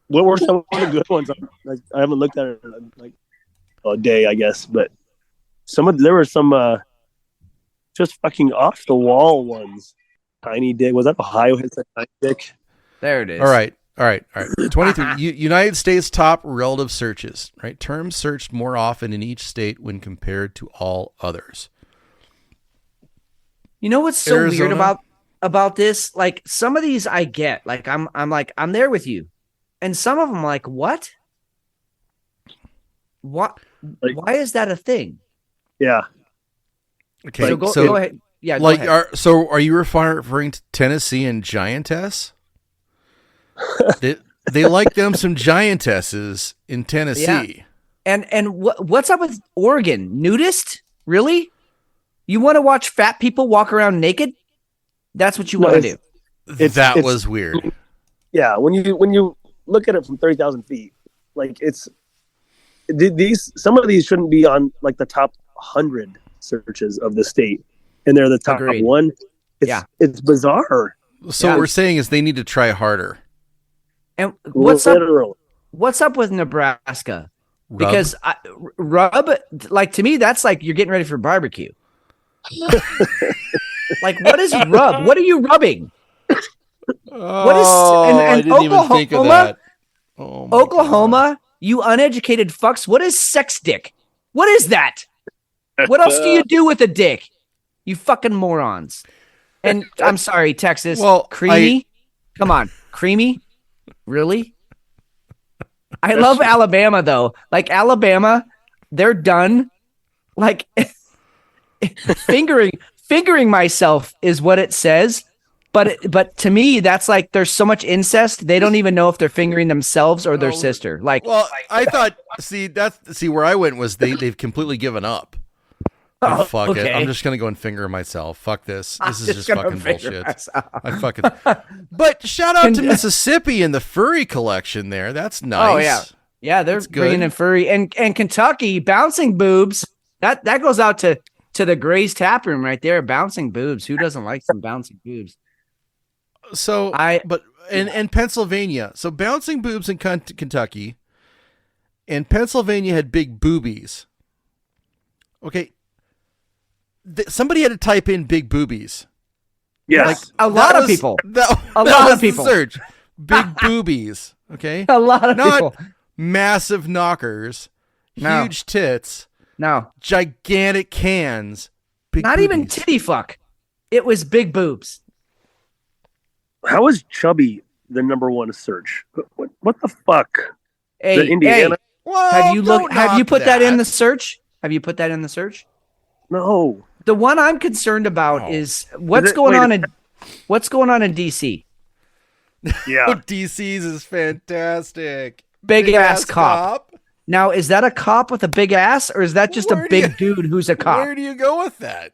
Speaker 7: What were some of the good ones? I haven't looked at it in like a day, I guess, but there were some just fucking off the wall ones. Tiny dick. Was that Ohio hits a tiny dick?
Speaker 5: There it is.
Speaker 6: All right. 23. United States top relative searches, right? Terms searched more often in each state when compared to all others.
Speaker 5: You know what's so weird about this? Like, some of these I get. Like, I'm there with you. And some of them like, what? What? Like, why is that a thing?
Speaker 7: Yeah.
Speaker 6: Okay.
Speaker 5: So go ahead. Yeah.
Speaker 6: Like,
Speaker 5: go ahead.
Speaker 6: are you referring to Tennessee and giantess? they like them some giantesses in Tennessee.
Speaker 5: Yeah. And what's up with Oregon? Nudist? Really? You want to watch fat people walk around naked? That's what you want to do.
Speaker 6: That was weird.
Speaker 7: Yeah, when you look at it from 30,000 feet, like some of these shouldn't be on like the top 100 searches of the state, and they're the top one. It's bizarre.
Speaker 6: So what we're saying is they need to try harder.
Speaker 5: And what's up with Nebraska?
Speaker 6: Rub?
Speaker 5: Because rub, like, to me, that's like you're getting ready for barbecue. Like, what is rub? What are you rubbing? What is
Speaker 6: I didn't even think of that.
Speaker 5: Oklahoma, you uneducated fucks. What is sex dick? What is that? What else do you do with a dick? You fucking morons. And I'm sorry, Texas.
Speaker 6: Well,
Speaker 5: creamy? Come on. Creamy? Really? I love Alabama, though. Like, Alabama, they're done. Like, fingering myself is what it says. But to me, that's like there's so much incest. They don't even know if they're fingering themselves or their sister. Like,
Speaker 6: well, I thought. See where I went was they've completely given up. Fuck it. I'm just gonna go and finger myself. Fuck this. This is just fucking bullshit. I fucking. But shout out to Mississippi and the furry collection there. That's nice.
Speaker 5: Oh yeah, they're bringing in furry and Kentucky bouncing boobs. That goes out to the Gray's Tap Room right there. Bouncing boobs. Who doesn't like some bouncing boobs?
Speaker 6: So and Pennsylvania. So bouncing boobs in Kentucky, and Pennsylvania had big boobies. Okay. Somebody had to type in big boobies
Speaker 7: Yes.
Speaker 6: Like,
Speaker 5: A lot of people.
Speaker 6: A
Speaker 5: lot
Speaker 6: was
Speaker 5: of people.
Speaker 6: The search. Big boobies. Okay.
Speaker 5: A lot of
Speaker 6: Not
Speaker 5: people.
Speaker 6: massive knockers.
Speaker 5: No.
Speaker 6: Huge tits.
Speaker 5: No.
Speaker 6: Gigantic cans. Big
Speaker 5: Not
Speaker 6: boobies.
Speaker 5: even titty fuck. It was big boobs.
Speaker 7: How is chubby the number one search? What the fuck?
Speaker 5: Hey,
Speaker 7: The Indiana?
Speaker 6: Well,
Speaker 5: have you
Speaker 6: don't
Speaker 5: have you
Speaker 6: knock
Speaker 5: put that in the search? Have you put that in the search?
Speaker 7: No.
Speaker 5: The one I'm concerned about
Speaker 6: No.
Speaker 5: is what's going on in DC.
Speaker 7: Yeah.
Speaker 6: DC's is fantastic.
Speaker 5: Big ass cop. Now, is that a cop with a big ass, or is that just a big dude who's a cop?
Speaker 6: Where do you go with that?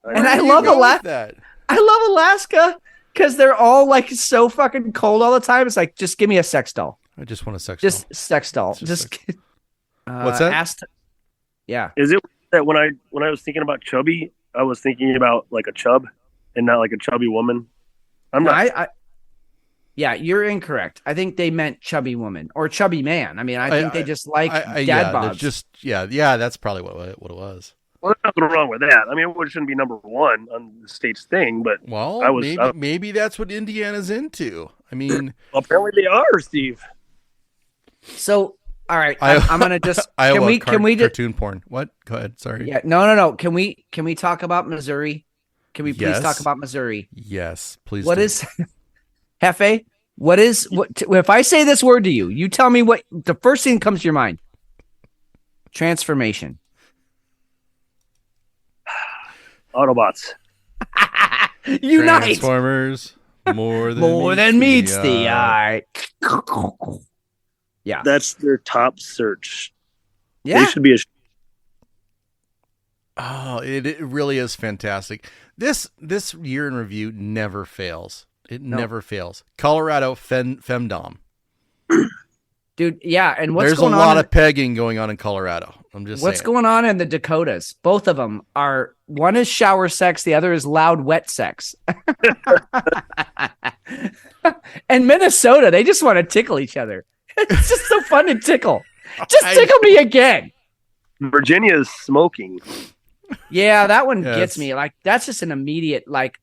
Speaker 5: And I love Alaska. I love Alaska because they're all like so fucking cold all the time. It's like, just give me a sex doll.
Speaker 6: I just want a sex doll.
Speaker 5: Just sex doll.
Speaker 6: Just What's that?
Speaker 5: Yeah.
Speaker 7: Is it that when I was thinking about chubby, I was thinking about like a chub and not like a chubby woman?
Speaker 5: Yeah, you're incorrect. I think they meant chubby woman or chubby man. I mean, I think they just like dad bods.
Speaker 6: That's probably what it was.
Speaker 7: Well, there's nothing wrong with that. I mean, it shouldn't be number one on the state's thing, but
Speaker 6: maybe that's what Indiana's into. I mean,
Speaker 7: apparently they are, Steve.
Speaker 5: So, all right, I'm gonna just can we
Speaker 6: cartoon porn? What? Go ahead. Sorry.
Speaker 5: Yeah, no. Can we talk about Missouri? Can we please talk about Missouri?
Speaker 6: Yes, please.
Speaker 5: What is Hefe? What if I say this word to you? You tell me what the first thing that comes to your mind. Transformation.
Speaker 7: Autobots.
Speaker 5: Unite.
Speaker 6: Transformers. More
Speaker 5: than meets the eye. Yeah.
Speaker 7: That's their top search.
Speaker 5: Yeah.
Speaker 7: They should be
Speaker 6: it really is fantastic. This year in review never fails. It never fails. Colorado femdom.
Speaker 5: Dude, yeah, and what's
Speaker 6: There's
Speaker 5: going on?
Speaker 6: There's a lot of pegging going on in Colorado. I'm just saying.
Speaker 5: What's going on in the Dakotas? Both of them are, one is shower sex, the other is loud, wet sex. And Minnesota, they just want to tickle each other. It's just so fun to tickle. Just tickle me again.
Speaker 7: Virginia is smoking.
Speaker 5: Yeah, that one gets me. Like, that's just an immediate, like,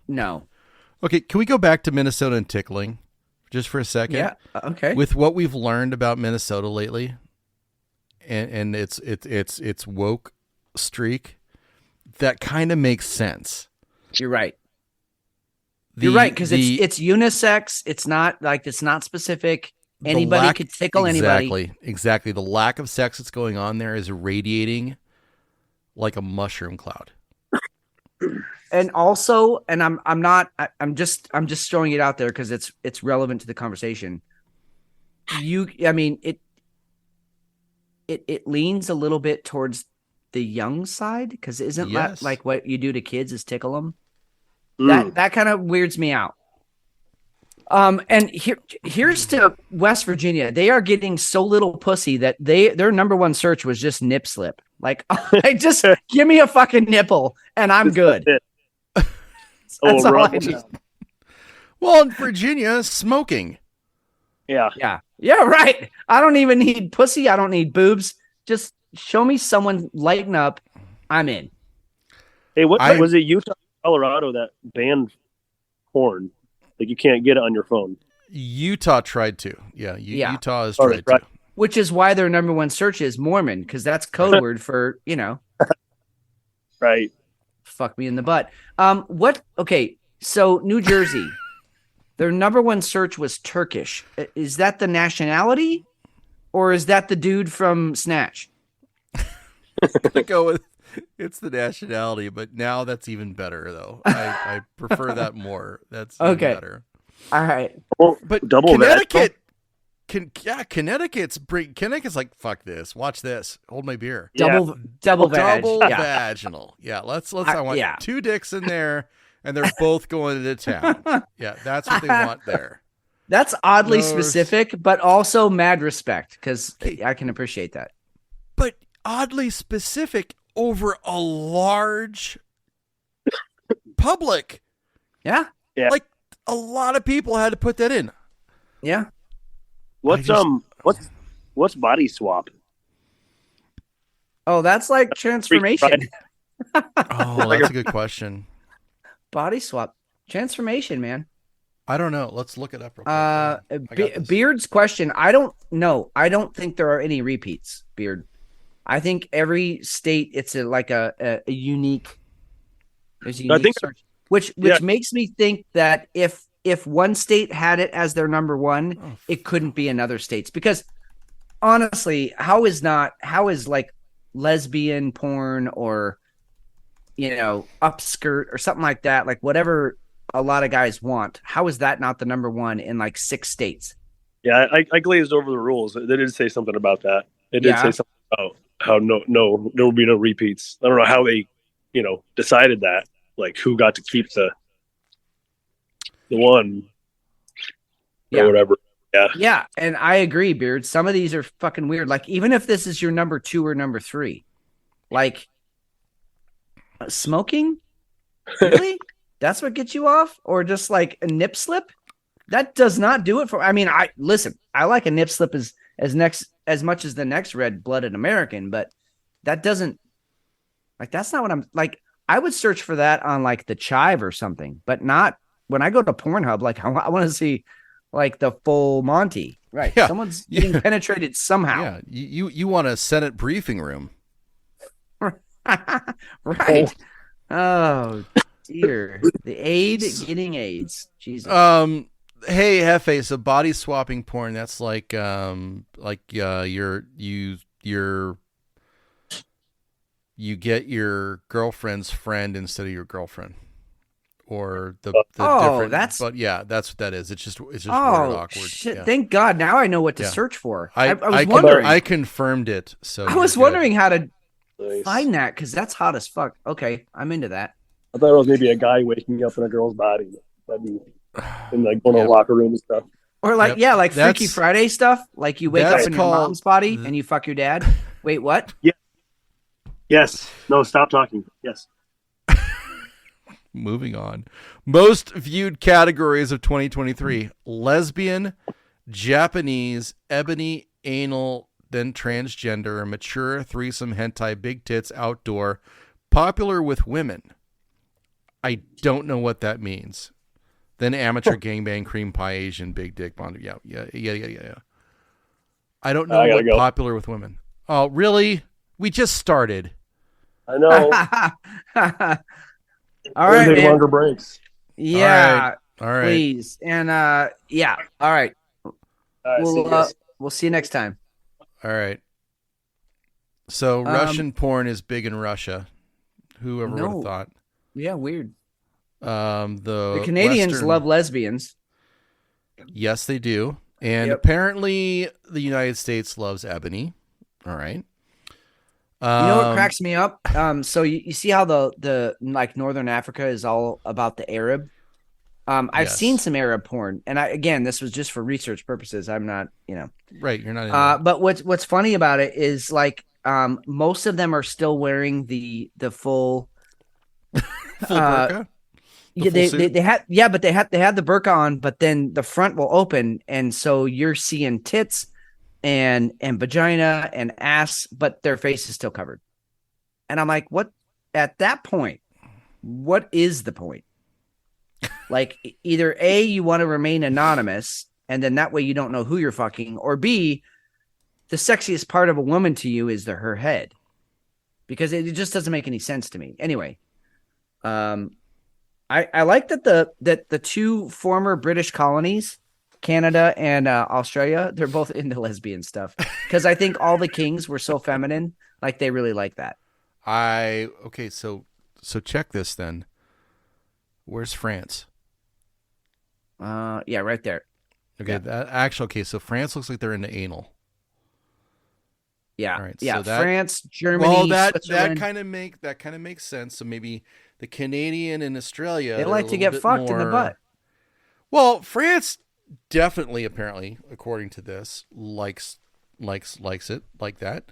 Speaker 5: no.
Speaker 6: Okay, can we go back to Minnesota and tickling just for a second?
Speaker 5: Yeah, okay.
Speaker 6: With what we've learned about Minnesota lately, and its woke streak, that kind of makes sense.
Speaker 5: You're right. You're right, because it's unisex. It's not specific. Anybody could tickle anybody.
Speaker 6: Exactly. The lack of sex that's going on there is radiating like a mushroom cloud.
Speaker 5: And also, and I'm just throwing it out there because it's relevant to the conversation. It leans a little bit towards the young side because isn't that like what you do to kids is tickle them? That kind of weirds me out. And here's to West Virginia. They are getting so little pussy that their number one search was just nip slip. Like, just give me a fucking nipple and I'm good. That's all I need.
Speaker 6: Well, in Virginia, smoking.
Speaker 7: Yeah,
Speaker 5: right. I don't even need pussy. I don't need boobs. Just show me someone lighten up. I'm in.
Speaker 7: Hey, what was it? Utah, Colorado that banned porn. Like you can't get it on your phone.
Speaker 6: Utah tried to. Yeah. Utah has tried to.
Speaker 5: Which is why their number one search is Mormon, because that's code word for,
Speaker 7: Right.
Speaker 5: Fuck me in the butt. Okay, so New Jersey, their number one search was Turkish. Is that the nationality or is that the dude from Snatch?
Speaker 6: I'm gonna go with it's the nationality, but now that's even better though. I prefer that more. That's even better.
Speaker 5: All right.
Speaker 7: Well,
Speaker 6: but
Speaker 7: double
Speaker 6: Connecticut Connecticut's like, fuck this. Watch this. Hold my beer.
Speaker 5: Double
Speaker 6: vaginal. Yeah, let's I want two dicks in there and they're both going to town. Yeah, that's what they want there.
Speaker 5: That's oddly specific, but also mad respect because I can appreciate that.
Speaker 6: But oddly specific over a large public.
Speaker 5: Yeah.
Speaker 6: Like a lot of people had to put that in.
Speaker 5: Yeah.
Speaker 7: What's body swap?
Speaker 5: Oh, that's like transformation.
Speaker 6: Oh, that's a good question.
Speaker 5: Body swap. Transformation, man.
Speaker 6: I don't know. Let's look it up real quick. I got this.
Speaker 5: Beard's question. I don't know. I don't think there are any repeats, Beard. I think every state, it's a unique. There's a unique search, which makes me think that if one state had it as their number one, it couldn't be another state's, because honestly, how is like lesbian porn or upskirt or something like that, like whatever a lot of guys want, how is that not the number one in like 6 states?
Speaker 7: Yeah, I glazed over the rules. They did say something about that. They did say something about how no there will be no repeats. I don't know how they decided that, like who got to keep the one or whatever.
Speaker 5: Yeah, and I agree, Beard. Some of these are fucking weird. Like, even if this is your number 2 or number 3, like smoking, really? That's what gets you off? Or just like a nip slip? That does not do it for. I mean, I like a nip slip as much as the next red-blooded American, but that doesn't, like, that's not what I'm like. I would search for that on like the Chive or something, but not when I go to Pornhub. Like, I want to see like the full Monty, right?
Speaker 6: Yeah.
Speaker 5: Someone's getting penetrated somehow.
Speaker 6: Yeah, you want a Senate briefing room,
Speaker 5: right? Oh dear, the aid getting AIDS. Jesus.
Speaker 6: Hey Hefe, so body swapping porn. That's like you get your girlfriend's friend instead of your girlfriend. Or the different, that's what that is. It's just weird and awkward.
Speaker 5: Shit.
Speaker 6: Yeah.
Speaker 5: Thank God, now I know what to search for. I was wondering.
Speaker 6: I confirmed it. So
Speaker 5: I was wondering how to find that, because that's hot as fuck. Okay, I'm into that.
Speaker 7: I thought it was maybe a guy waking up in a girl's body. That'd be in like going to a locker room and stuff.
Speaker 5: Or like like Freaky Friday stuff. Like you wake up in your mom's body and you fuck your dad. Wait, what?
Speaker 7: Yeah. Yes. No, stop talking. Yes.
Speaker 6: Moving on. Most viewed categories of 2023: lesbian, Japanese, ebony, anal, then transgender, mature, threesome, hentai, big tits, outdoor, popular with women. I don't know what that means. Then amateur, gangbang, cream pie, Asian, big dick, bond. Yeah. I don't know what popular with women. Oh, really? We just started.
Speaker 7: I know.
Speaker 5: All right, man.
Speaker 7: Longer breaks.
Speaker 5: Yeah.
Speaker 6: All right.
Speaker 5: Please. And all right. We'll see you next time.
Speaker 6: All right. So Russian porn is big in Russia. Whoever would have thought?
Speaker 5: Yeah, weird.
Speaker 6: The
Speaker 5: Canadians love lesbians.
Speaker 6: Yes, they do. And apparently the United States loves ebony. All right.
Speaker 5: You know what cracks me up? So you see how the like Northern Africa is all about the Arab. I've seen some Arab porn, and this was just for research purposes. I'm not,
Speaker 6: right. You're not.
Speaker 5: But what's funny about it is like most of them are still wearing the full
Speaker 6: burqa.
Speaker 5: They had but they had the burqa on, but then the front will open, and so you're seeing tits and vagina and ass, but their face is still covered. And I'm like, what? At that point, what is the point? Like, either A, you want to remain anonymous, and then that way you don't know who you're fucking, or B, the sexiest part of a woman to you is her head, because it just doesn't make any sense to me. Anyway, I like that the 2 former British colonies, Canada and Australia, they're both into lesbian stuff, because I think all the kings were so feminine, like they really like that.
Speaker 6: So check this then. Where's France?
Speaker 5: Yeah, right there.
Speaker 6: Okay, so France looks like they're into anal.
Speaker 5: Yeah,
Speaker 6: all right,
Speaker 5: yeah.
Speaker 6: So
Speaker 5: France, Germany,
Speaker 6: that kind of makes sense. So maybe the Canadian and Australia,
Speaker 5: they like to get fucked in the butt.
Speaker 6: Well, France definitely, apparently, according to this, likes it like that.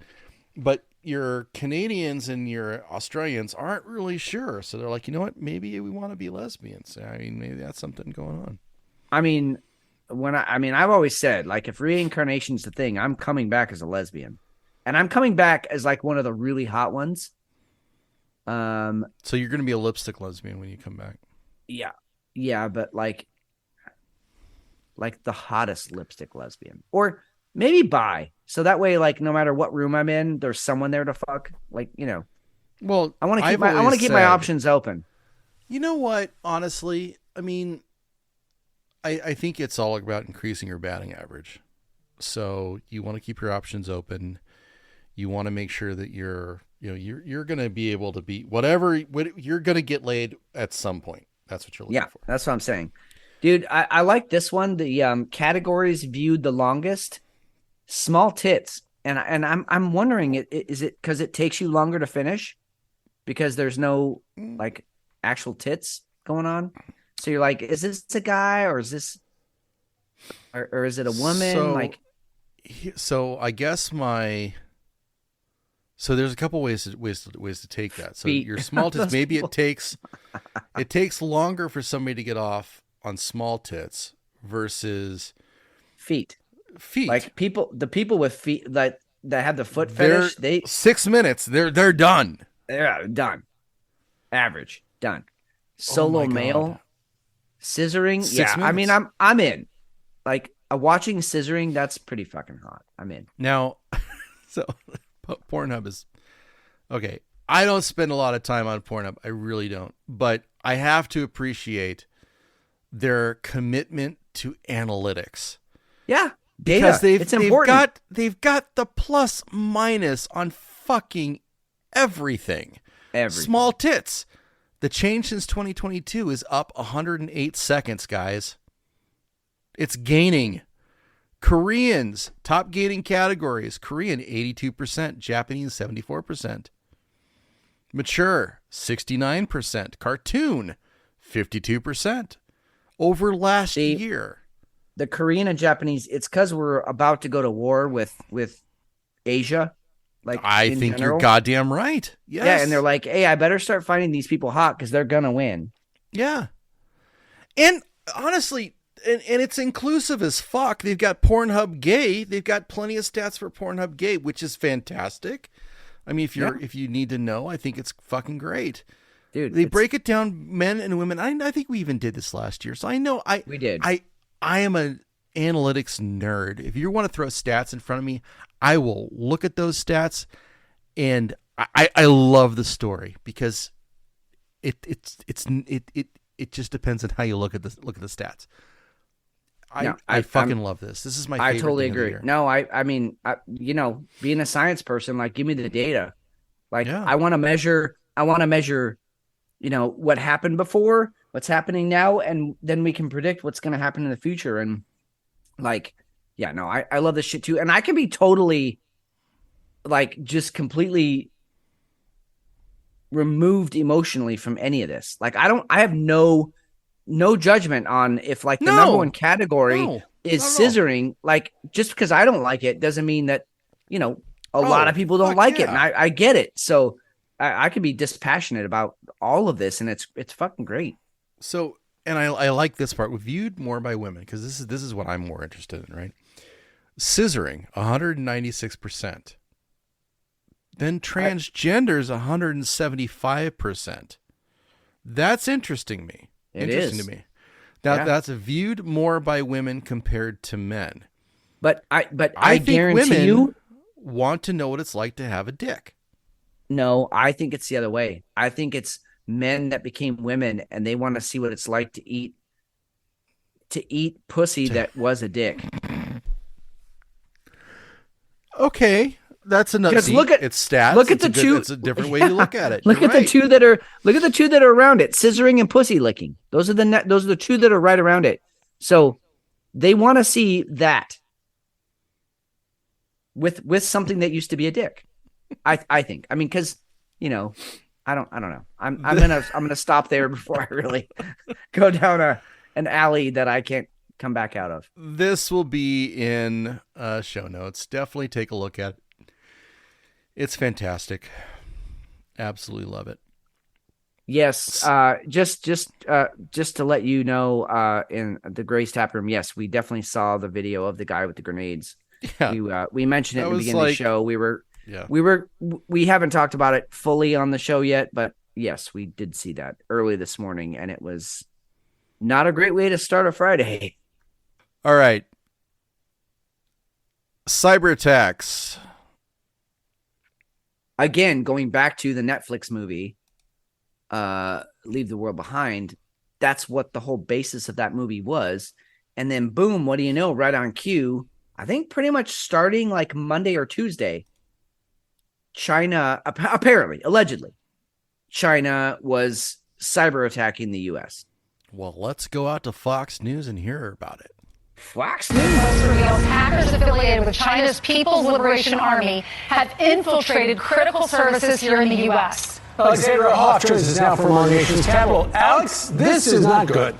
Speaker 6: But your Canadians and your Australians aren't really sure. So they're like, you know what? Maybe we want to be lesbians. I mean, maybe that's something going on.
Speaker 5: I mean, I've always said, like, if reincarnation's the thing, I'm coming back as a lesbian. And I'm coming back as like one of the really hot ones.
Speaker 6: So you're going to be a lipstick lesbian when you come back.
Speaker 5: Yeah, but like the hottest lipstick lesbian, or maybe bi. So that way, like, no matter what room I'm in, there's someone there to fuck. Like,
Speaker 6: Well,
Speaker 5: I want to keep my options open.
Speaker 6: You know what? Honestly, I mean, I think it's all about increasing your batting average. So you want to keep your options open. You want to make sure that you're going to be able to be whatever you're going to get laid at some point. That's what you're looking for.
Speaker 5: That's what I'm saying. Dude, I like this one. The categories viewed the longest, small tits. And I'm wondering, is it because it takes you longer to finish? Because there's no like actual tits going on. So you're like, is this a guy or is this, or is it a woman?
Speaker 6: So I guess so there's a couple ways to take that. So
Speaker 5: Feet.
Speaker 6: Your small tits, maybe it takes longer for somebody to get off on small tits versus
Speaker 5: feet. Like the people with feet that have the foot fetish,
Speaker 6: 6 minutes, they're done.
Speaker 5: They're done. Average, done. Solo male, scissoring.
Speaker 6: 6
Speaker 5: Yeah, I
Speaker 6: minutes.
Speaker 5: mean, I'm in. Like watching scissoring, that's pretty fucking hot. I'm in.
Speaker 6: Now, so Pornhub is okay. I don't spend a lot of time on Pornhub. I really don't. But I have to appreciate their commitment to analytics.
Speaker 5: Yeah,
Speaker 6: because
Speaker 5: important.
Speaker 6: They've got the plus minus on fucking everything. Small tits. The change since 2022 is up 108 seconds, guys. It's gaining. Koreans, top gaining categories. Korean, 82%. Japanese, 74%. Mature, 69%. Cartoon, 52%. Over last year.
Speaker 5: The Korean and Japanese, it's because we're about to go to war with Asia. Like,
Speaker 6: I think you're goddamn right. Yes.
Speaker 5: Yeah, and they're like, hey, I better start finding these people hot because they're going to win.
Speaker 6: Yeah. And honestly, and it's inclusive as fuck. They've got Pornhub gay. They've got plenty of stats for Pornhub gay, which is fantastic. I mean, if you need to know, I think it's fucking great.
Speaker 5: Dude,
Speaker 6: they break it down, men and women. I think we even did this last year. So I know
Speaker 5: we did.
Speaker 6: I am an analytics nerd. If you want to throw stats in front of me, I will look at those stats, and I love the story because it just depends on how you look at the stats. I fucking love this. This is my favorite.
Speaker 5: I totally
Speaker 6: thing of the
Speaker 5: agree.
Speaker 6: year.
Speaker 5: No, I mean, being a science person, like, give me the data. Like, I want to measure, what happened before, what's happening now, and then we can predict what's going to happen in the future. And like, I love this shit too. And I can be totally like just completely removed emotionally from any of this. Like, I have no judgment on if like the number one category is scissoring. Like, just because I don't like it doesn't mean that, a lot of people don't like it. And I get it. So I can be dispassionate about all of this, and it's fucking great.
Speaker 6: So, and I like this part. Viewed more by women, because this is what I'm more interested in, right? Scissoring, 196%. Then transgenders, 175%. That's interesting to me. That's viewed more by women compared to men.
Speaker 5: But I
Speaker 6: think
Speaker 5: guarantee
Speaker 6: women
Speaker 5: you
Speaker 6: want to know what it's like to have a dick.
Speaker 5: No, I think it's the other way. I think it's men that became women and they want to see what it's like to eat pussy that was a dick.
Speaker 6: Okay, that's another.
Speaker 5: Because look at
Speaker 6: it's stats.
Speaker 5: Look at
Speaker 6: It's a different way to look at it.
Speaker 5: Look at the two that are around it: scissoring and pussy licking. Those are the two that are right around it. So they want to see that with something that used to be a dick. I think. I mean, because I don't know. I'm gonna stop there before I really go down an alley that I can't come back out of.
Speaker 6: This will be in show notes. Definitely take a look at it. It's fantastic. Absolutely love it.
Speaker 5: Yes. Just to let you know, in the Grace Tap Room, yes, we definitely saw the video of the guy with the grenades.
Speaker 6: Yeah.
Speaker 5: We mentioned it at the beginning of the show. We haven't talked about it fully on the show yet, but yes, we did see that early this morning, and it was Not a great way to start a Friday.
Speaker 6: All right. Cyber attacks.
Speaker 5: Again, going back to the Netflix movie, Leave the World Behind, that's what the whole basis of that movie was. And then boom, what do you know? Right on cue, I think pretty much starting like Monday or Tuesday, China, apparently, allegedly, China was cyber attacking the U.S.
Speaker 6: Well, let's go out to Fox News and hear about it.
Speaker 5: Fox News
Speaker 12: reveals hackers affiliated with China's People's Liberation Army have infiltrated critical services here in the U.S.
Speaker 13: Alexandra Hoff is now from our nation's capital. Alex, this is not good.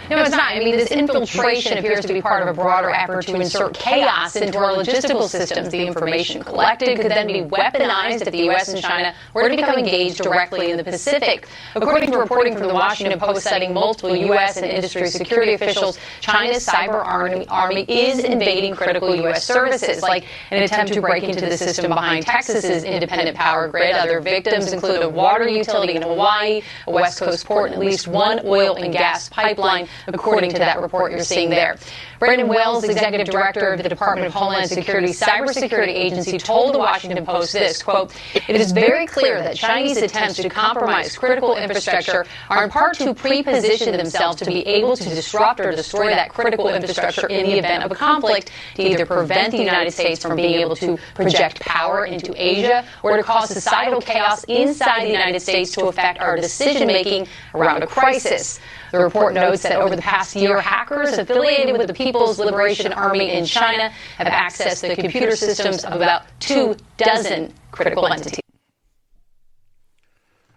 Speaker 12: No, it's not. I mean, this infiltration appears to be part of a broader effort to insert chaos into our logistical systems. The information collected could then be weaponized if the U.S. and China were to become engaged directly in the Pacific. According to reporting from the Washington Post citing multiple U.S. and industry security officials, China's cyber army is invading critical U.S. services, like an attempt to break into the system behind Texas's independent power grid. Other victims include a water utility in Hawaii, a West Coast port, and at least one oil and gas pipeline, according to that report you're seeing there. Brandon Wells, executive director of the Department of Homeland Security's cybersecurity agency, told the Washington Post this, quote, "It is very clear that Chinese attempts to compromise critical infrastructure are in part to pre-position themselves to be able to disrupt or destroy that critical infrastructure in the event of a conflict, to either prevent the United States from being able to project power into Asia or to cause societal chaos inside the United States to affect our decision-making around a crisis." The report notes that over the past year, hackers affiliated with the People's Liberation Army in China have accessed the computer systems of about 24 critical entities.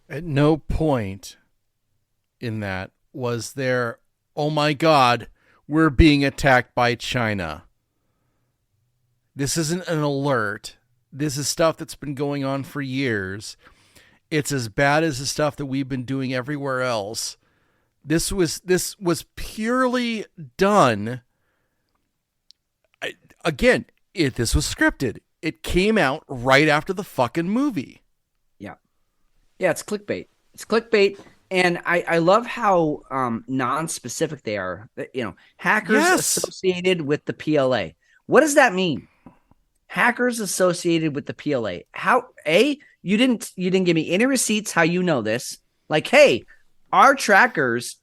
Speaker 6: At no point in that was there, oh my God, we're being attacked by China. This isn't an alert. This is stuff that's been going on for years. It's as bad as the stuff that we've been doing everywhere else. This was purely done. This was scripted. It came out right after the fucking movie.
Speaker 5: Yeah, it's clickbait. It's clickbait, and I love how non-specific they are. You know, hackers associated with the PLA. What does that mean? Hackers associated with the PLA. How? You didn't give me any receipts. How you know this? Like, hey. Our hackers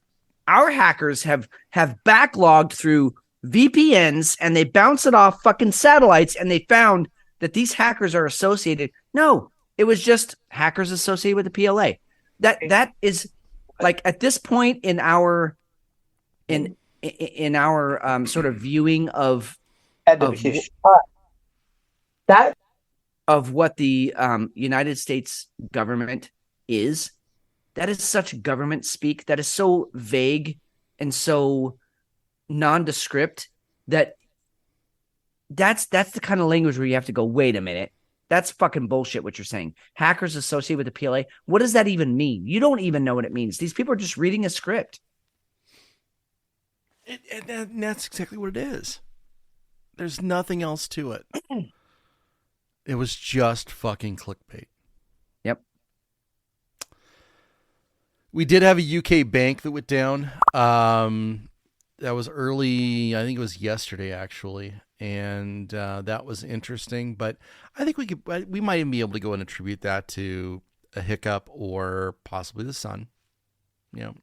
Speaker 5: have backlogged through VPNs and they bounce it off fucking satellites and they found that these hackers are associated. No, it was just hackers associated with the PLA. That is like at this point in our sort of viewing of what the United States government is. That is such government speak. That is so vague and so nondescript that's the kind of language where you have to go, wait a minute. That's fucking bullshit what you're saying. Hackers associated with the PLA. What does that even mean? You don't even know what it means. These people are just reading a script.
Speaker 6: And that's exactly what it is. There's nothing else to it. It was just fucking clickbait.
Speaker 5: Yep.
Speaker 6: We did have a UK bank that went down. That was early. I think it was yesterday, actually. And that was interesting. But I think we might even be able to go and attribute that to a hiccup or possibly the sun. You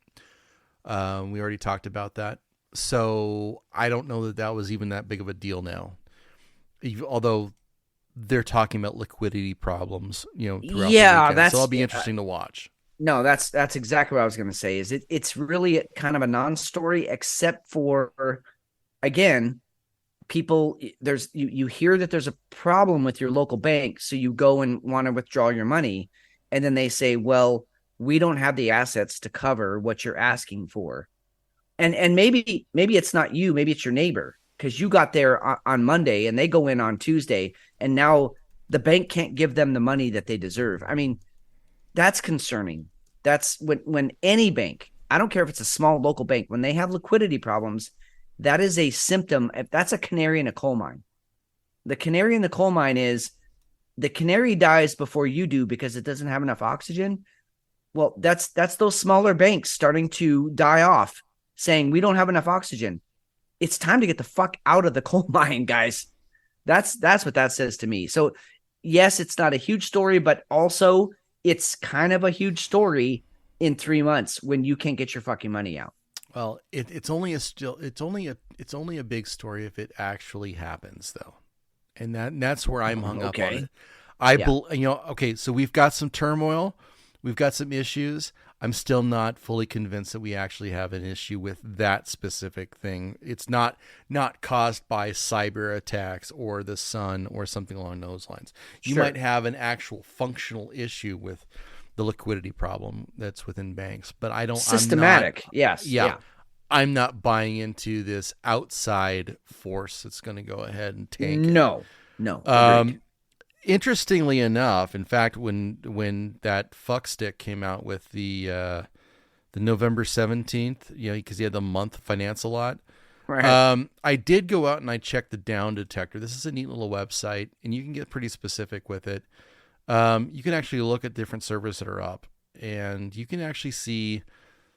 Speaker 6: know, we already talked about that. So I don't know that was even that big of a deal now. Although they're talking about liquidity problems, you know, throughout the weekend. So it'll be interesting to watch.
Speaker 5: No, that's exactly what I was going to say. It's really kind of a non-story, except for, again, people. You hear that there's a problem with your local bank, so you go and want to withdraw your money, and then they say, "Well, we don't have the assets to cover what you're asking for," and maybe it's not you, maybe it's your neighbor, because you got there on Monday and they go in on Tuesday, and now the bank can't give them the money that they deserve. I mean. That's concerning. That's when any bank, I don't care if it's a small local bank, when they have liquidity problems, that is a symptom. That's a canary in a coal mine. The canary in the coal mine is the canary dies before you do because it doesn't have enough oxygen. Well, that's those smaller banks starting to die off saying we don't have enough oxygen. It's time to get the fuck out of the coal mine, guys. That's what that says to me. So yes, it's not a huge story, but also it's kind of a huge story in 3 months when you can't get your fucking money out.
Speaker 6: Well, it's only a big story if it actually happens, though, and that's where I'm hung up on it. Okay, so we've got some turmoil, we've got some issues. I'm still not fully convinced that we actually have an issue with that specific thing. It's not caused by cyber attacks or the sun or something along those lines. You might have an actual functional issue with the liquidity problem that's within banks, but I don't
Speaker 5: systematic.
Speaker 6: I'm not buying into this outside force that's going to go ahead and tank it.
Speaker 5: No.
Speaker 6: Interestingly enough, in fact, when that fuckstick came out with the November 17th, because he had the month finance a lot.
Speaker 5: Right.
Speaker 6: I did go out and I checked the down detector. This is a neat little website, and you can get pretty specific with it. You can actually look at different servers that are up, and you can actually see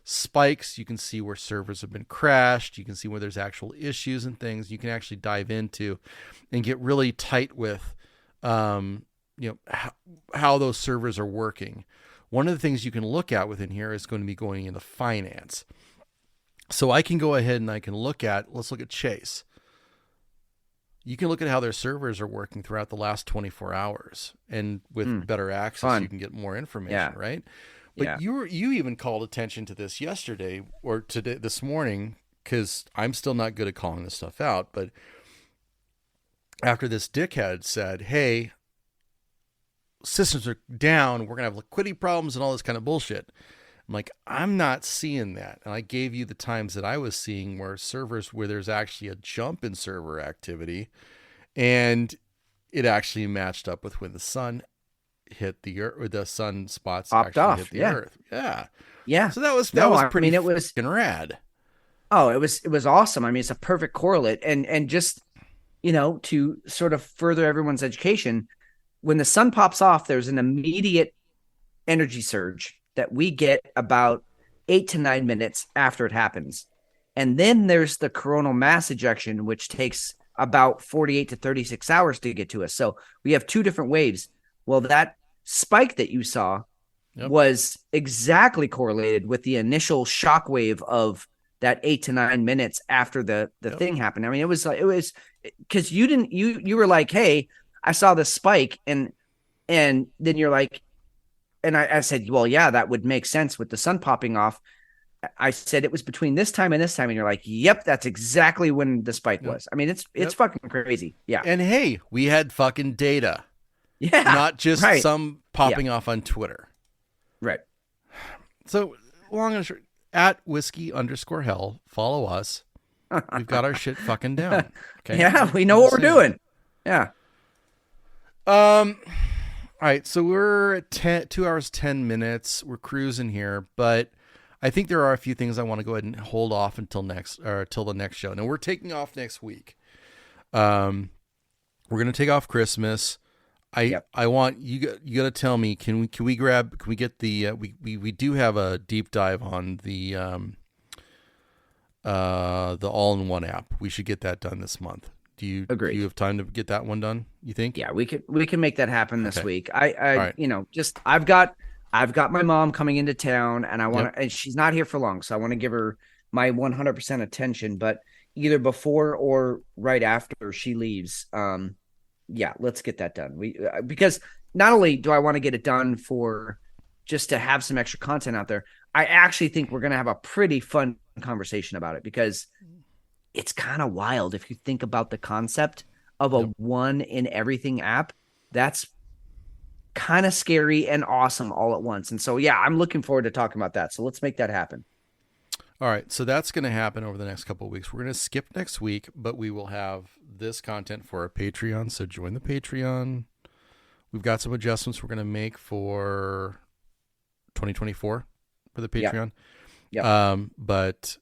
Speaker 6: spikes. You can see where servers have been crashed. You can see where there's actual issues and things. You can actually dive into and get really tight with, how those servers are working. One of the things you can look at within here is going to be going into finance. So I can go ahead and I can let's look at Chase. You can look at how their servers are working throughout the last 24 hours, and with better access, you can get more information, right? But you even called attention to this yesterday or today, this morning, because I'm still not good at calling this stuff out. But after this dickhead said, "Hey, systems are down, we're gonna have liquidity problems and all this kind of bullshit," I'm like, I'm not seeing that. And I gave you the times that I was seeing where there's actually a jump in server activity, and it actually matched up with when the sun hit the earth, or the sunspots actually hit the earth. Yeah. So that was pretty fucking rad.
Speaker 5: Oh, it was awesome. I mean, it's a perfect correlate. And just, to sort of further everyone's education, when the sun pops off, there's an immediate energy surge that we get about 8 to 9 minutes after it happens. And then there's the coronal mass ejection, which takes about 48 to 36 hours to get to us. So we have 2 different waves. Well, that spike that you saw was exactly correlated with the initial shock wave of that 8 to 9 minutes after the thing happened. I mean, it was because you were like, "Hey, I saw this spike," and then you're like, and I said, "Well, yeah, that would make sense with the sun popping off." I said it was between this time and this time, and you're like, "Yep, that's exactly when the spike was." I mean, it's fucking crazy. Yeah.
Speaker 6: And hey, we had fucking data.
Speaker 5: Yeah.
Speaker 6: Not just some popping off on Twitter.
Speaker 5: Right.
Speaker 6: So long and short, at whiskey_hell, follow us. We've got our shit fucking down. Okay.
Speaker 5: Yeah, we know what we're doing. Yeah.
Speaker 6: All right, so we're at 2 hours 10 minutes. We're cruising here, but I think there are a few things I want to go ahead and hold off until the next show. Now we're taking off next week. We're gonna take off Christmas. I want you got to tell me, can we get the we do have a deep dive on the all-in-one app. We should get that done this month. Do you agree? Do you have time to get that one done, you think?
Speaker 5: Yeah, we can make that happen this week. I I've got my mom coming into town, and I want to, and she's not here for long, so I want to give her my 100% attention, but either before or right after she leaves, let's get that done. Because not only do I want to get it done for just to have some extra content out there, I actually think we're going to have a pretty fun conversation about it, because it's kind of wild if you think about the concept of a one in everything app. That's kind of scary and awesome all at once. And so, I'm looking forward to talking about that. So let's make that happen.
Speaker 6: All right. So that's going to happen over the next couple of weeks. We're going to skip next week, but we will have this content for our Patreon. So join the Patreon. We've got some adjustments we're going to make for 2024 for the Patreon. But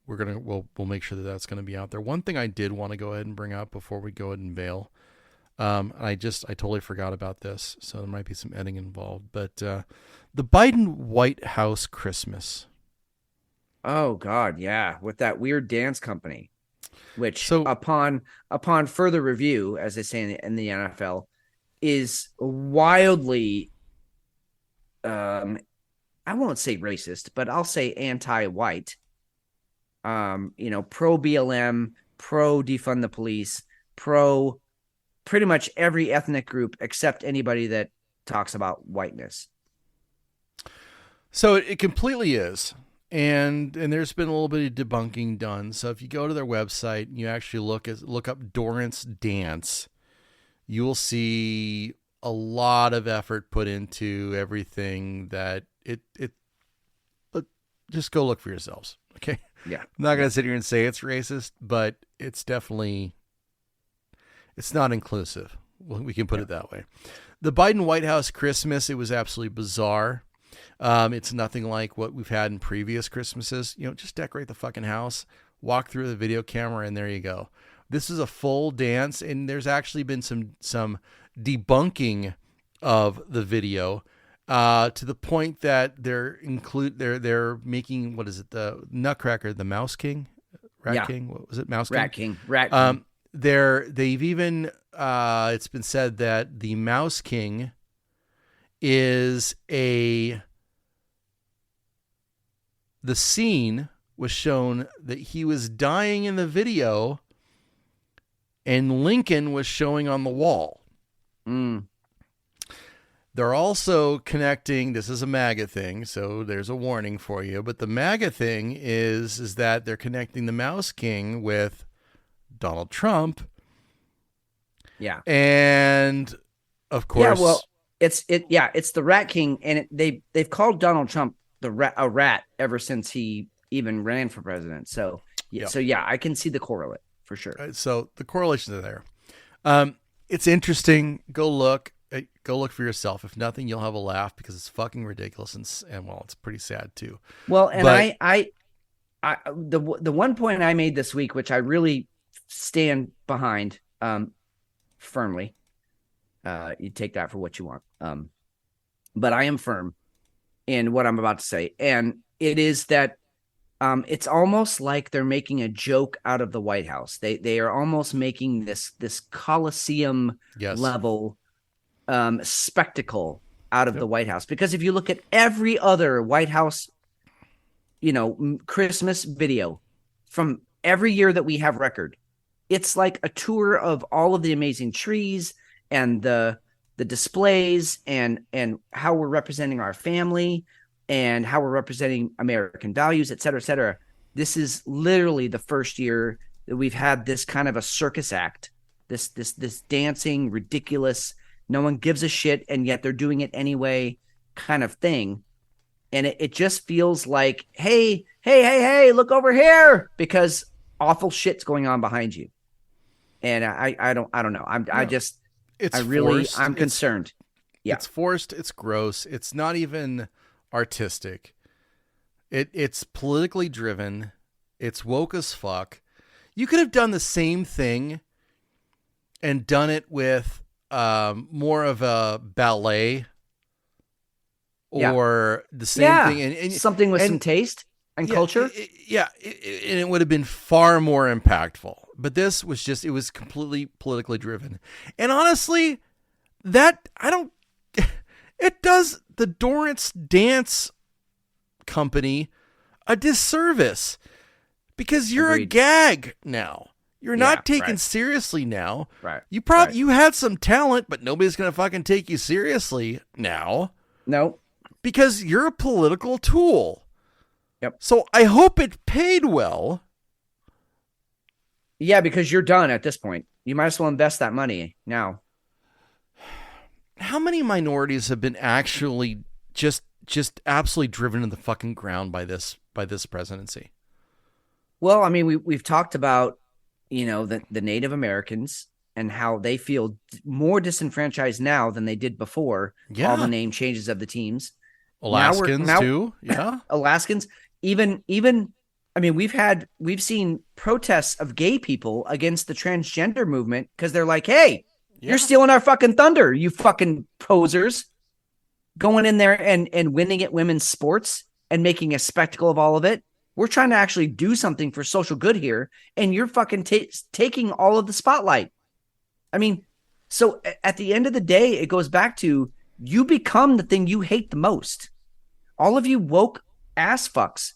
Speaker 6: we'll make sure that that's going to be out there. One thing I did want to go ahead and bring up before we go ahead and bail, I totally forgot about this, so there might be some editing involved, but the Biden White House Christmas.
Speaker 5: Oh God, yeah, with that weird dance company, which
Speaker 6: So-
Speaker 5: upon further review, as they say in the NFL, is wildly, I won't say racist, but I'll say anti-white. Pro BLM, pro defund the police, pro pretty much every ethnic group except anybody that talks about whiteness.
Speaker 6: So it completely is. And there's been a little bit of debunking done. So if you go to their website and you actually look up Dorrance Dance, you will see a lot of effort put into everything that but just go look for yourselves. Okay.
Speaker 5: Yeah.
Speaker 6: I'm not going to sit here and say it's racist, but it's not inclusive. Well, we can put it that way. The Biden White House Christmas, it was absolutely bizarre. It's nothing like what we've had in previous Christmases. Just decorate the fucking house, walk through the video camera, and there you go. This is a full dance, and there's actually been some debunking of the video to the point that they're making, what is it, the Nutcracker, the Mouse King, Rat King, what was it, Mouse King?
Speaker 5: Rat King.
Speaker 6: They've even it's been said that the Mouse King is the scene was shown that he was dying in the video and Lincoln was showing on the wall. They're also connecting, this is a MAGA thing, so there's a warning for you, but the MAGA thing is that they're connecting the Mouse King with Donald Trump.
Speaker 5: Yeah.
Speaker 6: And of course,
Speaker 5: yeah, well, it's the Rat King, and they've called Donald Trump a rat ever since he even ran for president. So yeah, I can see the correlate for sure.
Speaker 6: So the correlations are there. It's interesting. Go look for yourself. If nothing, you'll have a laugh because it's fucking ridiculous and well, it's pretty sad too.
Speaker 5: Well, and the one point I made this week, which I really stand behind firmly. You take that for what you want. But I am firm in what I'm about to say. And it is that it's almost like they're making a joke out of the White House. They are almost making this Coliseum level spectacle out of the White House. Because if you look at every other White House, Christmas video from every year that we have record, it's like a tour of all of the amazing trees and the displays and how we're representing our family and how we're representing American values, et cetera, et cetera. This is literally the first year that we've had this kind of a circus act, this dancing, ridiculous, no one gives a shit, and yet they're doing it anyway kind of thing. And it just feels like, hey, look over here, because awful shit's going on behind you. And I don't know. I'm concerned. Yeah.
Speaker 6: It's forced. It's gross. It's not even artistic. It's politically driven. It's woke as fuck. You could have done the same thing and done it with more of a ballet or the same thing. And
Speaker 5: something with some taste and culture.
Speaker 6: And it would have been far more impactful. But this was it was completely politically driven. And honestly, it does the Dorrance Dance Company a disservice because you're a gag now. You're not taken seriously now.
Speaker 5: Right.
Speaker 6: You had some talent, but nobody's going to fucking take you seriously now.
Speaker 5: No.
Speaker 6: Because you're a political tool.
Speaker 5: Yep.
Speaker 6: So I hope it paid well.
Speaker 5: Yeah, because you're done at this point. You might as well invest that money now.
Speaker 6: How many minorities have been actually just absolutely driven to the fucking ground by this presidency?
Speaker 5: Well, I mean, we've talked about, the Native Americans and how they feel more disenfranchised now than they did before.
Speaker 6: Yeah.
Speaker 5: All the name changes of the teams.
Speaker 6: Alaskans too. Yeah.
Speaker 5: Alaskans, even, I mean, we've seen protests of gay people against the transgender movement because they're like, hey, you're stealing our fucking thunder, you fucking posers, going in there and winning at women's sports and making a spectacle of all of it. We're trying to actually do something for social good here, and you're fucking taking all of the spotlight. I mean, so at the end of the day, it goes back to you become the thing you hate the most. All of you woke ass fucks,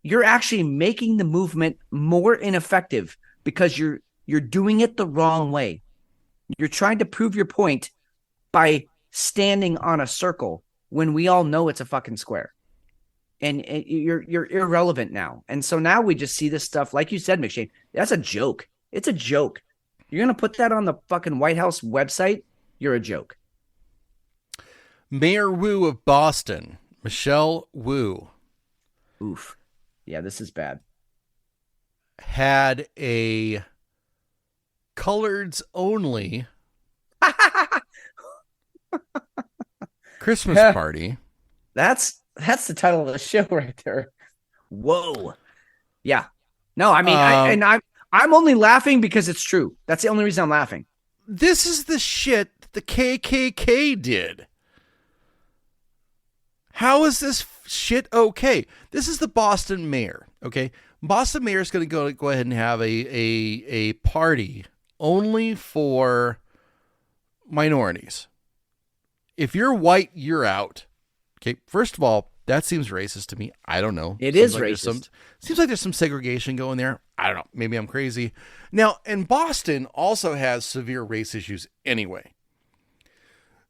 Speaker 5: you're actually making the movement more ineffective because you're doing it the wrong way. You're trying to prove your point by standing on a circle when we all know it's a fucking square. And you're irrelevant now. And so now we just see this stuff, like you said, McShane, that's a joke. It's a joke. You're going to put that on the fucking White House website? You're a joke.
Speaker 6: Mayor Wu of Boston, Michelle Wu.
Speaker 5: Oof. Yeah, this is bad.
Speaker 6: Had a coloreds only Christmas party.
Speaker 5: That's the title of the show right there. Whoa. Yeah. No, I mean, I'm only laughing because it's true. That's the only reason I'm laughing.
Speaker 6: This is the shit that the KKK did. How is this shit okay? This is the Boston mayor, okay? Boston mayor is going to go ahead and have a party only for minorities. If you're white, you're out. Okay, first of all, that seems racist to me. I don't know.
Speaker 5: It is racist.
Speaker 6: Seems like there's some segregation going there. I don't know. Maybe I'm crazy. Now, and Boston also has severe race issues anyway.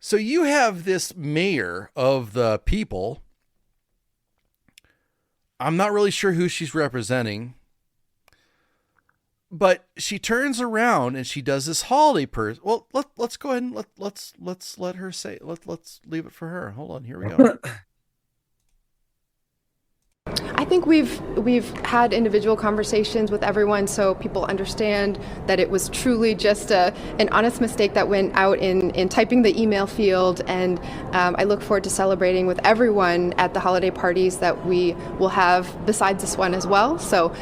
Speaker 6: So you have this mayor of the people. I'm not really sure who she's representing. But she turns around and she does this holiday Well, let's go ahead and let's let her say. Let's leave it for her. Hold on, here we go.
Speaker 14: I think we've had individual conversations with everyone so people understand that it was truly just an honest mistake that went out in typing the email field, and I look forward to celebrating with everyone at the holiday parties that we will have besides this one as well. So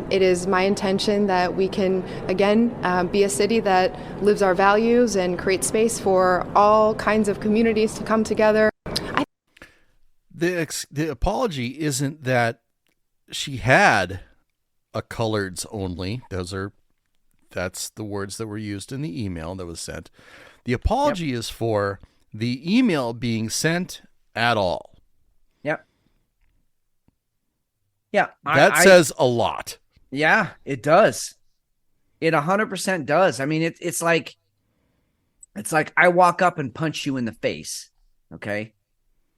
Speaker 14: it is my intention that we can again be a city that lives our values and create space for all kinds of communities to come together.
Speaker 6: The apology isn't that she had a coloreds only. That's the words that were used in the email that was sent. The apology is for the email being sent at all.
Speaker 5: Yep. Yeah.
Speaker 6: That says a lot.
Speaker 5: Yeah, it does. It 100% does. I mean, it's like I walk up and punch you in the face. Okay.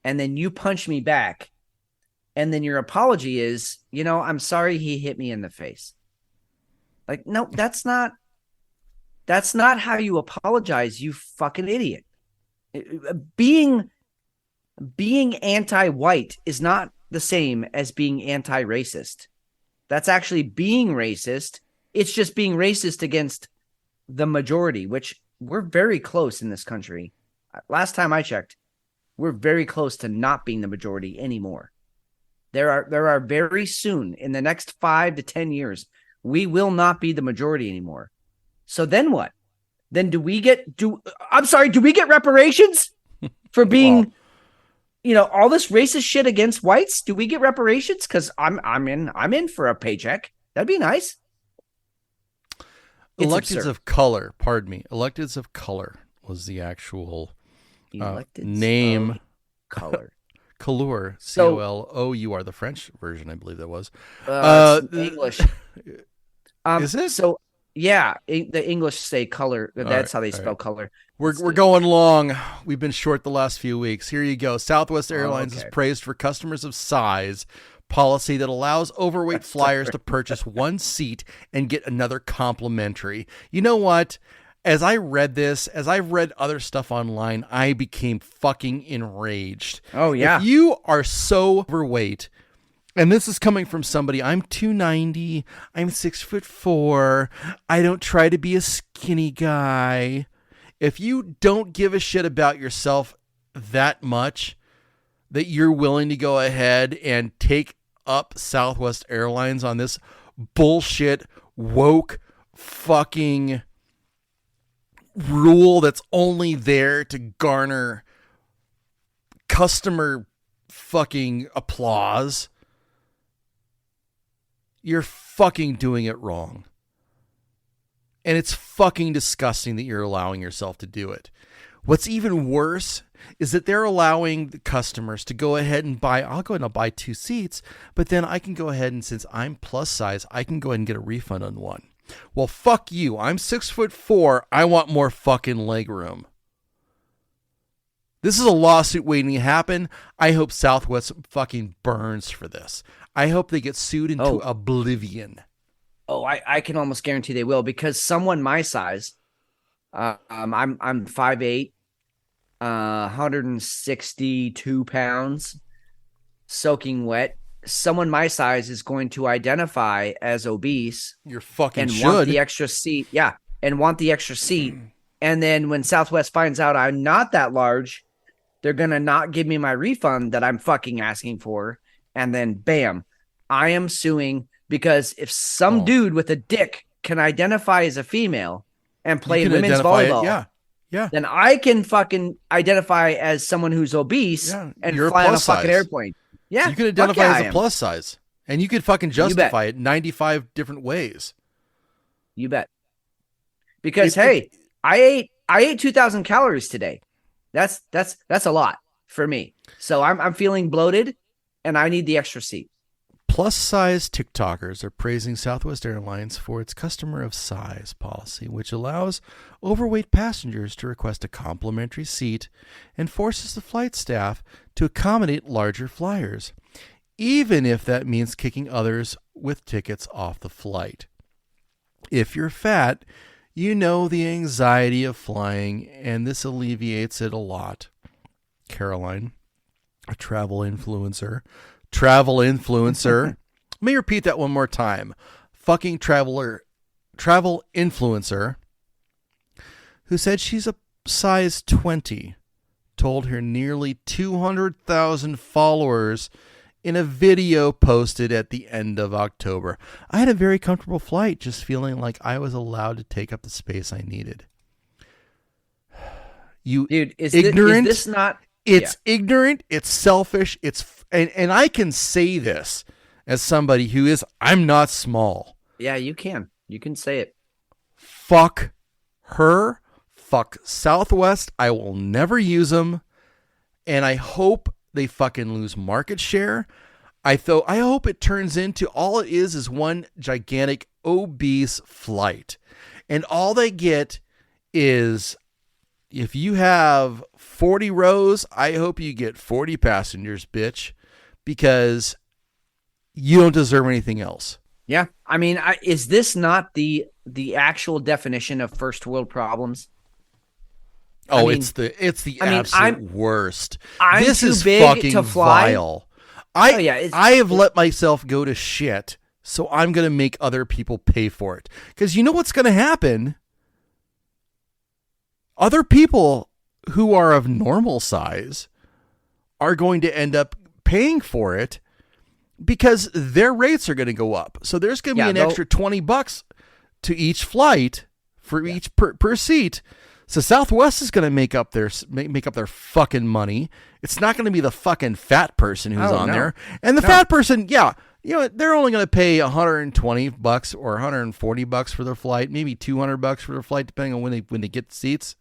Speaker 5: And then you punch me back, and then your apology is, I'm sorry he hit me in the face. Like, no, that's not how you apologize, you fucking idiot. Being anti-white is not the same as being anti-racist. That's actually being racist. It's just being racist against the majority, which we're very close in this country. Last time I checked, we're very close to not being the majority anymore. There are very soon, in the next 5 to 10 years, we will not be the majority anymore. So then what? Then do we get reparations for being, all this racist shit against whites? Do we get reparations? Because I'm in for a paycheck. That'd be nice.
Speaker 6: Electeds of color, Electeds of color was the actual name.
Speaker 5: Color.
Speaker 6: Couleur, C-O-L-O-U-R, the French version, I believe that was.
Speaker 5: English.
Speaker 6: Is it?
Speaker 5: So, yeah, the English say color. That's how they spell color.
Speaker 6: We're going long. We've been short the last few weeks. Here you go. Southwest Airlines is praised for customers of size policy that allows overweight flyers to purchase one seat and get another complimentary. You know what? As I read this, as I've read other stuff online, I became fucking enraged.
Speaker 5: Oh, yeah.
Speaker 6: If you are so overweight, and this is coming from somebody, I'm 290, I'm 6'4", I don't try to be a skinny guy. If you don't give a shit about yourself that much, that you're willing to go ahead and take up Southwest Airlines on this bullshit, woke, fucking rule that's only there to garner customer fucking applause, you're fucking doing it wrong. And it's fucking disgusting that you're allowing yourself to do it. What's even worse is that they're allowing the customers to go ahead and I'll go ahead and I'll buy 2 seats, but then I can go ahead and, since I'm plus size, I can go ahead and get a refund on one. Well, fuck you. I'm 6'4". I want more fucking leg room. This is a lawsuit waiting to happen. I hope Southwest fucking burns for this. I hope they get sued into oblivion.
Speaker 5: Oh, I can almost guarantee they will, because someone my size, I'm 5'8", 162 pounds, soaking wet. Someone my size is going to identify as obese.
Speaker 6: You're fucking
Speaker 5: and
Speaker 6: should.
Speaker 5: Want the extra seat. Yeah, and want the extra seat. And then when Southwest finds out I'm not that large, they're going to not give me my refund that I'm fucking asking for. And then bam, I am suing, because if some dude with a dick can identify as a female and play women's volleyball, then I can fucking identify as someone who's obese and fly on a fucking airplane. Yeah,
Speaker 6: so you can identify as a plus size, and you could fucking justify it 95 different ways.
Speaker 5: You bet. Because I ate 2,000 calories today. That's a lot for me. So I'm feeling bloated, and I need the extra seat.
Speaker 6: Plus size TikTokers are praising Southwest Airlines for its customer of size policy, which allows overweight passengers to request a complimentary seat and forces the flight staff to accommodate larger flyers, even if that means kicking others with tickets off the flight. If you're fat, you know the anxiety of flying, and this alleviates it a lot. Caroline, a travel influencer. Let me repeat that one more time. Fucking travel influencer who said she's a size 20 told her nearly 200,000 followers in a video posted at the end of October. I had a very comfortable flight, just feeling like I was allowed to take up the space I needed. You
Speaker 5: dude,
Speaker 6: ignorant.
Speaker 5: Is this not?
Speaker 6: It's ignorant. It's selfish. And I can say this as somebody who is, I'm not small.
Speaker 5: Yeah, you can say it.
Speaker 6: Fuck her. Fuck Southwest. I will never use them. And I hope they fucking lose market share. I hope it turns into, all it is one gigantic obese flight. And all they get is, if you have 40 rows, I hope you get 40 passengers, bitch, because you don't deserve anything else.
Speaker 5: Yeah. I mean, is this not the actual definition of first world problems?
Speaker 6: Oh, I mean, it's the absolute worst. This is fucking to fly. Vile. I have let myself go to shit, so I'm going to make other people pay for it. Because you know what's going to happen? Other people who are of normal size are going to end up paying for it because their rates are going to go up. So there's going to be an extra $20 to each flight for each per seat. So Southwest is going to make up their fucking money. It's not going to be the fucking fat person who's on there. And the fat person, they're only going to pay $120 or $140 for their flight, maybe $200 for their flight, depending on when they get the seats.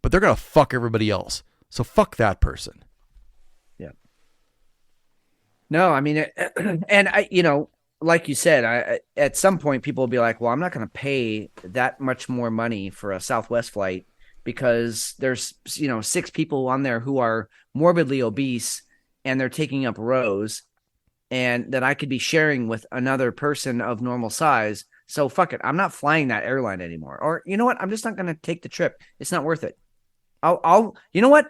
Speaker 6: But they're going to fuck everybody else. So fuck that person.
Speaker 5: Yeah. No, I mean, like you said, at some point people will be like, well, I'm not going to pay that much more money for a Southwest flight because there's, 6 people on there who are morbidly obese and they're taking up rows, and that I could be sharing with another person of normal size. So fuck it. I'm not flying that airline anymore. Or you know what? I'm just not going to take the trip. It's not worth it. I'll you know what?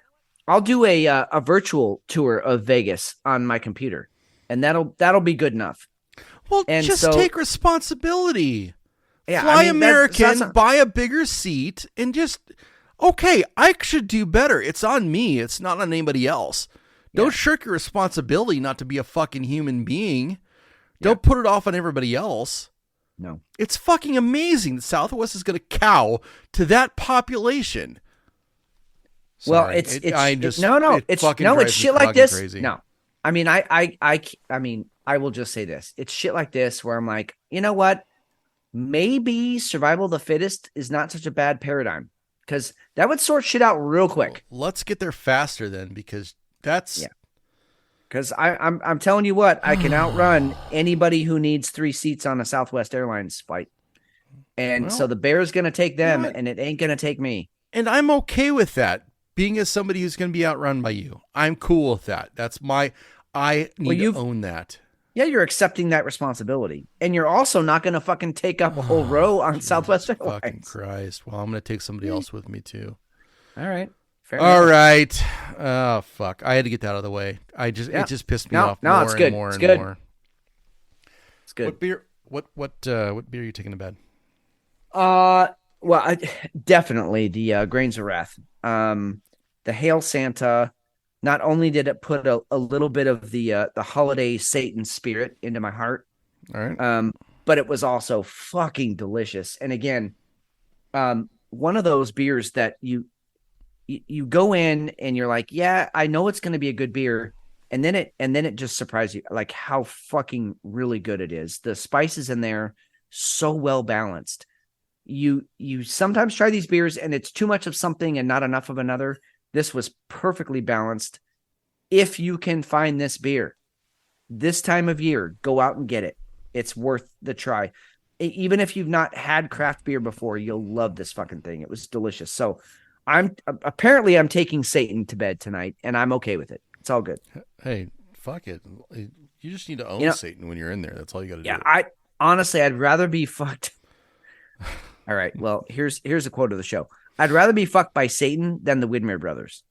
Speaker 5: I'll do a virtual tour of Vegas on my computer, and that'll be good enough.
Speaker 6: Well, and just take responsibility. Yeah, Fly American, buy a bigger seat, and just, okay, I should do better. It's on me. It's not on anybody else. Don't shirk your responsibility not to be a fucking human being. Don't put it off on everybody else.
Speaker 5: No.
Speaker 6: It's fucking amazing that Southwest is going to cow to that population.
Speaker 5: Sorry. Well, it's shit like this. Crazy. No. I mean, I will just say this. It's shit like this where I'm like, you know what? Maybe survival of the fittest is not such a bad paradigm, because that would sort shit out real quick.
Speaker 6: Well, let's get there faster then, because that's
Speaker 5: Because I'm telling you what, I can outrun anybody who needs 3 seats on a Southwest Airlines flight. And so the bear's going to take them, and it ain't going to take me.
Speaker 6: And I'm okay with that. Being as somebody who's going to be outrun by you, I'm cool with that. That's I need to own that.
Speaker 5: Yeah, you're accepting that responsibility. And you're also not going to fucking take up a whole row on Southwest Airlines.
Speaker 6: Fucking Christ. Well, I'm going to take somebody else with me too.
Speaker 5: All right.
Speaker 6: Fair enough. Right. Oh, fuck. I had to get that out of the way. It just pissed me off more
Speaker 5: it's good.
Speaker 6: and more
Speaker 5: it's
Speaker 6: and
Speaker 5: good.
Speaker 6: more.
Speaker 5: It's good.
Speaker 6: What beer are you taking to bed?
Speaker 5: Well, definitely the Grains of Wrath. The Hail Santa. Not only did it put a little bit of the holiday Satan spirit into my heart,
Speaker 6: all right,
Speaker 5: but it was also fucking delicious. And again, one of those beers that you go in and you're like, yeah, I know it's going to be a good beer, and then it just surprised you, like how fucking really good it is. The spices in there so well balanced. You sometimes try these beers and it's too much of something and not enough of another. This was perfectly balanced. If you can find this beer this time of year, go out and get it. It's worth the try. Even if you've not had craft beer before, you'll love this fucking thing. It was delicious. So I'm taking Satan to bed tonight, and I'm okay with it. It's all good.
Speaker 6: Hey, fuck it. You just need to own Satan when you're in there. That's all you got to do.
Speaker 5: Yeah, I'd rather be fucked. All right. Well, here's a quote of the show. I'd rather be fucked by Satan than the Widmer brothers,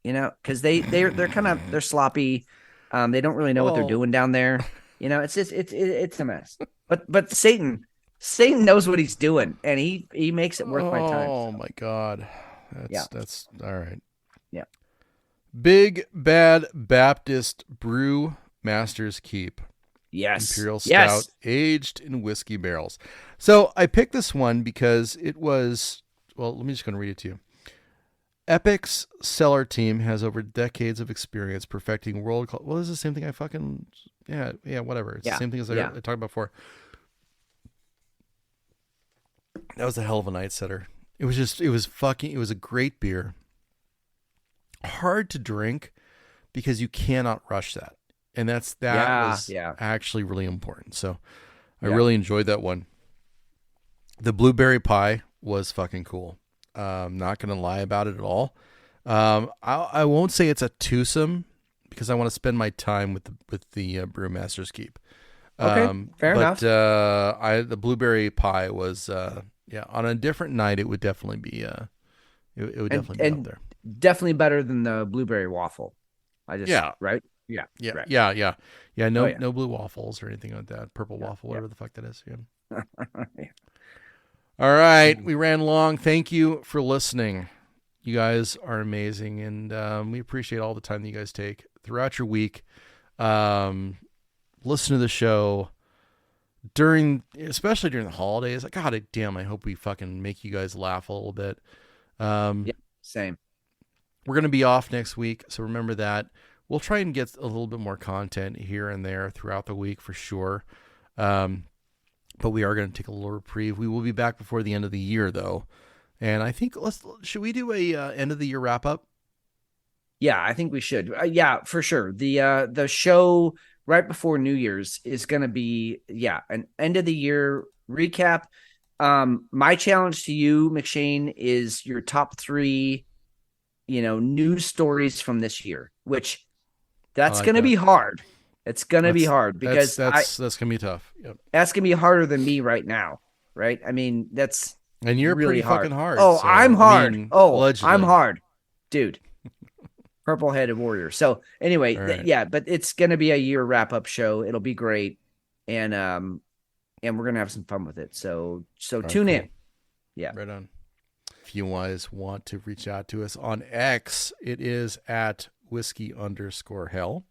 Speaker 5: because they're sloppy. They don't really know what they're doing down there. It's a mess. But Satan knows what he's doing, and he makes it worth my time.
Speaker 6: Oh my God, that's all right.
Speaker 5: Yeah.
Speaker 6: Big Bad Baptist Brew Masters Keep.
Speaker 5: Yes.
Speaker 6: Imperial Stout aged in whiskey barrels. So I picked this one because it was. Well, let me just going to read it to you. Epic's cellar team has over decades of experience perfecting world. Well, this is the same thing I fucking whatever. It's the same thing as I talked about before. That was a hell of a night setter. It was a great beer. Hard to drink because you cannot rush that, and that was actually really important. So I really enjoyed that one. The blueberry pie was fucking cool. Not going to lie about it at all. I won't say it's a twosome because I want to spend my time with the Brewmaster's Keep.
Speaker 5: Okay, fair enough.
Speaker 6: But the blueberry pie was on a different night it would definitely be it would definitely be up there.
Speaker 5: Definitely better than the blueberry waffle. Right? Yeah. Right.
Speaker 6: No blue waffles or anything like that. Purple waffle, whatever the fuck that is. Yeah. All right, we ran long. Thank you for listening. You guys are amazing, and we appreciate all the time that you guys take throughout your week. Listen to the show especially during the holidays. God damn, I hope we fucking make you guys laugh a little bit.
Speaker 5: Same.
Speaker 6: We're going to be off next week, so remember that. We'll try and get a little bit more content here and there throughout the week for sure. But we are going to take a little reprieve. We will be back before the end of the year, though. And I think should we do a end of the year wrap up?
Speaker 5: Yeah, I think we should. Yeah, for sure. The show right before New Year's is going to be an end of the year recap. My challenge to you, McShane, is your top 3, news stories from this year. Which that's going to be hard. It's going to be hard because
Speaker 6: that's going to be tough. Yep.
Speaker 5: That's going to be harder than me right now. Right. I mean,
Speaker 6: and you're
Speaker 5: really
Speaker 6: pretty
Speaker 5: hard.
Speaker 6: fucking hard.
Speaker 5: Oh,
Speaker 6: so,
Speaker 5: I'm hard.
Speaker 6: Allegedly.
Speaker 5: I'm hard, dude. Purple headed warrior. So anyway,
Speaker 6: right.
Speaker 5: But it's going to be a year wrap up show. It'll be great. And we're going to have some fun with it. So tune in. Yeah.
Speaker 6: Right on. If you guys want to reach out to us on X, it is at @whiskey_hell.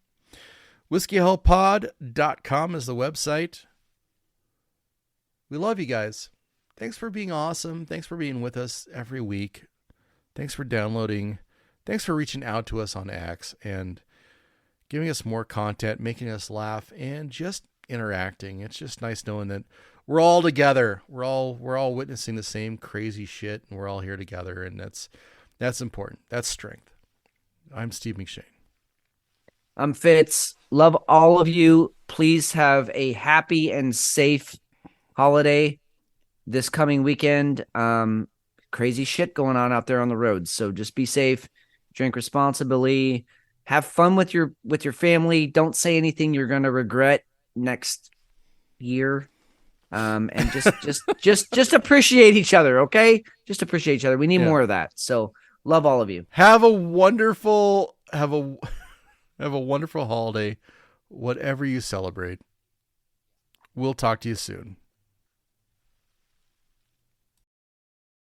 Speaker 6: WhiskeyHellPod.com is the website. We love you guys. Thanks for being awesome. Thanks for being with us every week. Thanks for downloading. Thanks for reaching out to us on X. And giving us more content, making us laugh, and just interacting. It's just nice knowing that we're all together. We're all witnessing the same crazy shit, and we're all here together, and that's important. That's strength. I'm Steve McShane.
Speaker 5: I'm Fitz. Love all of you. Please have a happy and safe holiday this coming weekend. Crazy shit going on out there on the roads. So just be safe, drink responsibly, have fun with your family. Don't say anything you're going to regret next year. And just appreciate each other. Okay. Just appreciate each other. We need more of that. So love all of you.
Speaker 6: Have a wonderful holiday, whatever you celebrate. We'll talk to you soon.